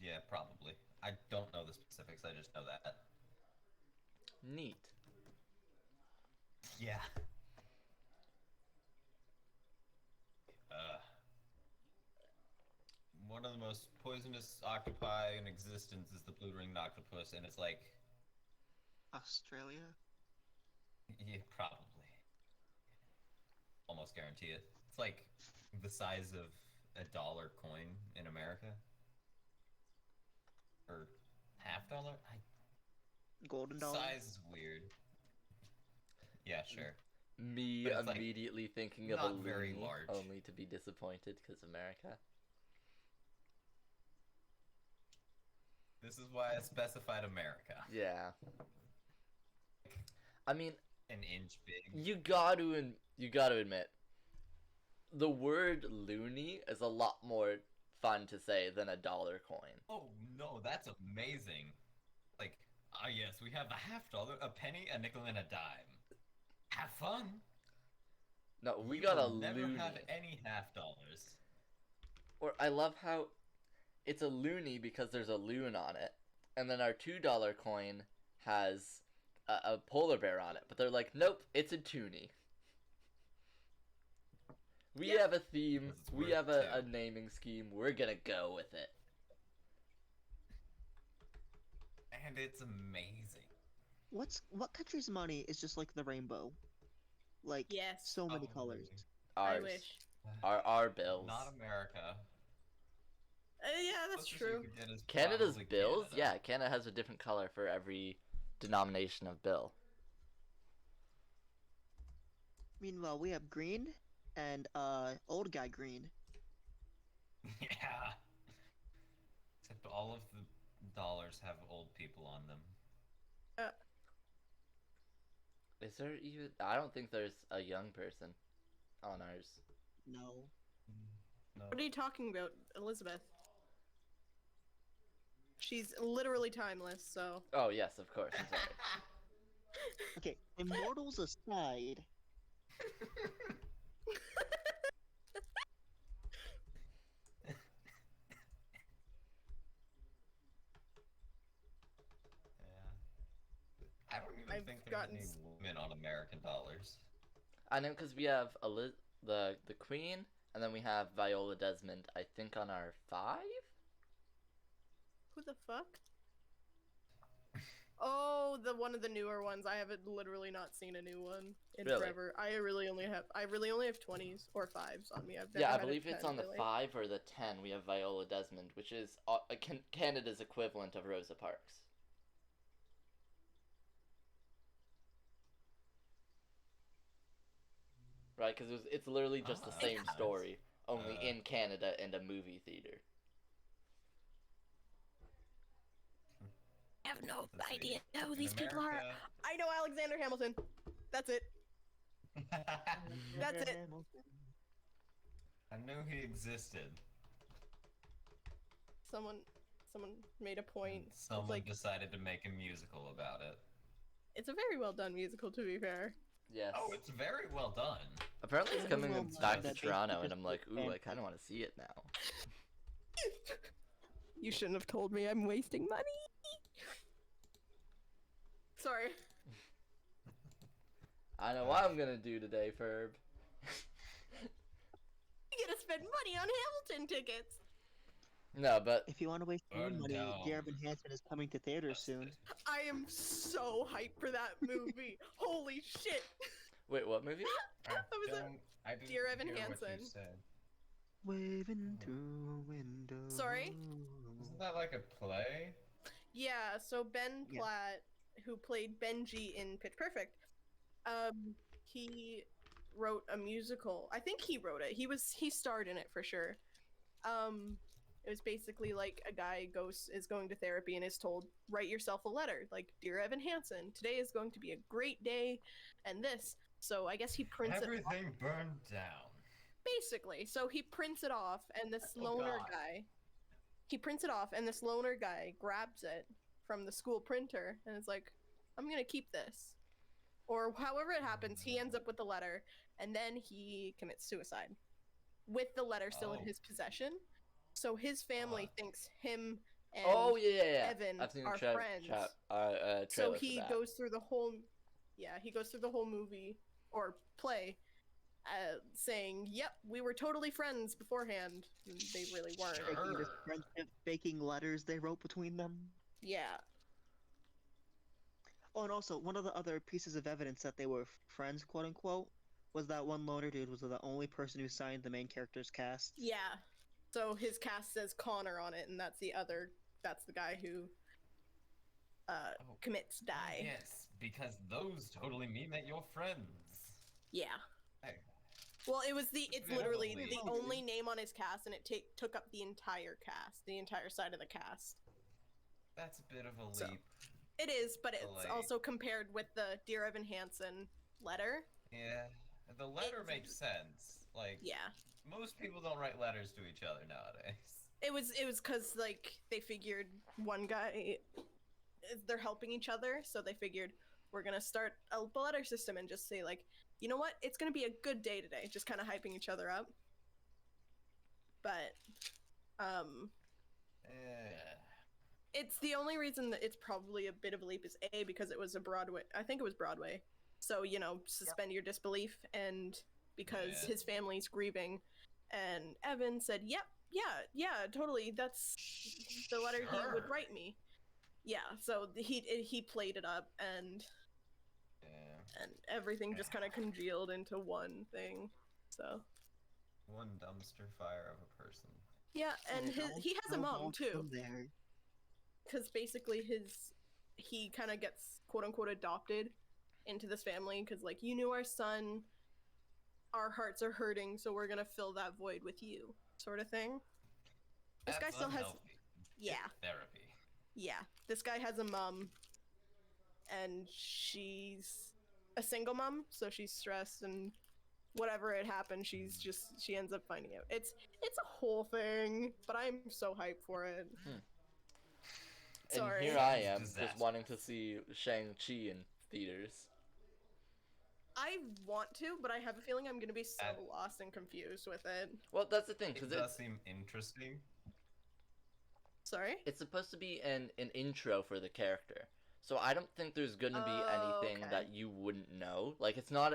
Yeah, probably. I don't know the specifics, I just know that. Neat. Yeah. One of the most poisonous octopi in existence is the blue-ringed octopus, and it's like... Australia? Yeah, probably. Almost guarantee it. It's like the size of a dollar coin in America. Or $half-dollar? Golden dollar? Size is weird. Yeah, sure. Me But it's, like, immediately thinking of a not very loony, large. only to be disappointed because America. This is why I specified America. Yeah. I mean, An inch big. you got to admit, the word loony is a lot more fun to say than a dollar coin. Oh no, that's amazing. Like, yes, we have a $half-dollar, a penny, a nickel, and a dime. Have fun. No, we You got a will never loony. have any $half-dollars. Or I love how it's a loony because there's a loon on it, and then our $2 coin has a polar bear on it, but they're like, nope, it's a toonie. We Yeah. have a theme, Because it's we worth have a two. naming scheme, we're gonna go with it. And it's amazing. What country's money is just like the rainbow? Like Yes. so many Oh, colors. I Ours. wish. Our bills. Not America. Yeah, that's Closest you true. could get is Canada's probably bills? Canada. Yeah, Canada has a different color for every denomination of bill. Meanwhile, we have green and old guy green. Yeah. Except all of the dollars have old people on them. Is there even? I don't think there's a young person on ours. No. No. What are you talking about, Elizabeth? She's literally timeless, so. Oh yes, of course. I'm sorry. Okay, immortals aside, Yeah. I don't even I've think there's gotten any women on American dollars. I know because we have the Queen, and then we have Viola Desmond. I think on our 5. Who the fuck? Oh, the one of the newer ones. I haven't literally not seen a new one in Really? forever. I really only have 20s or 5s on me. I've never Yeah, I had a believe it's 10, on the really. 5 or the 10. We have Viola Desmond, which is Canada's equivalent of Rosa Parks. Right, because it's literally just the Ah, same that's nice. story, only Uh, in Canada and a movie theater. I have no Let's see. idea who In these people are. America- I know Alexander Hamilton. That's it. That's it. I knew he existed. Someone made a point. And someone like decided to make a musical about it. it's a very well done musical, to be fair. Yes. Oh, it's very well done. Apparently it's coming Well, back to that Toronto, basically and I'm like, just ooh, I fanfic. kind of want to see it now. You shouldn't have told me I'm wasting money. Sorry. I know what I'm gonna do today, Ferb. I'm gonna spend money on Hamilton tickets. No, but if you want to waste your Burn money, down. Dear Evan Hansen is coming to theaters soon. I am so hyped for that movie. Holy shit. wait, what movie? I didn't Dear Evan hear what you Hansen. said. Waving through a window. Sorry? Isn't that like a play? Yeah, so Ben Yeah. Platt, who played Benji in Pitch Perfect, he wrote a musical. I think he wrote it. He starred in it for sure. It was basically like a guy is going to therapy and is told, write yourself a letter, like, Dear Evan Hansen, today is going to be a great day, and this. So I guess he prints it. Everything burned down. Basically, so he prints it off, and this Oh, loner God. guy, he prints it off, and this loner guy grabs it from the school printer, and is like, I'm gonna keep this. Or however it happens, he ends up with the letter, and then he commits suicide. With the letter still in Oh. his possession. So his family thinks him and Oh yeah. Evan I've seen are the friends. trailer So for he that. goes through the whole, he goes through the whole movie or play, saying, "Yep, we were totally friends beforehand." And they really weren't. Sure. Faking this friendship, faking letters they wrote between them. Yeah, Oh, and also, one of the other pieces of evidence that they were friends, quote unquote, was that one loner dude was the only person who signed the main character's cast. yeah. So his cast says Connor on it, and that's the guy who commits die. Yes, because those totally mean that you're friends. Yeah. Hey. Well, it's literally the Definitely. only name on his cast, and it took up the entire cast, the entire side of the cast. That's a bit of a So- leap. It is, but it's Like- also compared with the Dear Evan Hansen letter. Yeah. The letter It's- makes sense. Like, Yeah. most people don't write letters to each other nowadays. It was because like they figured one guy, they're helping each other, so they figured we're gonna start a letter system and just say like, you know what, it's gonna be a good day today, just kind of hyping each other up. But Yeah. it's the only reason that it's probably a bit of a leap is A, because it was a Broadway. I think it was Broadway, so suspend your disbelief, and because Yeah. his family's grieving, and Evan said, "Yep, yeah, totally. That's the letter he would Sure. write me." Yeah, so he played it up, and Yeah. everything just kind of congealed into one thing. So One dumpster fire of a person. Yeah, and he has a Move mom on too, from there. because basically he kind of gets quote unquote adopted into this family because like you knew our son, our hearts are hurting, so we're gonna fill that void with you, sort of thing. This guy That's still has, unhealthy. yeah, Get therapy. yeah. This guy has a mom, and she's a single mom, so she's stressed and whatever it happens, she ends up finding out. It's a whole thing, but I'm so hyped for it. Sorry. And here I am, Disaster. just wanting to see Shang-Chi in theaters. I want to, but I have a feeling I'm gonna be so And- lost and confused with it. Well, that's the thing, It because does seem interesting. Sorry? it's supposed to be an intro for the character. So I don't think there's gonna be Oh, anything okay. that you wouldn't know. Like it's not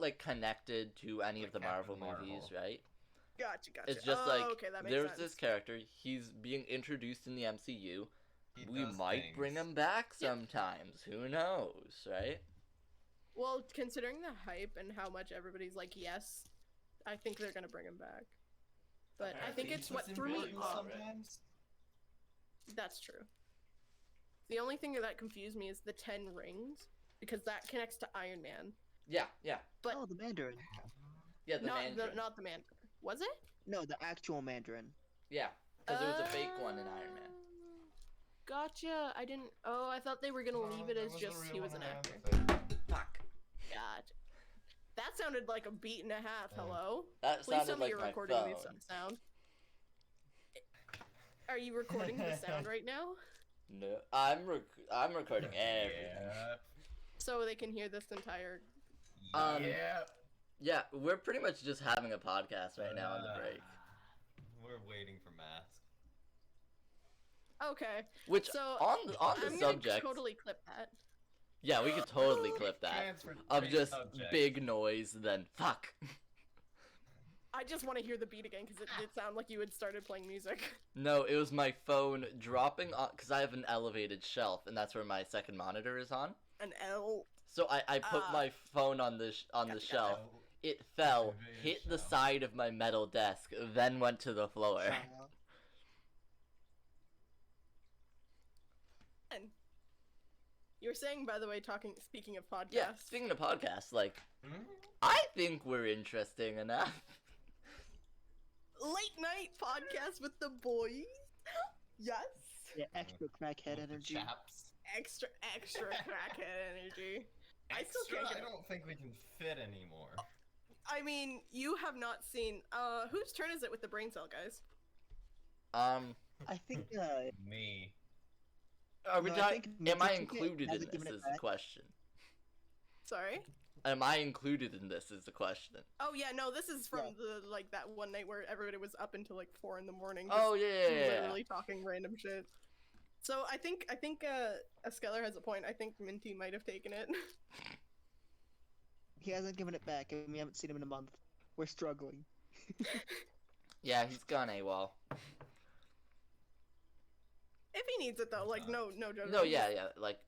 like connected to any of Like the Marvel Captain movies, Marvel. right? Gotcha. It's just oh, like okay, that makes there's sense. this character, he's being introduced in the MCU. He We does might bring things. him back Yep. sometimes. Who knows, right? Well, considering the hype and how much everybody's like, yes, I think they're gonna bring him back. But I think Apparently it's he what puts in threw me villains off. sometimes. That's true. The only thing that confused me is the 10 rings, because that connects to Iron Man. Yeah. But Oh, the Mandarin. Yeah, the not Mandarin. not the Mandarin. Was it? No, the actual Mandarin. Yeah, because there was a fake one in Iron Man. Gotcha. I didn't. Oh, I thought they were gonna leave it as just he was an actor. Fuck. Gotcha. That sounded like a beat and a half. Yeah. Hello. That Please tell sounded me like you're my recording phone. this sound. Are you recording the sound right now? No, I'm recording everything. Yeah. So they can hear this entire. Yeah. Yeah, we're pretty much just having a podcast right now on the break. We're waiting for masks. Okay. Which So on the I'm subject, gonna totally clip that. yeah, we could totally clip that Transfer of great just subject. big noise. Then fuck. I just want to hear the beat again because it did sound like you had started playing music. No, it was my phone dropping on because I have an elevated shelf, and that's where my second monitor is on. An L. So I put Ah. my phone on the Gotcha. shelf. It fell, Elevated hit the shelf. side of my metal desk, then went to the floor. And you were saying, by the way, speaking of podcasts. Yeah, speaking of podcasts, like, Hmm? I think we're interesting enough. Late night podcast with the boys. Yes. Yeah, extra crackhead With the energy. chaps. Extra crackhead energy. I still Extra, can't I get it. don't think we can fit anymore. I mean, you have not seen. Whose turn is it with the brain cell, guys? I think, Me. Are we No, I talking? think Am I Mitsuki included in hasn't this? given it Is the back. question. Sorry. Am I included in this? Is the question. Oh yeah, no, this is from Yeah. the like that one night where everybody was up until like 4 in the morning. Oh yeah. Literally talking random shit. So I think Skeller has a point. I think Minty might have taken it. he hasn't given it back, and we haven't seen him in a month. We're struggling. Yeah, he's gone AWOL. If he needs it though, like no joke. No, yeah. Like,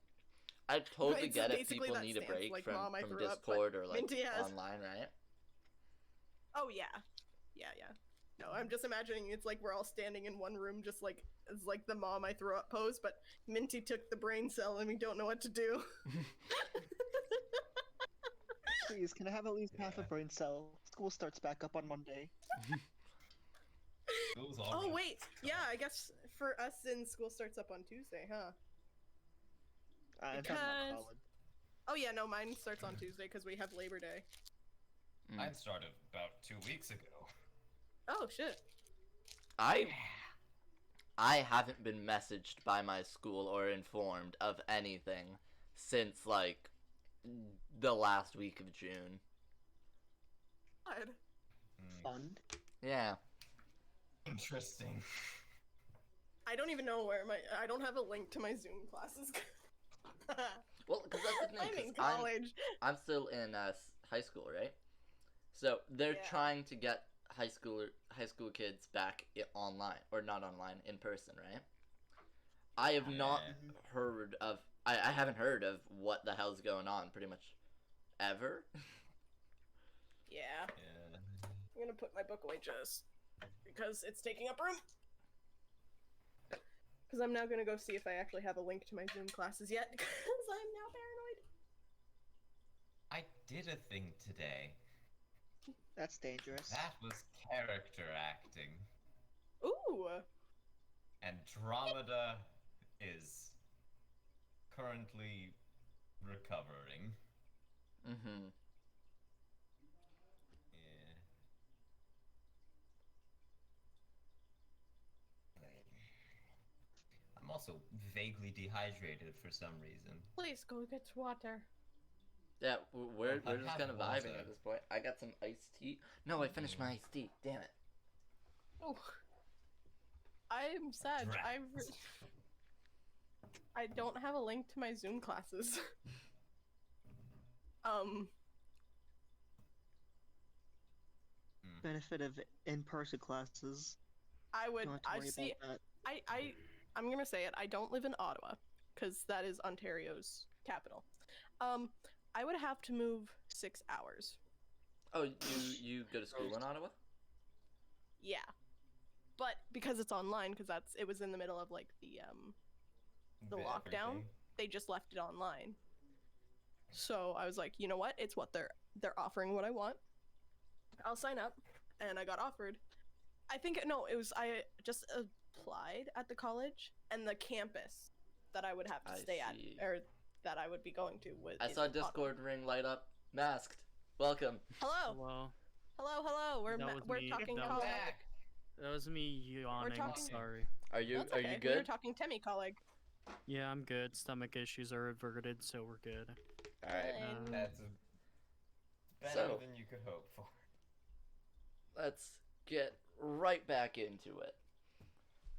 I totally It's get it. basically People that need a stance, break like, from Mom, I threw up, but Discord or like Minty has. online, right? Oh yeah. No, I'm just imagining it's like we're all standing in one room, just like it's like the mom I threw up pose, but Minty took the brain cell and we don't know what to do. Please, can I have at least half a Yeah. brain cell? School starts back up on Monday. School's Oh already wait, yeah, started. I guess for us in school starts up on Tuesday, huh? I'm talking about Because- college. Oh yeah, no, mine starts on Tuesday because we have Labor Day. Mine started about 2 weeks ago. Oh shit. I haven't been messaged by my school or informed of anything since like the last week of June. God. Hmm. Fun. Yeah. Interesting. I don't even know where I don't have a link to my Zoom classes. Well, because that's the thing. I'm in 'cause college. I'm still in high school, right? So they're Yeah. trying to get high school kids back online, or not online, in person, right? I have not Yeah. heard of. I haven't heard of what the hell's going on pretty much ever. Yeah. Yeah. I'm gonna put my book away just because it's taking up room. Because I'm now gonna go see if I actually have a link to my Zoom classes yet, because I'm now paranoid. I did a thing today. That's dangerous. That was character acting. Ooh! Andromeda is currently recovering. Mm-hmm. Yeah. I'm also vaguely dehydrated for some reason. Please go get water. Yeah, we're I just have kind of vibing water. at this point. I got some iced tea. No, I finished my iced tea. Damn it. Oh. I'm sad. Drats. I don't have a link to my Zoom classes. Benefit of in-person classes. I would. Don't have to I worry see. about that. I'm gonna say it. I don't live in Ottawa, because that is Ontario's capital. I would have to move 6 hours. Oh, you go to school in Ottawa? Yeah, but because it's online, because it was in the middle of like the lockdown. Everything. They just left it online. So I was like, you know what? It's what they're offering what I want. I'll sign up, and I got offered. I just applied at the college, and the campus that I would have to stay at, or that I would be going to was. I saw Discord ring light up. Masked. Welcome. Hello. Hello. We're That was we're me. talking That colleague. That was me yawning. talking- Sorry. Are you That's are okay. you We were good? talking Temmie colleague. Yeah, I'm good. Stomach issues are averted, so we're good. All right. That's better So- than you could hope for. Let's get right back into it.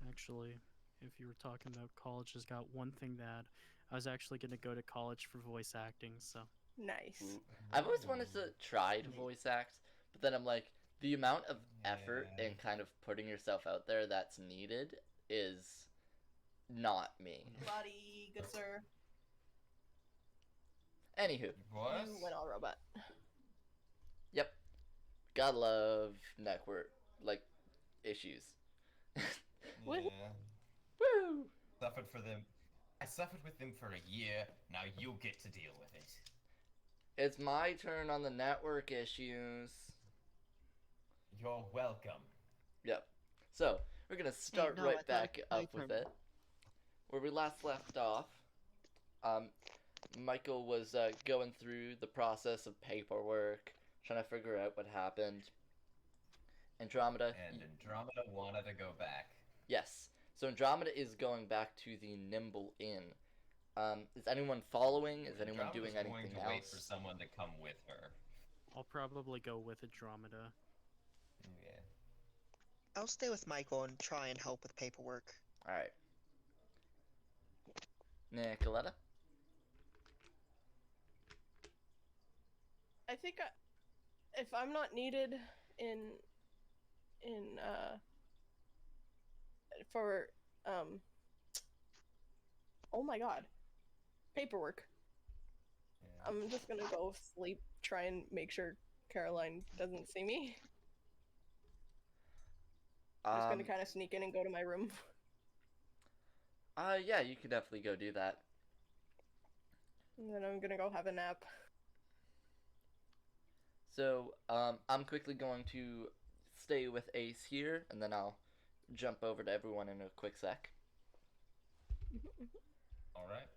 Actually, if you were talking about college has got one thing that I was actually going to go to college for voice acting, so. Nice. I've always wanted to try to voice act, but then I'm like, the amount of effort Yeah. and kind of putting yourself out there that's needed is not me. Buddy, good sir. Anywho, What? You went all robot. yep. Gotta love network, like, issues. What? Yeah. Woo! Suffered for them. I suffered with them for a year. Now you get to deal with it. It's my turn on the network issues. You're welcome. Yep. So, we're gonna start no, right I thought back it was my up with turn. it. Where we last left off, Michael was going through the process of paperwork, trying to figure out what happened. Andromeda. And Andromeda wanted to go back. Yes. So Andromeda is going back to the Nimble Inn. Is anyone following? Is anyone doing Andromeda's anything going to wait else? for someone to come with her. I'll probably go with Andromeda. Yeah. I'll stay with Michael and try and help with paperwork. All right. Nicoletta. I think if I'm not needed in for oh my god, paperwork. Yeah. I'm just gonna go sleep, try and make sure Caroline doesn't see me. I'm just gonna kind of sneak in and go to my room. Yeah, you could definitely go do that. And then I'm gonna go have a nap. So, I'm quickly going to stay with Ace here, and then I'll jump over to everyone in a quick sec. Alright.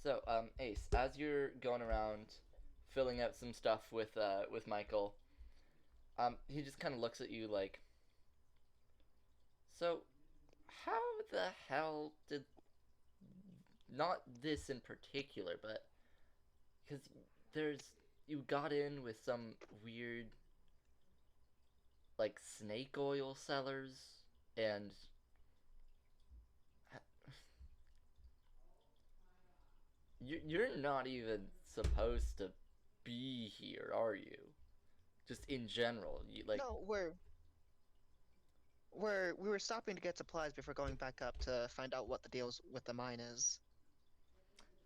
So, Ace, as you're going around, filling out some stuff with Michael, he just kind of looks at you like, so, how the hell did, not this in particular, but, because you got in with some weird, like, snake oil sellers, and you're not even supposed to be here, are you? Just in general, No, we were stopping to get supplies before going back up to find out what the deals with the mine is.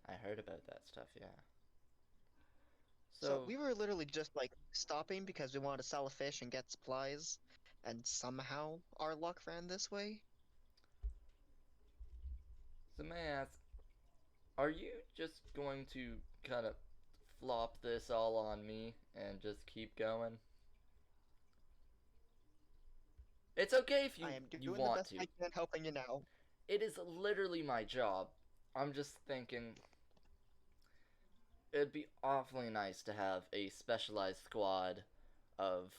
I heard about that stuff, yeah. So we were literally just like stopping because we wanted to sell a fish and get supplies, and somehow our luck ran this way. So may I ask, are you just going to kind of flop this all on me and just keep going? It's okay if I am you doing the want best to. I can helping you now. It is literally my job. I'm just thinking it'd be awfully nice to have a specialized squad of,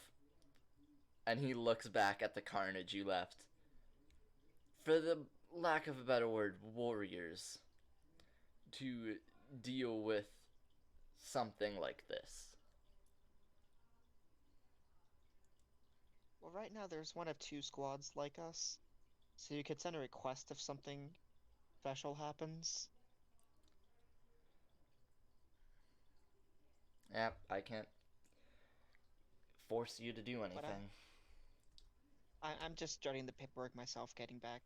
and he looks back at the carnage you left. For the lack of a better word, warriors to deal with something like this. Well, right now there's one of two squads like us, so you could send a request if something special happens. Yeah, I can't force you to do But anything. I'm just starting the paperwork myself, getting back.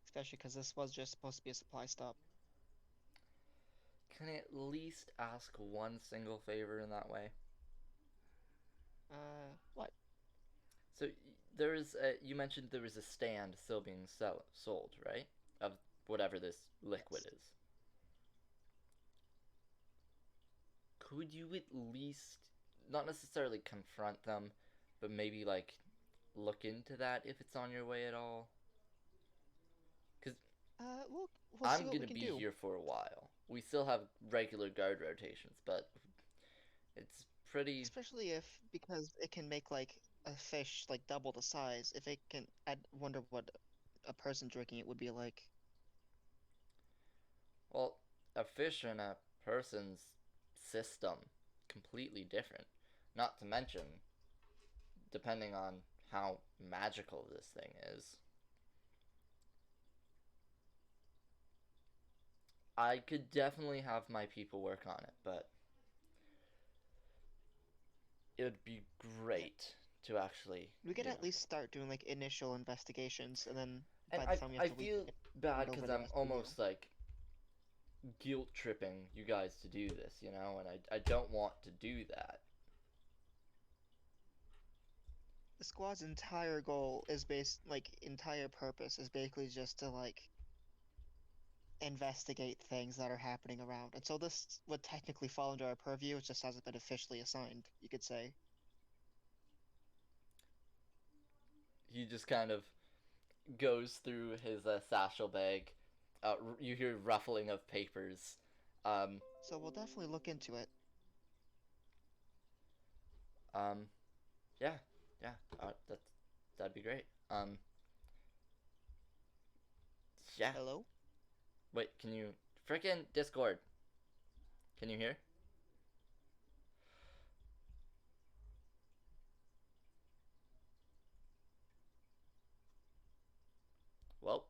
Especially because this was just supposed to be a supply stop. Can I at least ask one single favor in that way? What? So you mentioned there was a stand still being sold, right? Of whatever this liquid Yes. is. Could you at least, not necessarily confront them, but maybe like look into that if it's on your way at all? Because We'll see I'm what we gonna can be do. here for a while. We still have regular guard rotations, but it's pretty. Especially because it can make like a fish like double the size. If it can, I wonder what a person drinking it would be like. Well, a fish and a person's system completely different. Not to mention, depending on how magical this thing is. I could definitely have my people work on it, but it would be great to actually. We could at least start doing like initial investigations, and then And by the time we I have to leave, feel bad over because the I'm rest of you. almost like guilt tripping you guys to do this, you know, and I don't want to do that. The squad's entire goal is entire purpose is basically just to like investigate things that are happening around. And so this would technically fall under our purview, it just hasn't been officially assigned, you could say. He just kind of goes through his satchel bag. You hear ruffling of papers. So we'll definitely look into it. Um, yeah, yeah, that'd be great. Yeah. Hello? Wait, can you frickin' Discord? Can you hear? Well.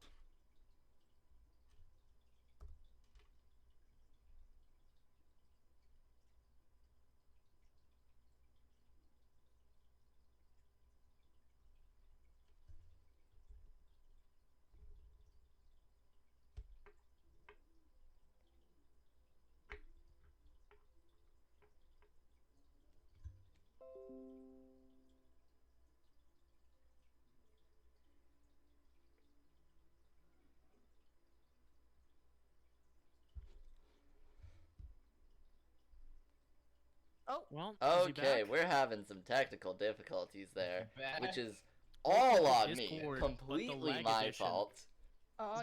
Oh, Well, is he Okay, back? we're having some technical difficulties there, which Back? is all Welcome to on me. Discord, but the Completely lag my edition. fault.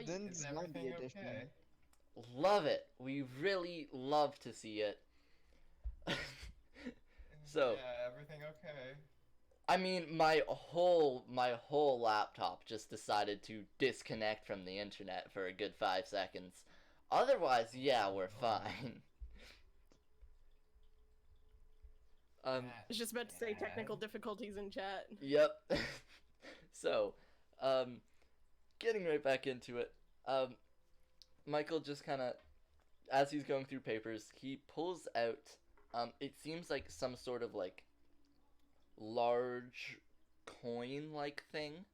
Then Is Zombie everything Edition. okay? Love it. We really love to see it. So, Yeah, everything okay? I mean, my whole laptop just decided to disconnect from the internet for a good 5 seconds. Otherwise, yeah, we're fine. I was just about to say technical difficulties in chat. Yep. So, getting right back into it. Michael just kind of, as he's going through papers, he pulls out. It seems like some sort of like large coin-like thing.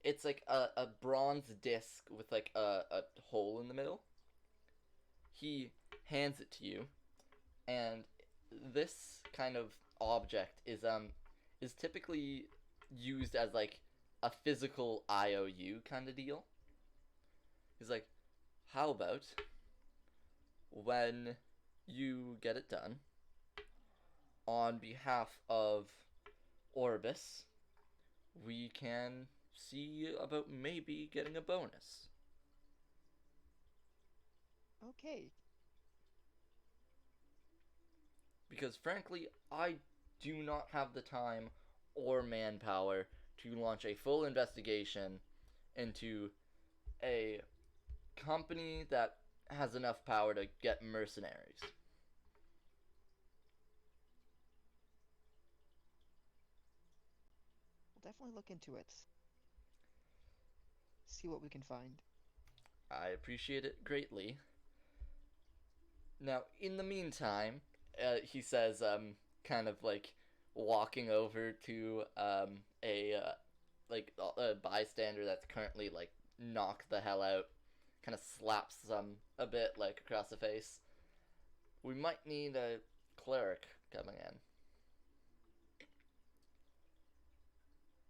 It's like a bronze disc with like a hole in the middle. He hands it to you, and this kind of object is is typically used as like a physical IOU kind of deal. He's like, how about when you get it done, on behalf of Orbis, we can see about maybe getting a bonus. Okay. Because frankly, I do not have the time or manpower to launch a full investigation into a company that has enough power to get mercenaries. We'll definitely look into it. See what we can find. I appreciate it greatly. Now, in the meantime, he says, kind of like walking over to a bystander that's currently like knocked the hell out, kind of slaps them a bit like across the face. We might need a cleric coming in.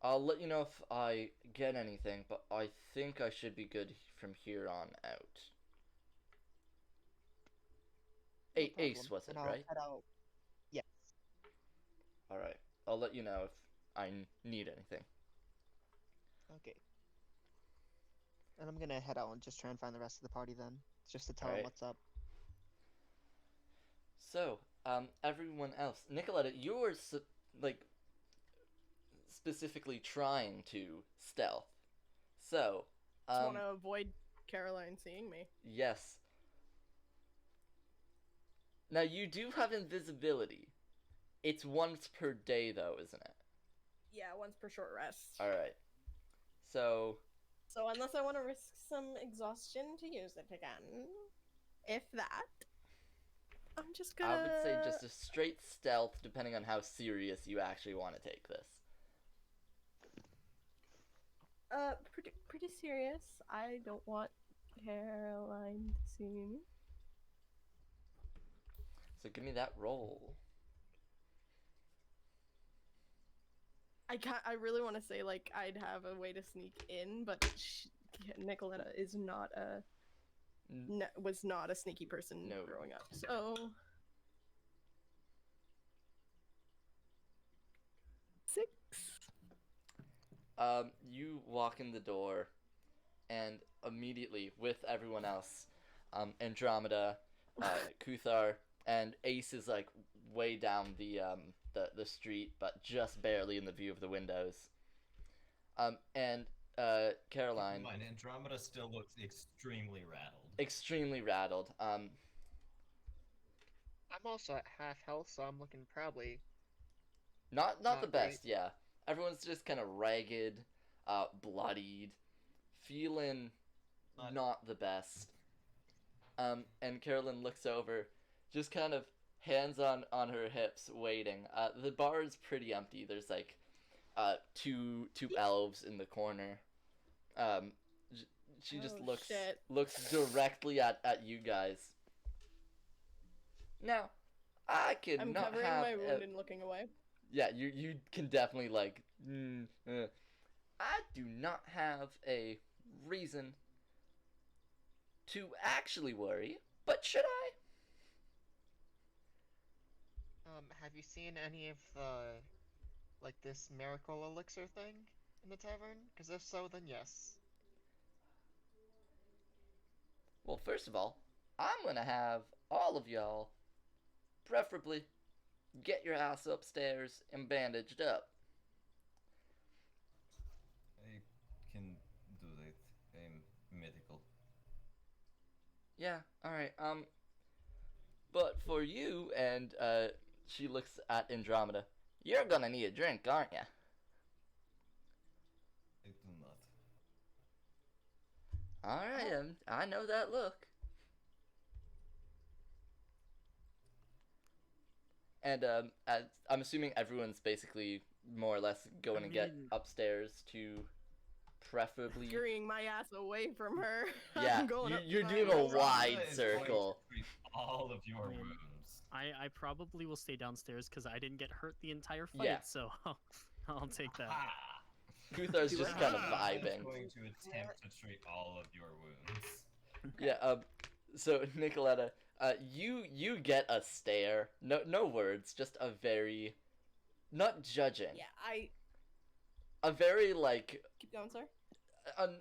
I'll let you know if I get anything, but I think I should be good from here on out. No Ace, problem. was it, And I'll right? head out. Yes. Alright. I'll let you know if I need anything. Okay. And I'm gonna head out and just try and find the rest of the party then, just to tell them Alright. what's up. So, everyone else. Nicoletta, you're, like, specifically trying to stealth. So, Just want to avoid Caroline seeing me. yes. Now, you do have invisibility. It's once per day, though, isn't it? Yeah, once per short rest. Alright. So, So unless I want to risk some exhaustion to use it again, if that, I'm just gonna... I would say just a straight stealth, depending on how serious you actually want to take this. Pretty serious. I don't want Caroline to see me. So give me that roll. I really want to say, like, I'd have a way to sneak in, but Nicoletta is not a... was not a sneaky person No. growing up, so... 6. You walk in the door, and immediately, with everyone else, Andromeda, Kuthar, and Ace is, like, way down the street, but just barely in the view of the windows. And Caroline... Keep in mind, Andromeda still looks extremely rattled. Extremely rattled. I'm also at half health, so I'm looking probably... Not Not the great. best, yeah. Everyone's just kind of ragged, bloodied, feeling not the best. And Carolyn looks over, just kind of hands on her hips, waiting. The bar is pretty empty. There's like two elves in the corner. She just Oh, shit. looks directly at you guys. Now, I could I'm not covering have my wound and looking away. yeah, you can definitely like. I do not have a reason to actually worry, but should I? Have you seen any of the, like, this miracle elixir thing in the tavern? Because if so, then yes. Well, first of all, I'm gonna have all of y'all, preferably, get your ass upstairs and bandaged up. I can do that. I'm medical. Yeah, alright, but for you, and, she looks at Andromeda, you're gonna need a drink, aren't ya? I do not. Alright, I know that look. And, I'm assuming everyone's basically more or less going to get upstairs to preferably... Scurrying my ass away from her. Yeah, I'm going up you're to doing my a room. wide Andromeda is going to circle. treat all of your wounds. I probably will stay downstairs because I didn't get hurt the entire fight, Yeah. so I'll take that. Ha! Kuthar's Do just I- kind of Ah. I'm vibing. going to attempt to treat all of your wounds. Yeah. So Nicoletta, you get a stare. No words. Just a very, not judging. Yeah, I A very like keep going, sir.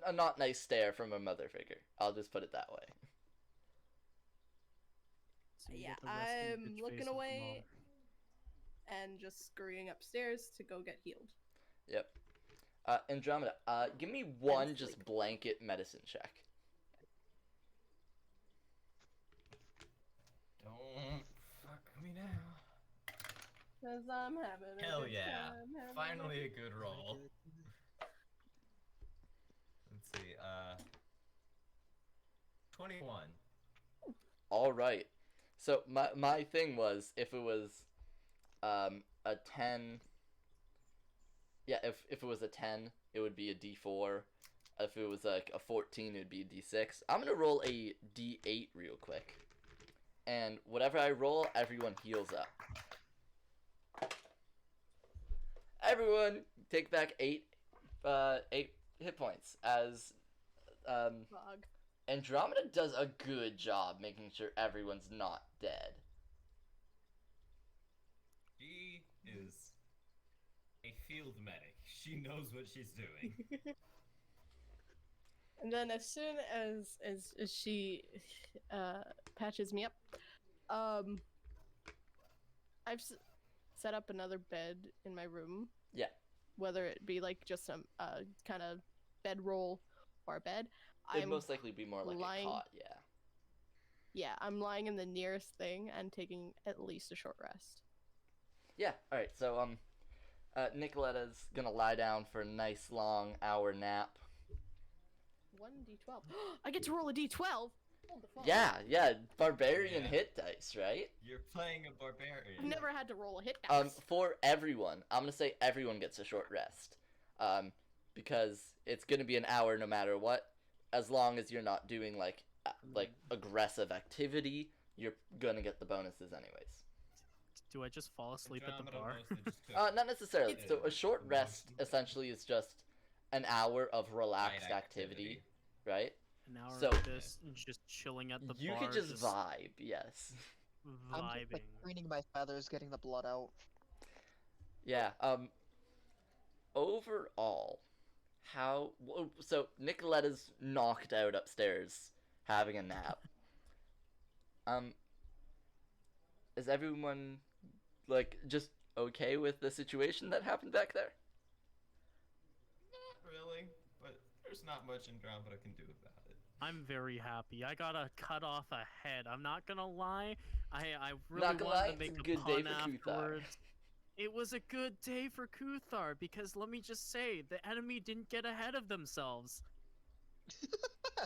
a not nice stare from a mother figure. I'll just put it that way. So you Yeah, get the resting I'm bitch face looking of the away and just scurrying upstairs to go get healed. Yep. Andromeda, give me one just sleep. blanket medicine check. Don't fuck me now. Cause I'm having a Hell good yeah. time, having Finally a good roll. Let's see, 21. All right. So my thing was if it was a 10. Yeah, if it was a 10, it would be a D4. If it was like a 14, it would be a D6. I'm gonna roll a D8 real quick, and whatever I roll, everyone heals up. Everyone take back 8 hit points as Fog. Andromeda does a good job making sure everyone's not dead. She is a field medic. She knows what she's doing. And then as soon as she patches me up, I've set up another bed in my room. Yeah. Whether it be like just some kind of bedroll or a bed. It'd I'm most likely be more like lying- a cot, yeah. Yeah, I'm lying in the nearest thing and taking at least a short rest. Yeah, alright, so, Nicoletta's gonna lie down for a nice long hour nap. 1d12. I get to roll a d12. Hold the phone. Yeah, barbarian Yeah. hit dice, right? You're playing a barbarian. I've never had to roll a hit dice. For everyone, I'm gonna say everyone gets a short rest. Because it's gonna be an hour no matter what. As long as you're not doing like aggressive activity, you're gonna get the bonuses anyways. Do I just fall asleep at the Andromeda bar? mostly just took Not necessarily. It's- So a short rest essentially is just an hour of relaxed light activity, right? An hour So- of this, just chilling at the You bar, could just vibe, yes. I'm vibing. just like preening my feathers, getting the blood out. Yeah, overall, so Nicoletta's knocked out upstairs having a nap. Is everyone like just okay with the situation that happened back there? Not really, but there's not much Andromeda can do about it. I'm very happy. I got a cut off a head. I'm not gonna lie. I really Not gonna wanted lie, to make it's a a good day pun for Kuthar. afterwards. It was a good day for Kuthar because let me just say, the enemy didn't get ahead of themselves.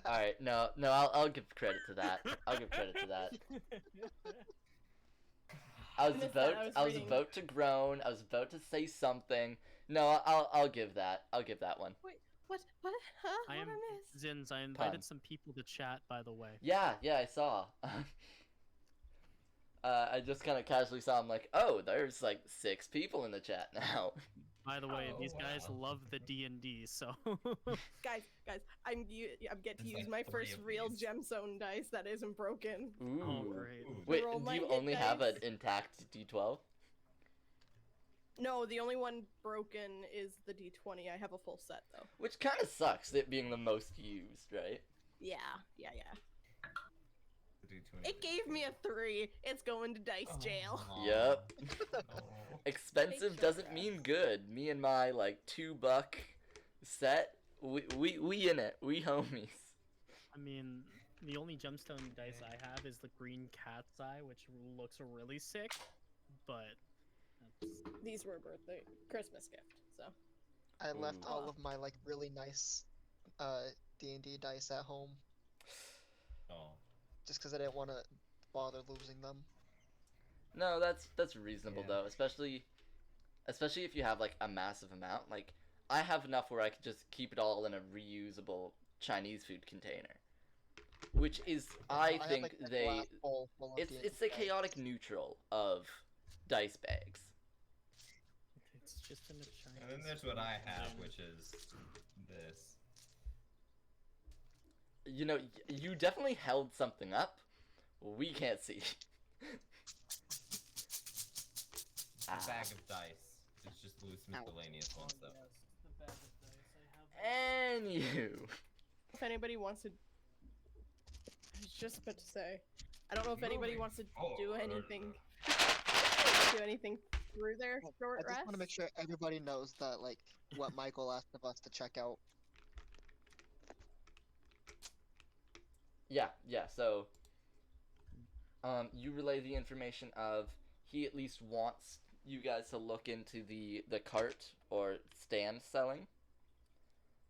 All right, no, I'll give credit to that. I'll give credit to that. I was missed that, I was about reading. to groan. I was about to say something. No, I'll give that. I'll give that one. Wait, what? Huh? I What am I missed? Zins. I invited Pun. some people to chat, by the way. Yeah, I saw. I just kind of casually saw. I'm like, oh, there's like 6 people in the chat now. By the way, Oh, these guys wow. love the D&D, so Guys, I'm get to There's use like my 3 first of real these. gemstone dice that isn't broken. Ooh. oh great. Ooh. Wait, Roll do my you hit only have an dice. intact D12? No, the only one broken is the d20. I have a full set though. Which kind of sucks, it being the most used, right? Yeah. The D20. It gave me a 3. It's going to dice jail. Aw. Yep. No. Expensive Take doesn't short mean rest. good. Me and my like $2 set, we in it. We homies. I mean, the only gemstone dice I have is the green cat's eye, which looks really sick, but that's... These were birthday Christmas gift, so. I left Ooh. all of my like really nice D&D dice at home Oh. just because I didn't want to bother losing them. No, that's reasonable Yeah. though, especially if you have like a massive amount. Like I have enough where I could just keep it all in a reusable Chinese food container. which is I have, think like, a they glass bowl full of it's the dice. chaotic neutral of dice bags. It's just in a Chinese. And then there's what I have, which is this. You know, you definitely held something up. We can't see. A bag of dice. It's just loose miscellaneous Oh, ones, though. yes, the bag of dice. I have And you. If anybody wants to, I was just about to say, I don't know if anybody wants to do anything, through their short I just want to make rest. sure everybody knows that, like, what Michael asked of us to check out. Yeah. So, you relay the information of he at least wants you guys to look into the cart or stand selling,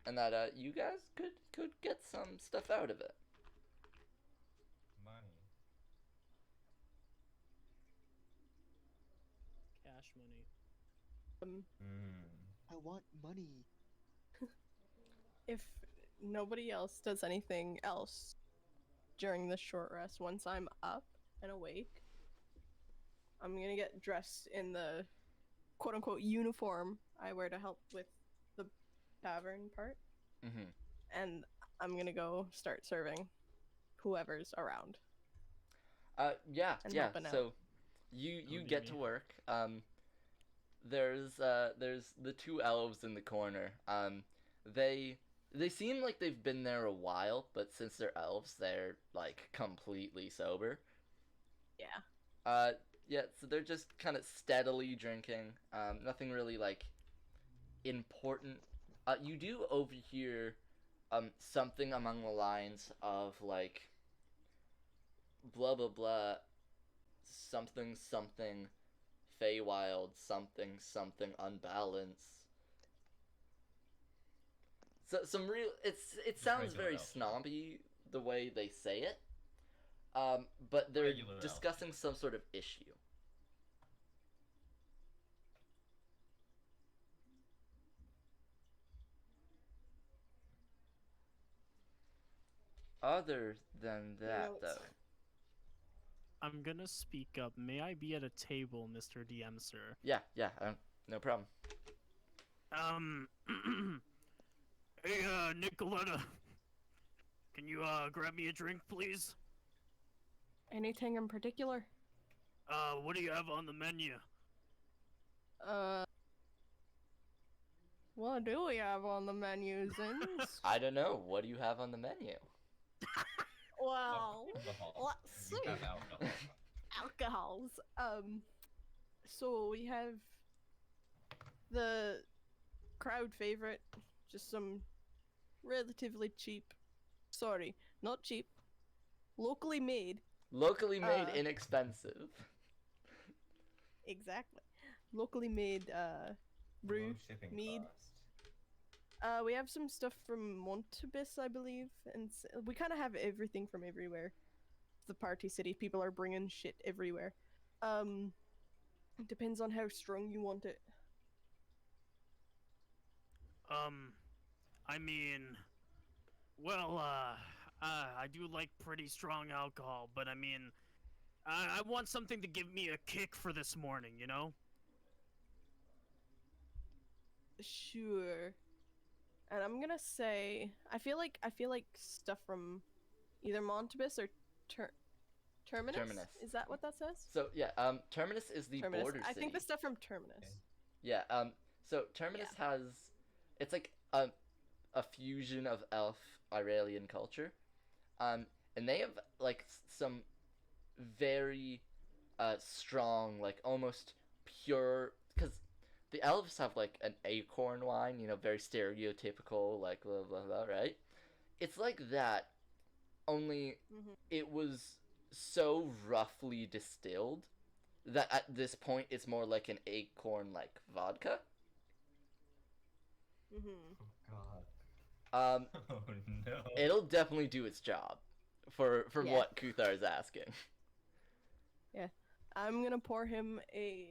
and that you guys could get some stuff out of it. Money. cash money. I want money. If nobody else does anything else during this short rest, once I'm up and awake, I'm gonna get dressed in the quote-unquote uniform I wear to help with the tavern part, Mm-hmm. and I'm gonna go start serving whoever's around. Yeah. And helping out. So, you get to work. There's the two elves in the corner. They seem like they've been there a while, but since they're elves, they're like completely sober. Yeah. Yeah, so they're just kind of steadily drinking. Nothing really like important. You do overhear something among the lines of like blah blah blah something something Feywild something something unbalanced. So some real it sounds regular very elf. snobby the way they say it. But they're Regular elf. discussing some sort of issue. Other than that, Notes. though, I'm gonna speak up. May I be at a table, Mr. DM, sir? yeah, no problem. Hey, Nicoletta. Can you, grab me a drink, please? Anything in particular? What do you have on the menu? What do we have on the menu, Zins? I don't know. What do you have on the menu? Well, Alcohol. let's You see. have alcohol. Alcohols. So we have the crowd favorite, just some relatively cheap. Sorry, not cheap. Locally made. Locally made, Uh, inexpensive. Exactly. Locally made brew Low shipping mead. cost. We have some stuff from Montebis, I believe, and we kind of have everything from everywhere. The party city, people are bringing shit everywhere. It depends on how strong you want it. I mean, well, I do like pretty strong alcohol, but I mean, I want something to give me a kick for this morning, you know? Sure. And I'm gonna say, I feel like stuff from either Montebis or Terminus. Terminus. Is that what that says? So yeah, Terminus is the Terminus. border I city. think the stuff from Terminus. Yeah. So Terminus has, it's like a fusion of elf Iralian culture, and they have like some very strong, like almost pure, because the elves have like an acorn wine, you know, very stereotypical, like blah blah blah, right? It's like that, only it was so roughly distilled that at this point it's more like an acorn like vodka. Oh god. Oh no. It'll definitely do its job for what Kuthar is asking. Yeah. I'm gonna pour him a.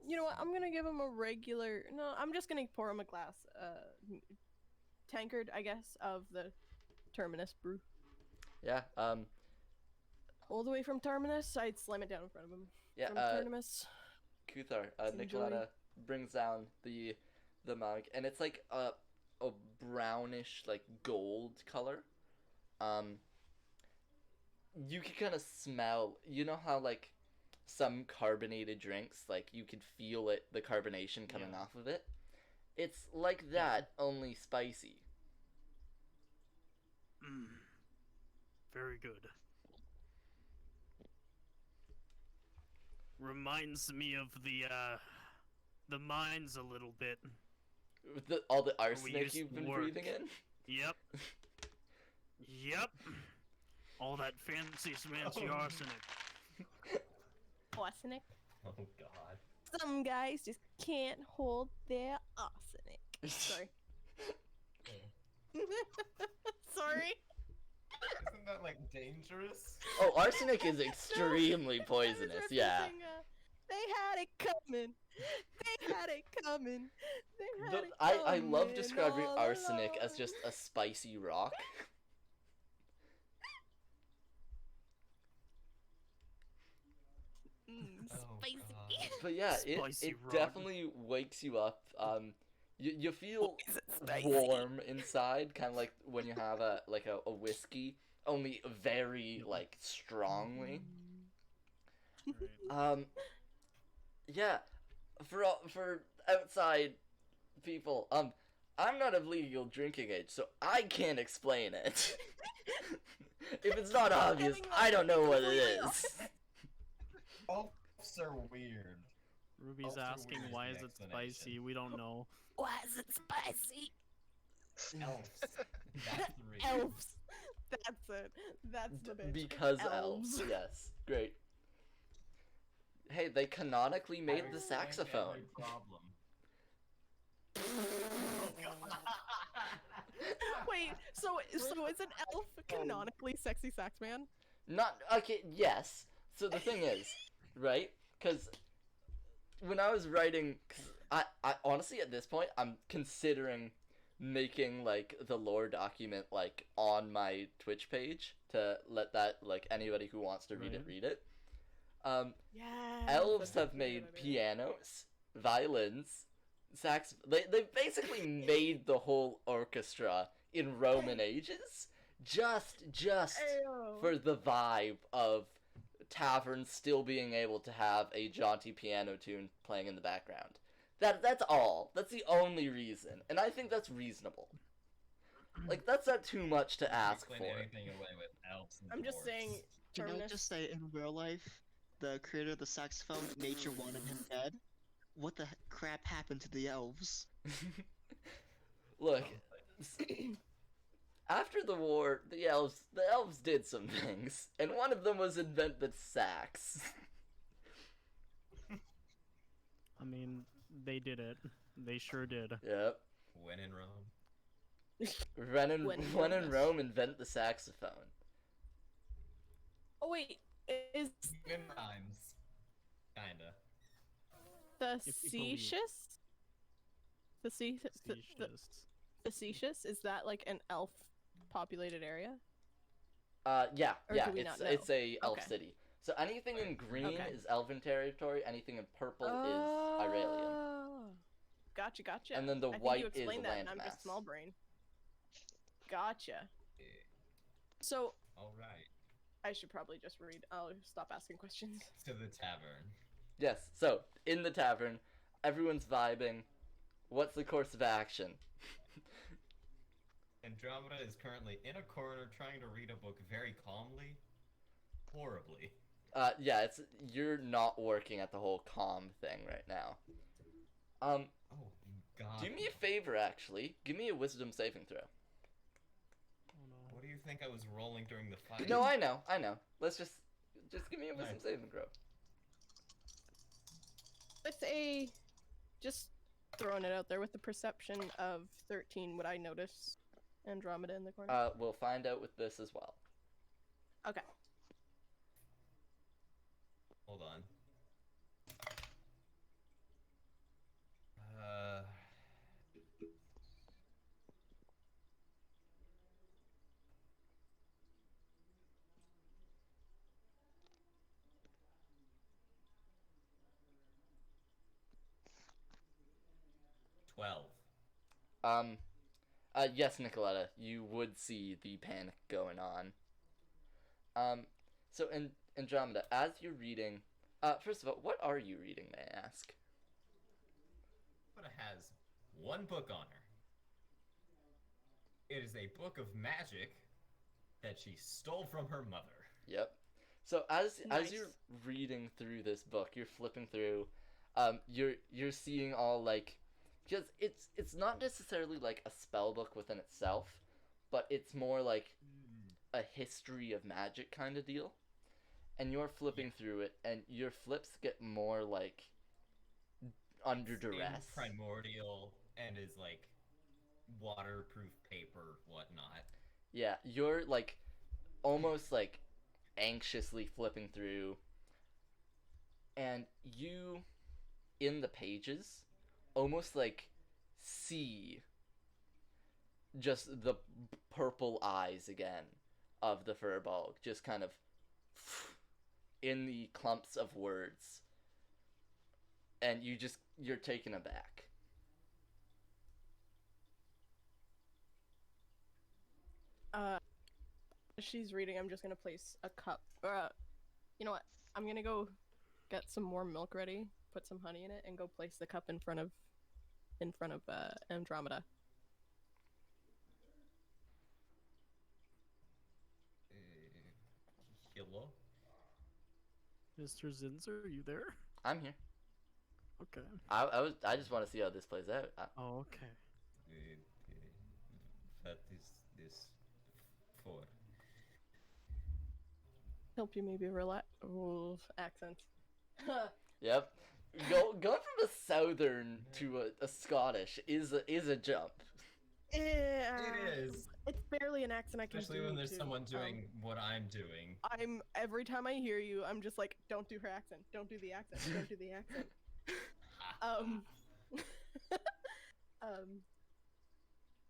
You know what? I'm gonna give him a regular. No, I'm just gonna pour him a glass, tankard, I guess, of the Terminus brew. Yeah. All the way from Terminus, I'd slam it down in front of him. Yeah. From Terminus. Kuthar, Enjoy. Nicoletta brings down the mug, and it's like a brownish, like gold color. You can kind of smell. You know how like some carbonated drinks, like you could feel it, the carbonation coming off of it. It's like that, only spicy. Very good. Reminds me of the mines a little bit. All the arsenic used you've to been work. breathing in. Yep. Yep. All that fancy smancy arsenic. Arsenic. Oh god. Some guys just can't hold their arsenic. Sorry. Sorry. Isn't that like dangerous? Oh, arsenic is extremely poisonous. I was Yeah. referencing, they had it coming. They had it coming. They had it I love coming describing all arsenic as along. just a spicy rock. Spicy. But yeah, Spicy it rock. definitely wakes you up. You feel Is it spicy? warm inside, kind of like when you have a whiskey, only very like strongly. Right. Yeah, for outside people, I'm not of legal drinking age, so I can't explain it. If it's not obvious, Getting I don't know what it completely is. Elves are weird. Ruby's Also asking weird is why the is it explanation. spicy? We don't know. Why is it spicy? Elves. That's the reason. Elves. That's it. That's the bitch. Because elves. Yes, great. Hey, they canonically made the Explain saxophone. every problem. Wait, so is an elf canonically sexy sax man? Not okay. Yes. So the thing is, right? Because when I was writing, I honestly at this point I'm considering making like the lore document like on my Twitch page to let that like anybody who wants to read it Right. read it. Yeah. Elves have made pianos, violins, sax. They've basically made the whole orchestra in Roman ages, just for the vibe of taverns still being able to have a jaunty piano tune playing in the background. That's all. That's the only reason, and I think that's reasonable. Like that's not too much to ask for. Explain anything away with elves and I'm just dwarves. saying. Can I Terminus. just say, in real life, the creator of the saxophone, nature wanted him dead? What the crap happened to the elves? Look, after the war, the elves did some things, and one of them was invent the sax. I mean, they did it. They sure did. Yep. When in Rome. When in When Rome, invent the saxophone. Oh wait, is Even rhymes. Kinda. facetious? Facetious. Facetious? Is that like an elf populated area? Yeah, Or yeah, do we not know? it's a elf Okay. city. So anything in green Okay. is elven territory, anything in purple is Irelian. Oh. Gotcha. And then the I think white you is explained that, and I'm landmass. just small brain. Gotcha. Yeah. So Alright. I should probably just read. I'll stop asking questions. To the tavern. Yes, so in the tavern, everyone's vibing. What's the course of action? Andromeda is currently in a corner trying to read a book very calmly. Horribly. Yeah, you're not working at the whole calm thing right now. Oh god. Do me a favor, actually. Give me a wisdom saving throw. Oh no. What do you think I was rolling during the fight? No, I know. Let's just give me a wisdom Nice. saving throw. With a, just throwing it out there, with the perception of 13, would I notice Andromeda in the corner? We'll find out with this as well. Okay. Hold on. 12. Yes, Nicoletta, you would see the panic going on. So in Andromeda, as you're reading, first of all, what are you reading, may I ask? But it has one book on her. It is a book of magic that she stole from her mother. Yep. So as Nice. you're reading through this book, you're flipping through, you're seeing all like, because it's not necessarily like a spell book within itself, but it's more like a history of magic kind of deal. And you're flipping through it, and your flips get more like under It's in duress. primordial and is like waterproof paper, whatnot. Yeah, you're like almost like anxiously flipping through, and you in the pages almost like see just the purple eyes again of the furball just kind of in the clumps of words, and you're taken aback. As she's reading, I'm just gonna place a cup. You know what? I'm gonna go get some warm milk ready, put some honey in it, and go place the cup in front of Andromeda. Hello? Mr. Zinzer, are you there? I'm here. Okay. I just want to see how this plays out. Oh, okay. That is this for. Help you maybe relax. Oh, accent. Yep. Going from a southern to a Scottish is a jump. Yeah, It is. It's barely an accent I can Especially do. when there's too. someone doing what I'm doing. I'm every time I hear you, I'm just like, don't do her accent. Don't do the accent. Don't do the accent.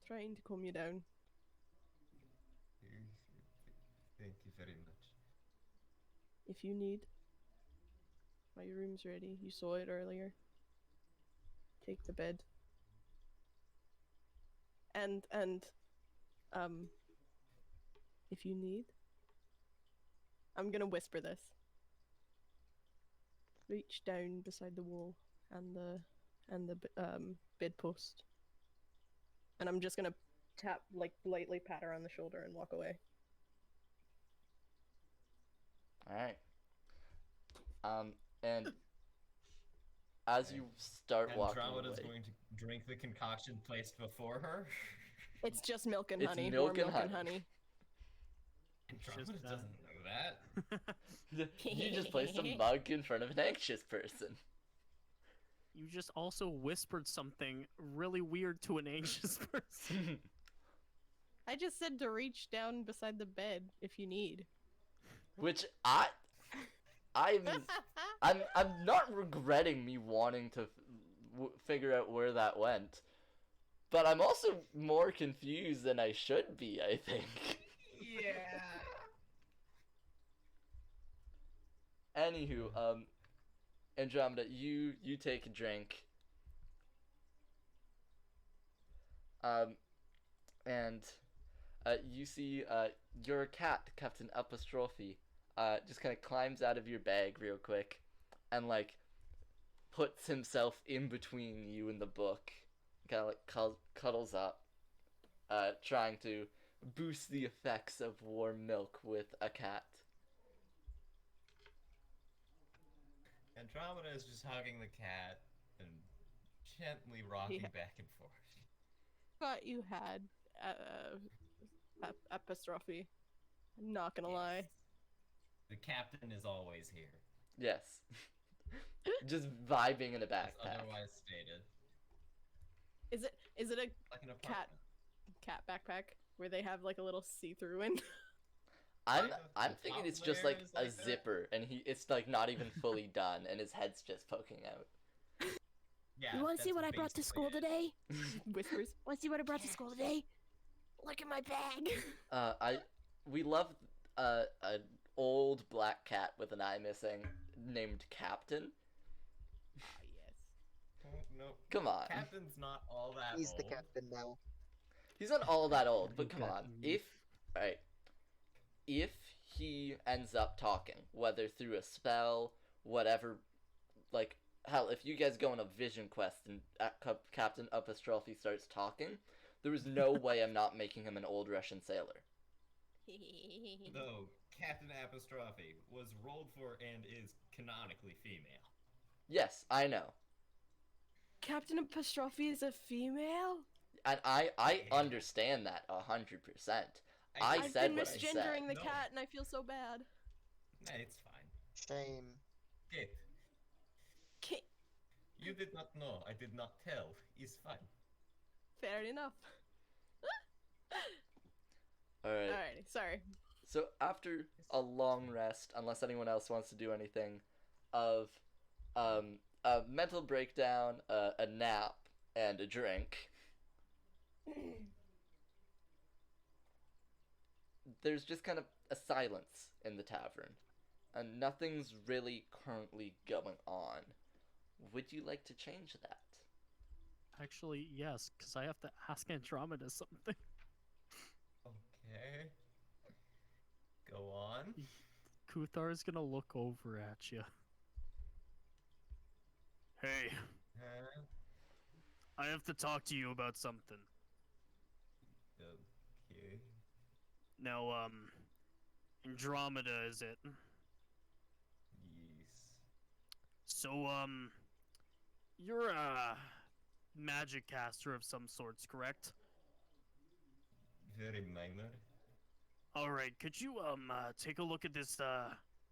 Trying to calm you down. Thank you very much. If you need. My room's ready. You saw it earlier. Take the bed. And if you need, I'm gonna whisper this. Reach down beside the wall and the bedpost. And I'm just gonna tap, like, lightly pat her on the shoulder and walk away. Alright. And as you start walking Andromeda's away, going to drink the concoction placed before her. It's just milk and It's honey. milk More and milk and honey. honey. Andromeda Just, doesn't know that. you just placed a mug in front of an anxious person. You just also whispered something really weird to an anxious person. I just said to reach down beside the bed if you need. Which I'm not regretting me wanting to figure out where that went, but I'm also more confused than I should be, I think. Yeah. Anywho, Andromeda, you take a drink. And you see your cat, Captain Apostrophe, just kind of climbs out of your bag real quick, and like puts himself in between you and the book, kind of like cuddles up, trying to boost the effects of warm milk with a cat. Andromeda is just hugging the cat and gently rocking Yeah. back and forth. Thought you had apostrophe. I'm not gonna lie. The captain is always here, Yes. Just vibing in a as backpack. otherwise stated. Is it a Like an cat apartment. cat backpack where they have like a little see-through in? I'm Kind of. I'm The thinking top it's just layer like is a like that. zipper, and it's like not even fully done, and his head's just poking out. Yeah. You want to see that's what I brought to basically school it. today? Whispers. Want to see what I brought to school today? Look in my bag. We love an old black cat with an eye missing named Captain. Ah, yes. no. Come on. Captain's not all that He's old. the captain now. He's not all that old, but You come got on. me. If he ends up talking, whether through a spell, whatever, like, hell, if you guys go on a vision quest and Captain Apostrophe starts talking, there is no way I'm not making him an old Russian sailor. Though Captain Apostrophe was rolled for and is canonically female. Yes, I know. Captain Apostrophe is a female? And I Yeah. understand that 100%. I I've said been what I said. misgendering the No. cat and I feel so bad. Nah, it's fine. Shame. Kate, Okay, you did not know. I did not tell. It's fine. fair enough. Alright. Alrighty, sorry. So after a long rest, unless anyone else wants to do anything, of a mental breakdown, a nap, and a drink, there's just kind of a silence in the tavern, and nothing's really currently going on. Would you like to change that? Actually, yes, because I have to ask Andromeda something. Okay. Go on. Kuthar's gonna look over at you. Hey, I have to talk to you about something. Okay. Now, Andromeda, is it? Yes. So, you're a magic caster of some sorts, correct? Very minor. Alright, could you, take a look at this,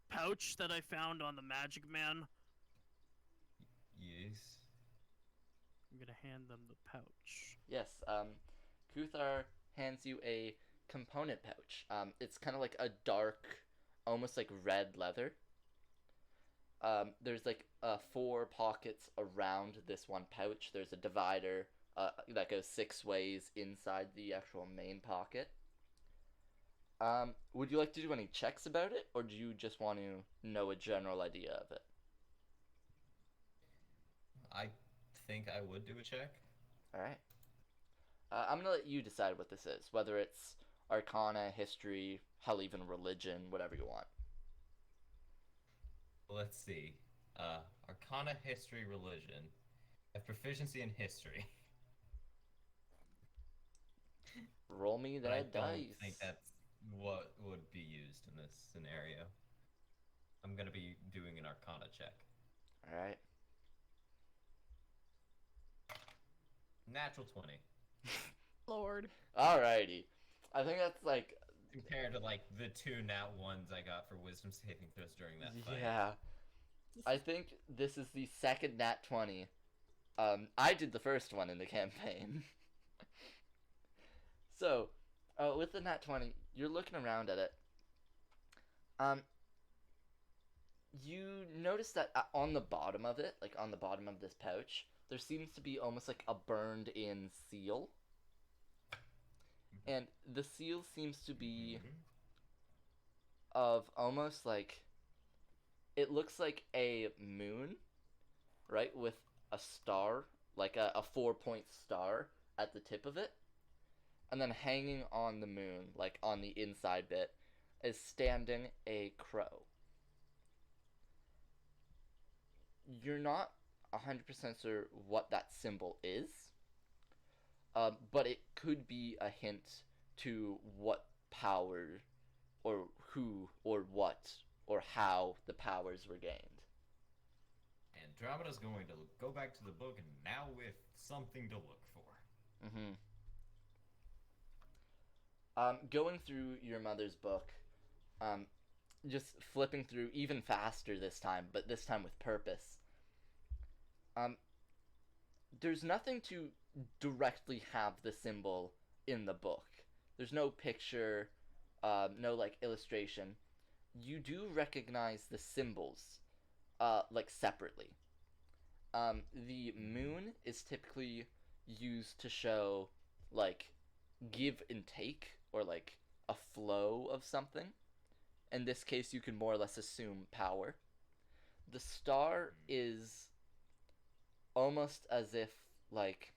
pouch that I found on the Magic Man? Yes. I'm gonna hand them the pouch. Yes, Kuthar hands you a component pouch. It's kind of like a dark, almost like red leather. There's like 4 pockets around this one pouch. There's a divider that goes 6 ways inside the actual main pocket. Would you like to do any checks about it, or do you just want to know a general idea of it? I think I would do a check. Alright. I'm gonna let you decide what this is, whether it's Arcana, History, hell, even Religion, whatever you want. Let's see. Arcana, History, Religion. I have proficiency in History. Roll me But I that don't dice. think that's what would be used in this scenario. I'm gonna be doing an Arcana check. Alright. Natural 20. Lord. Alrighty. I think that's like, Compared to like the 2 nat 1s I got for wisdom saving throws during that fight. yeah. I think this is the second nat 20. I did the first one in the campaign. So, with the nat 20, you're looking around at it. You notice that on the bottom of it, like on the bottom of this pouch, there seems to be almost like a burned in seal. And the seal seems to be of almost like, it looks like a moon, right, with a star, like a 4-point star at the tip of it. And then hanging on the moon, like on the inside bit, is standing a crow. You're not 100% sure what that symbol is, but it could be a hint to what power, or who, or what, or how the powers were gained. Andromeda's going to go back to the book and now with something to look for. Going through your mother's book, just flipping through even faster this time, but this time with purpose. There's nothing to directly have the symbol in the book. There's no picture, no like illustration. You do recognize the symbols, like separately. The moon is typically used to show like give and take, or like a flow of something. In this case, you can more or less assume power. The star is almost as if, like,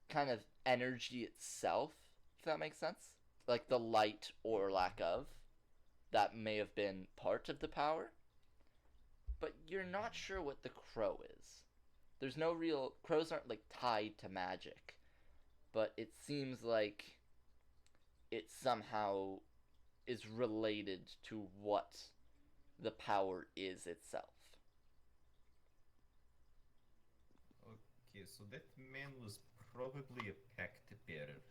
kind of energy itself, if that makes sense. Like the light or lack of, that may have been part of the power, but you're not sure what the crow is. There's no real. Crows aren't, like, tied to magic, but it seems like it somehow is related to what the power is itself. Okay, so that man was probably a pact bearer.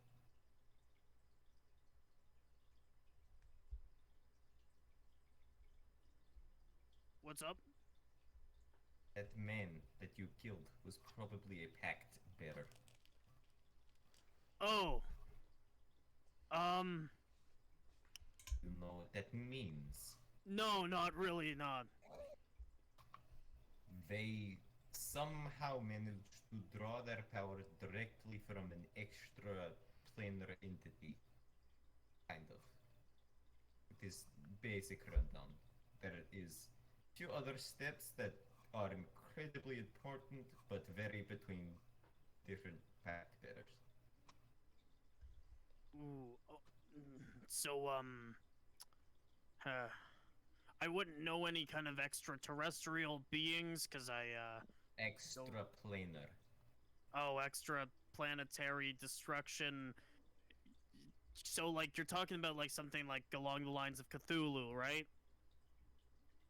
What's up? That man that you killed was probably a pact bearer. Oh. You know what that means? No, not really, not. They somehow managed to draw their power directly from an extra planar entity. Kind of. It is basic rundown. There is few other steps that are incredibly important, but vary between different pact bearers. Ooh. Oh, so, I wouldn't know any kind of extraterrestrial beings, because Extra planar. Oh, extra planetary destruction. So, like, you're talking about, like, something like along the lines of Cthulhu, right?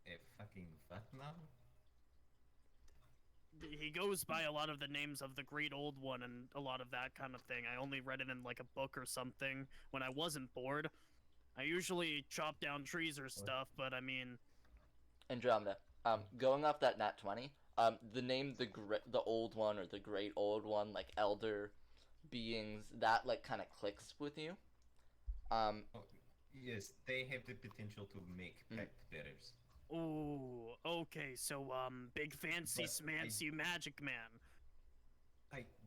A fucking what now? He goes by a lot of the names of the Great Old One and a lot of that kind of thing. I only read it in, like, a book or something when I wasn't bored. I usually chop down trees or stuff, but I mean... Andromeda, going off that nat 20, the name the old one or the great old one, like elder beings, that, like, kind of clicks with you. Oh, yes, they have the potential to make pact bearers. Ooh, okay, so, big fancy But smancy magic man.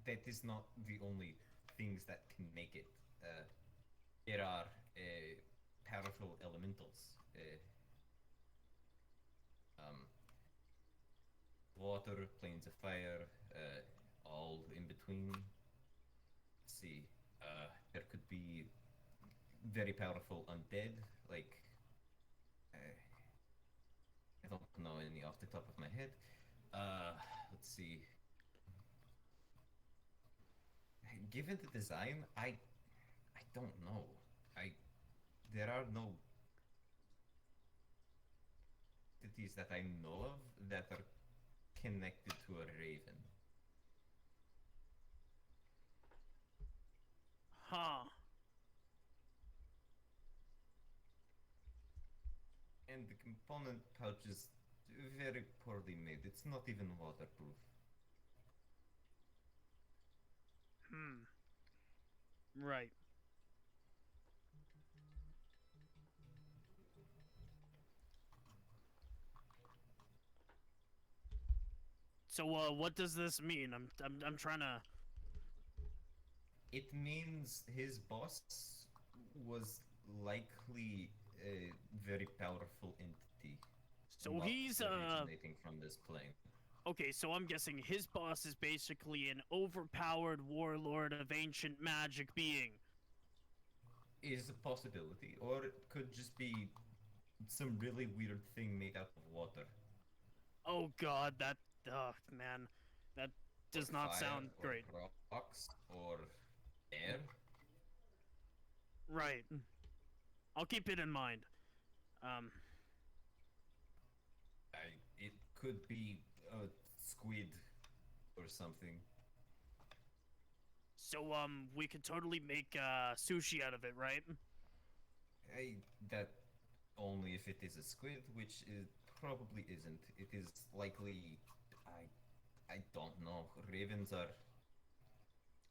That is not the only things that can make it. There are powerful elementals. Water, planes of fire, all in between. Let's see. There could be very powerful undead, like I don't know any off the top of my head. Let's see. Given the design, I don't know. There are no entities that I know of that are connected to a raven. Huh. And the component pouch is very poorly made. It's not even waterproof. Right. So, what does this mean? I'm trying to... It means his boss was likely a very powerful entity. So not he's, originating from this plane. Okay, so I'm guessing his boss is basically an overpowered warlord of ancient magic being. Is a possibility, or it could just be some really weird thing made out of water. Oh god, that... man. That does or not fire, sound or great. rocks, or air. Right. I'll keep it in mind. It could be a squid or something. So, we could totally make, sushi out of it, right? That only if it is a squid, which it probably isn't. It is likely, I don't know. Ravens are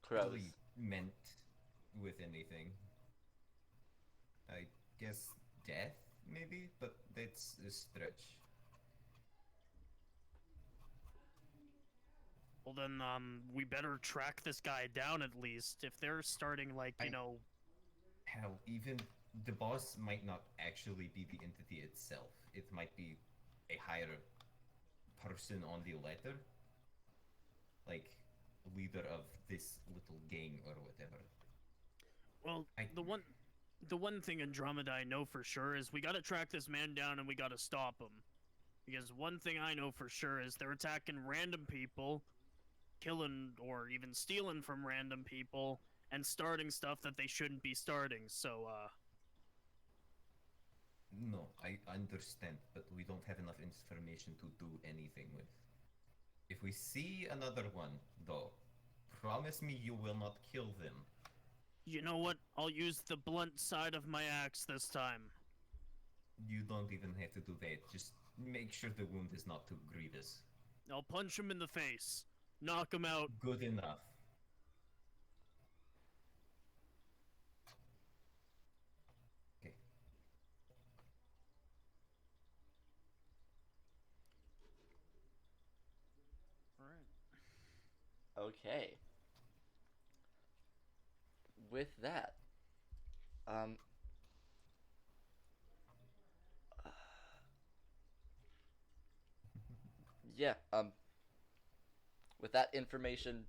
Crows. really meant with anything. I guess death, maybe, but that's a stretch. Well then, we better track this guy down at least. If they're starting, like, you know... Hell, even the boss might not actually be the entity itself. It might be a higher person on the letter, like leader of this little gang or whatever. Well, I- the one thing Andromeda I know for sure is we gotta track this man down and we gotta stop him. Because one thing I know for sure is they're attacking random people, killing or even stealing from random people, and starting stuff that they shouldn't be starting. So, No, I understand, but we don't have enough information to do anything with. If we see another one, though, promise me you will not kill them. you know what? I'll use the blunt side of my axe this time. You don't even have to do that. Just make sure the wound is not too grievous. I'll punch him in the face, knock him out. Good enough. Okay. Okay. With that, um, yeah, with that information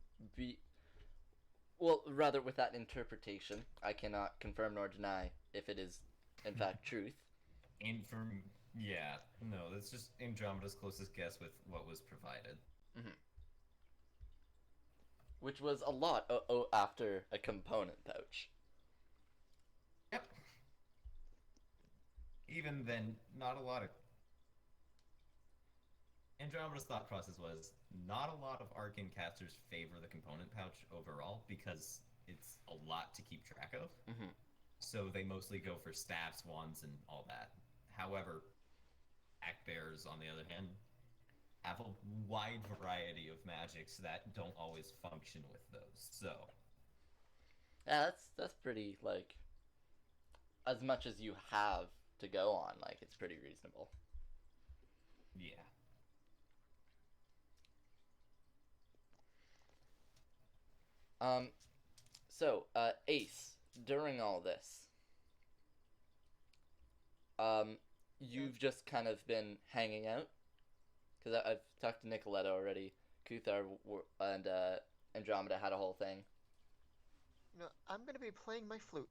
well, rather with that interpretation, I cannot confirm nor deny if it is, in fact, truth. Yeah, no, that's just Andromeda's closest guess with what was provided. Which was a lot after a component pouch. Yep. Even then, not a lot of... Andromeda's thought process was, not a lot of Arcane casters favor the component pouch overall, because it's a lot to keep track of. So they mostly go for staffs, wands, and all that. However, Pack Bears, on the other hand, have a wide variety of magics that don't always function with those, so... Yeah, that's pretty, like, as much as you have to go on, like, it's pretty reasonable. Yeah. So, Ace, during all this, you've just kind of been hanging out? Because I've talked to Nicoletta already. Kuthar and Andromeda had a whole thing. No, I'm gonna be playing my flute.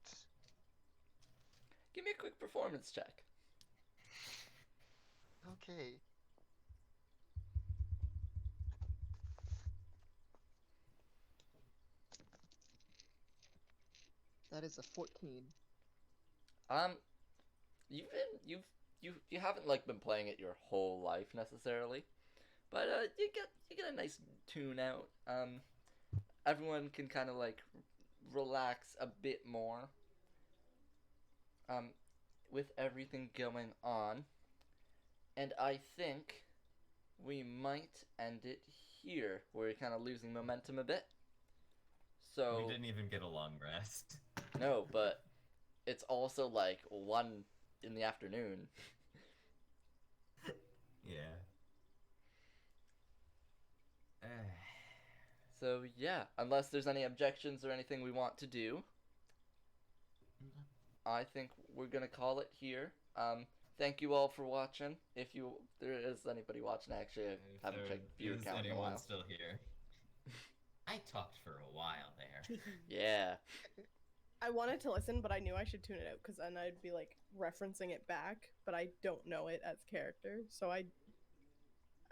Give me a quick performance check. Okay. That is a 14. You haven't like been playing it your whole life necessarily, but you get a nice tune out. Everyone can kind of like relax a bit more. With everything going on, and I think we might end it here. We're kind of losing momentum a bit. So We didn't even get a long rest. no, but it's also like 1 in the afternoon. Yeah. So yeah, unless there's any objections or anything we want to do, I think we're gonna call it here. Thank you all for watching. If there is anybody watching, actually, I haven't checked viewer count in a while. Still here? I talked for a while there. Yeah. I wanted to listen, but I knew I should tune it out because then I'd be like referencing it back, but I don't know it as character, so I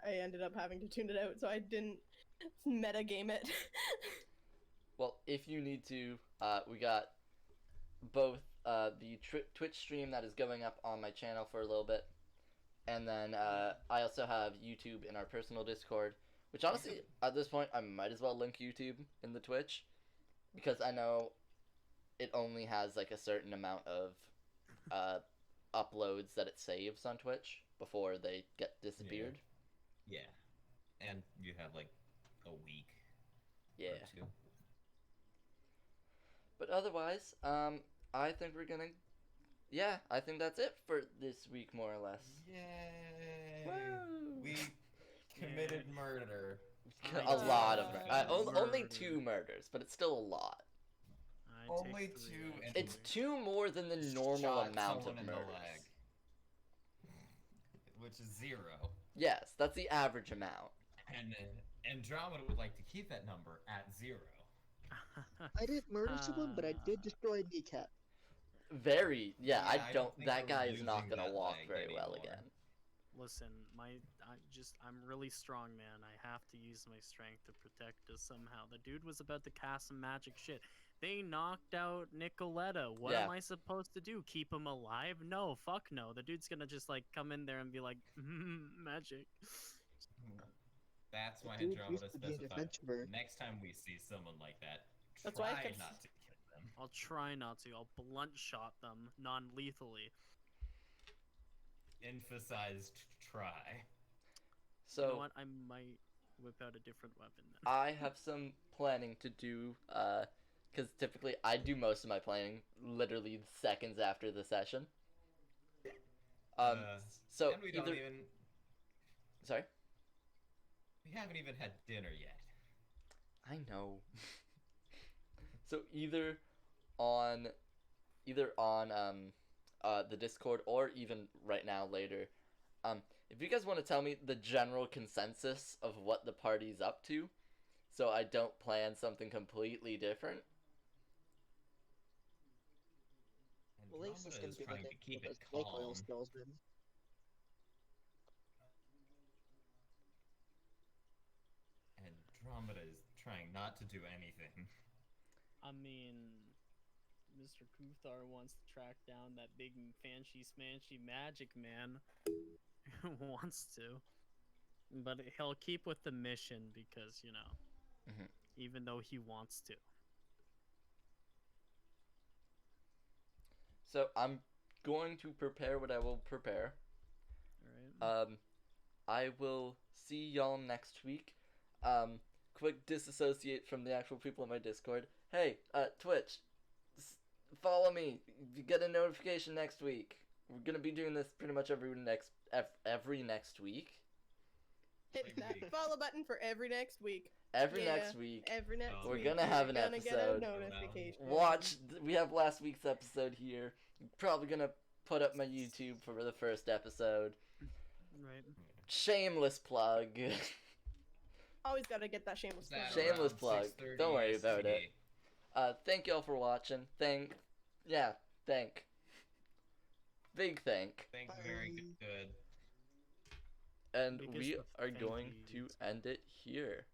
ended up having to tune it out, so I didn't metagame it. Well, if you need to, we got both the Twitch stream that is going up on my channel for a little bit, and then I also have YouTube in our personal Discord, which honestly, at this point, I might as well link YouTube in the Twitch, because I know it only has like a certain amount of uploads that it saves on Twitch before they get disappeared. Yeah. And you have like a week. Yeah. Or two. But otherwise, I think we're gonna... Yeah, I think that's it for this week, more or less. Yay! Woo! We committed murder. A lot of only Murder. 2 murders, but it's still a lot. I take Only 3, 2 and- actually. It's 2 more than the normal Shot amount of someone in the murders. leg. Which is 0. Yes, that's the average amount. And Andromeda would like to keep that number at 0. I didn't murder someone, but I did destroy a kneecap. Very, yeah. Yeah, I don't think That we're guy is not using gonna that walk leg very well anymore. again. Listen, I'm really strong, man. I have to use my strength to protect us somehow. The dude was about to cast some magic shit. They knocked out Nicoletta. What Yeah. am I supposed to do? Keep him alive? No, fuck no. The dude's gonna just like come in there and be like, magic. That's why Dude used Andromeda to be an specified adventurer. next time we see someone like that, That's why I try kept not to kill them. I'll try not to. I'll blunt shot them non-lethally. Emphasized try. So You know what? I might whip out a different weapon then. I have some planning to do, because typically I do most of my planning literally seconds after the session. So and we either don't even. sorry, We haven't even had dinner yet. I know. So on either on the Discord or even right now later, if you guys want to tell me the general consensus of what the party's up to, so I don't plan something completely different. Well, Ace is Andromeda gonna is be trying looking to keep for it a snake oil calm. salesman. Andromeda is trying not to do anything. I mean, Mr. Kuthar wants to track down that big fancy smanchy magic man. Wants to. But he'll keep with the mission because, you know, Mhm. even though he wants to. So I'm going to prepare what I will prepare. Alright? I will see y'all next week. Quick disassociate from the actual people in my Discord. Hey, Twitch, follow me. You get a notification next week. We're gonna be doing this pretty much every next week. Hit that follow button for every next week. Every Yeah, next week. Every next Oh, We're week. gonna have an You're gonna get a episode. notification. Watch. We have last week's episode here. Probably gonna put up my YouTube for the first episode. Right. Shameless plug. Always gotta get that shameless plug. That Shameless around plug. 6:30 Don't worry about EST. it. Thank y'all for watching. Thank. Big thank. Think very good. And Biggest we of are thank going yous. to end it here.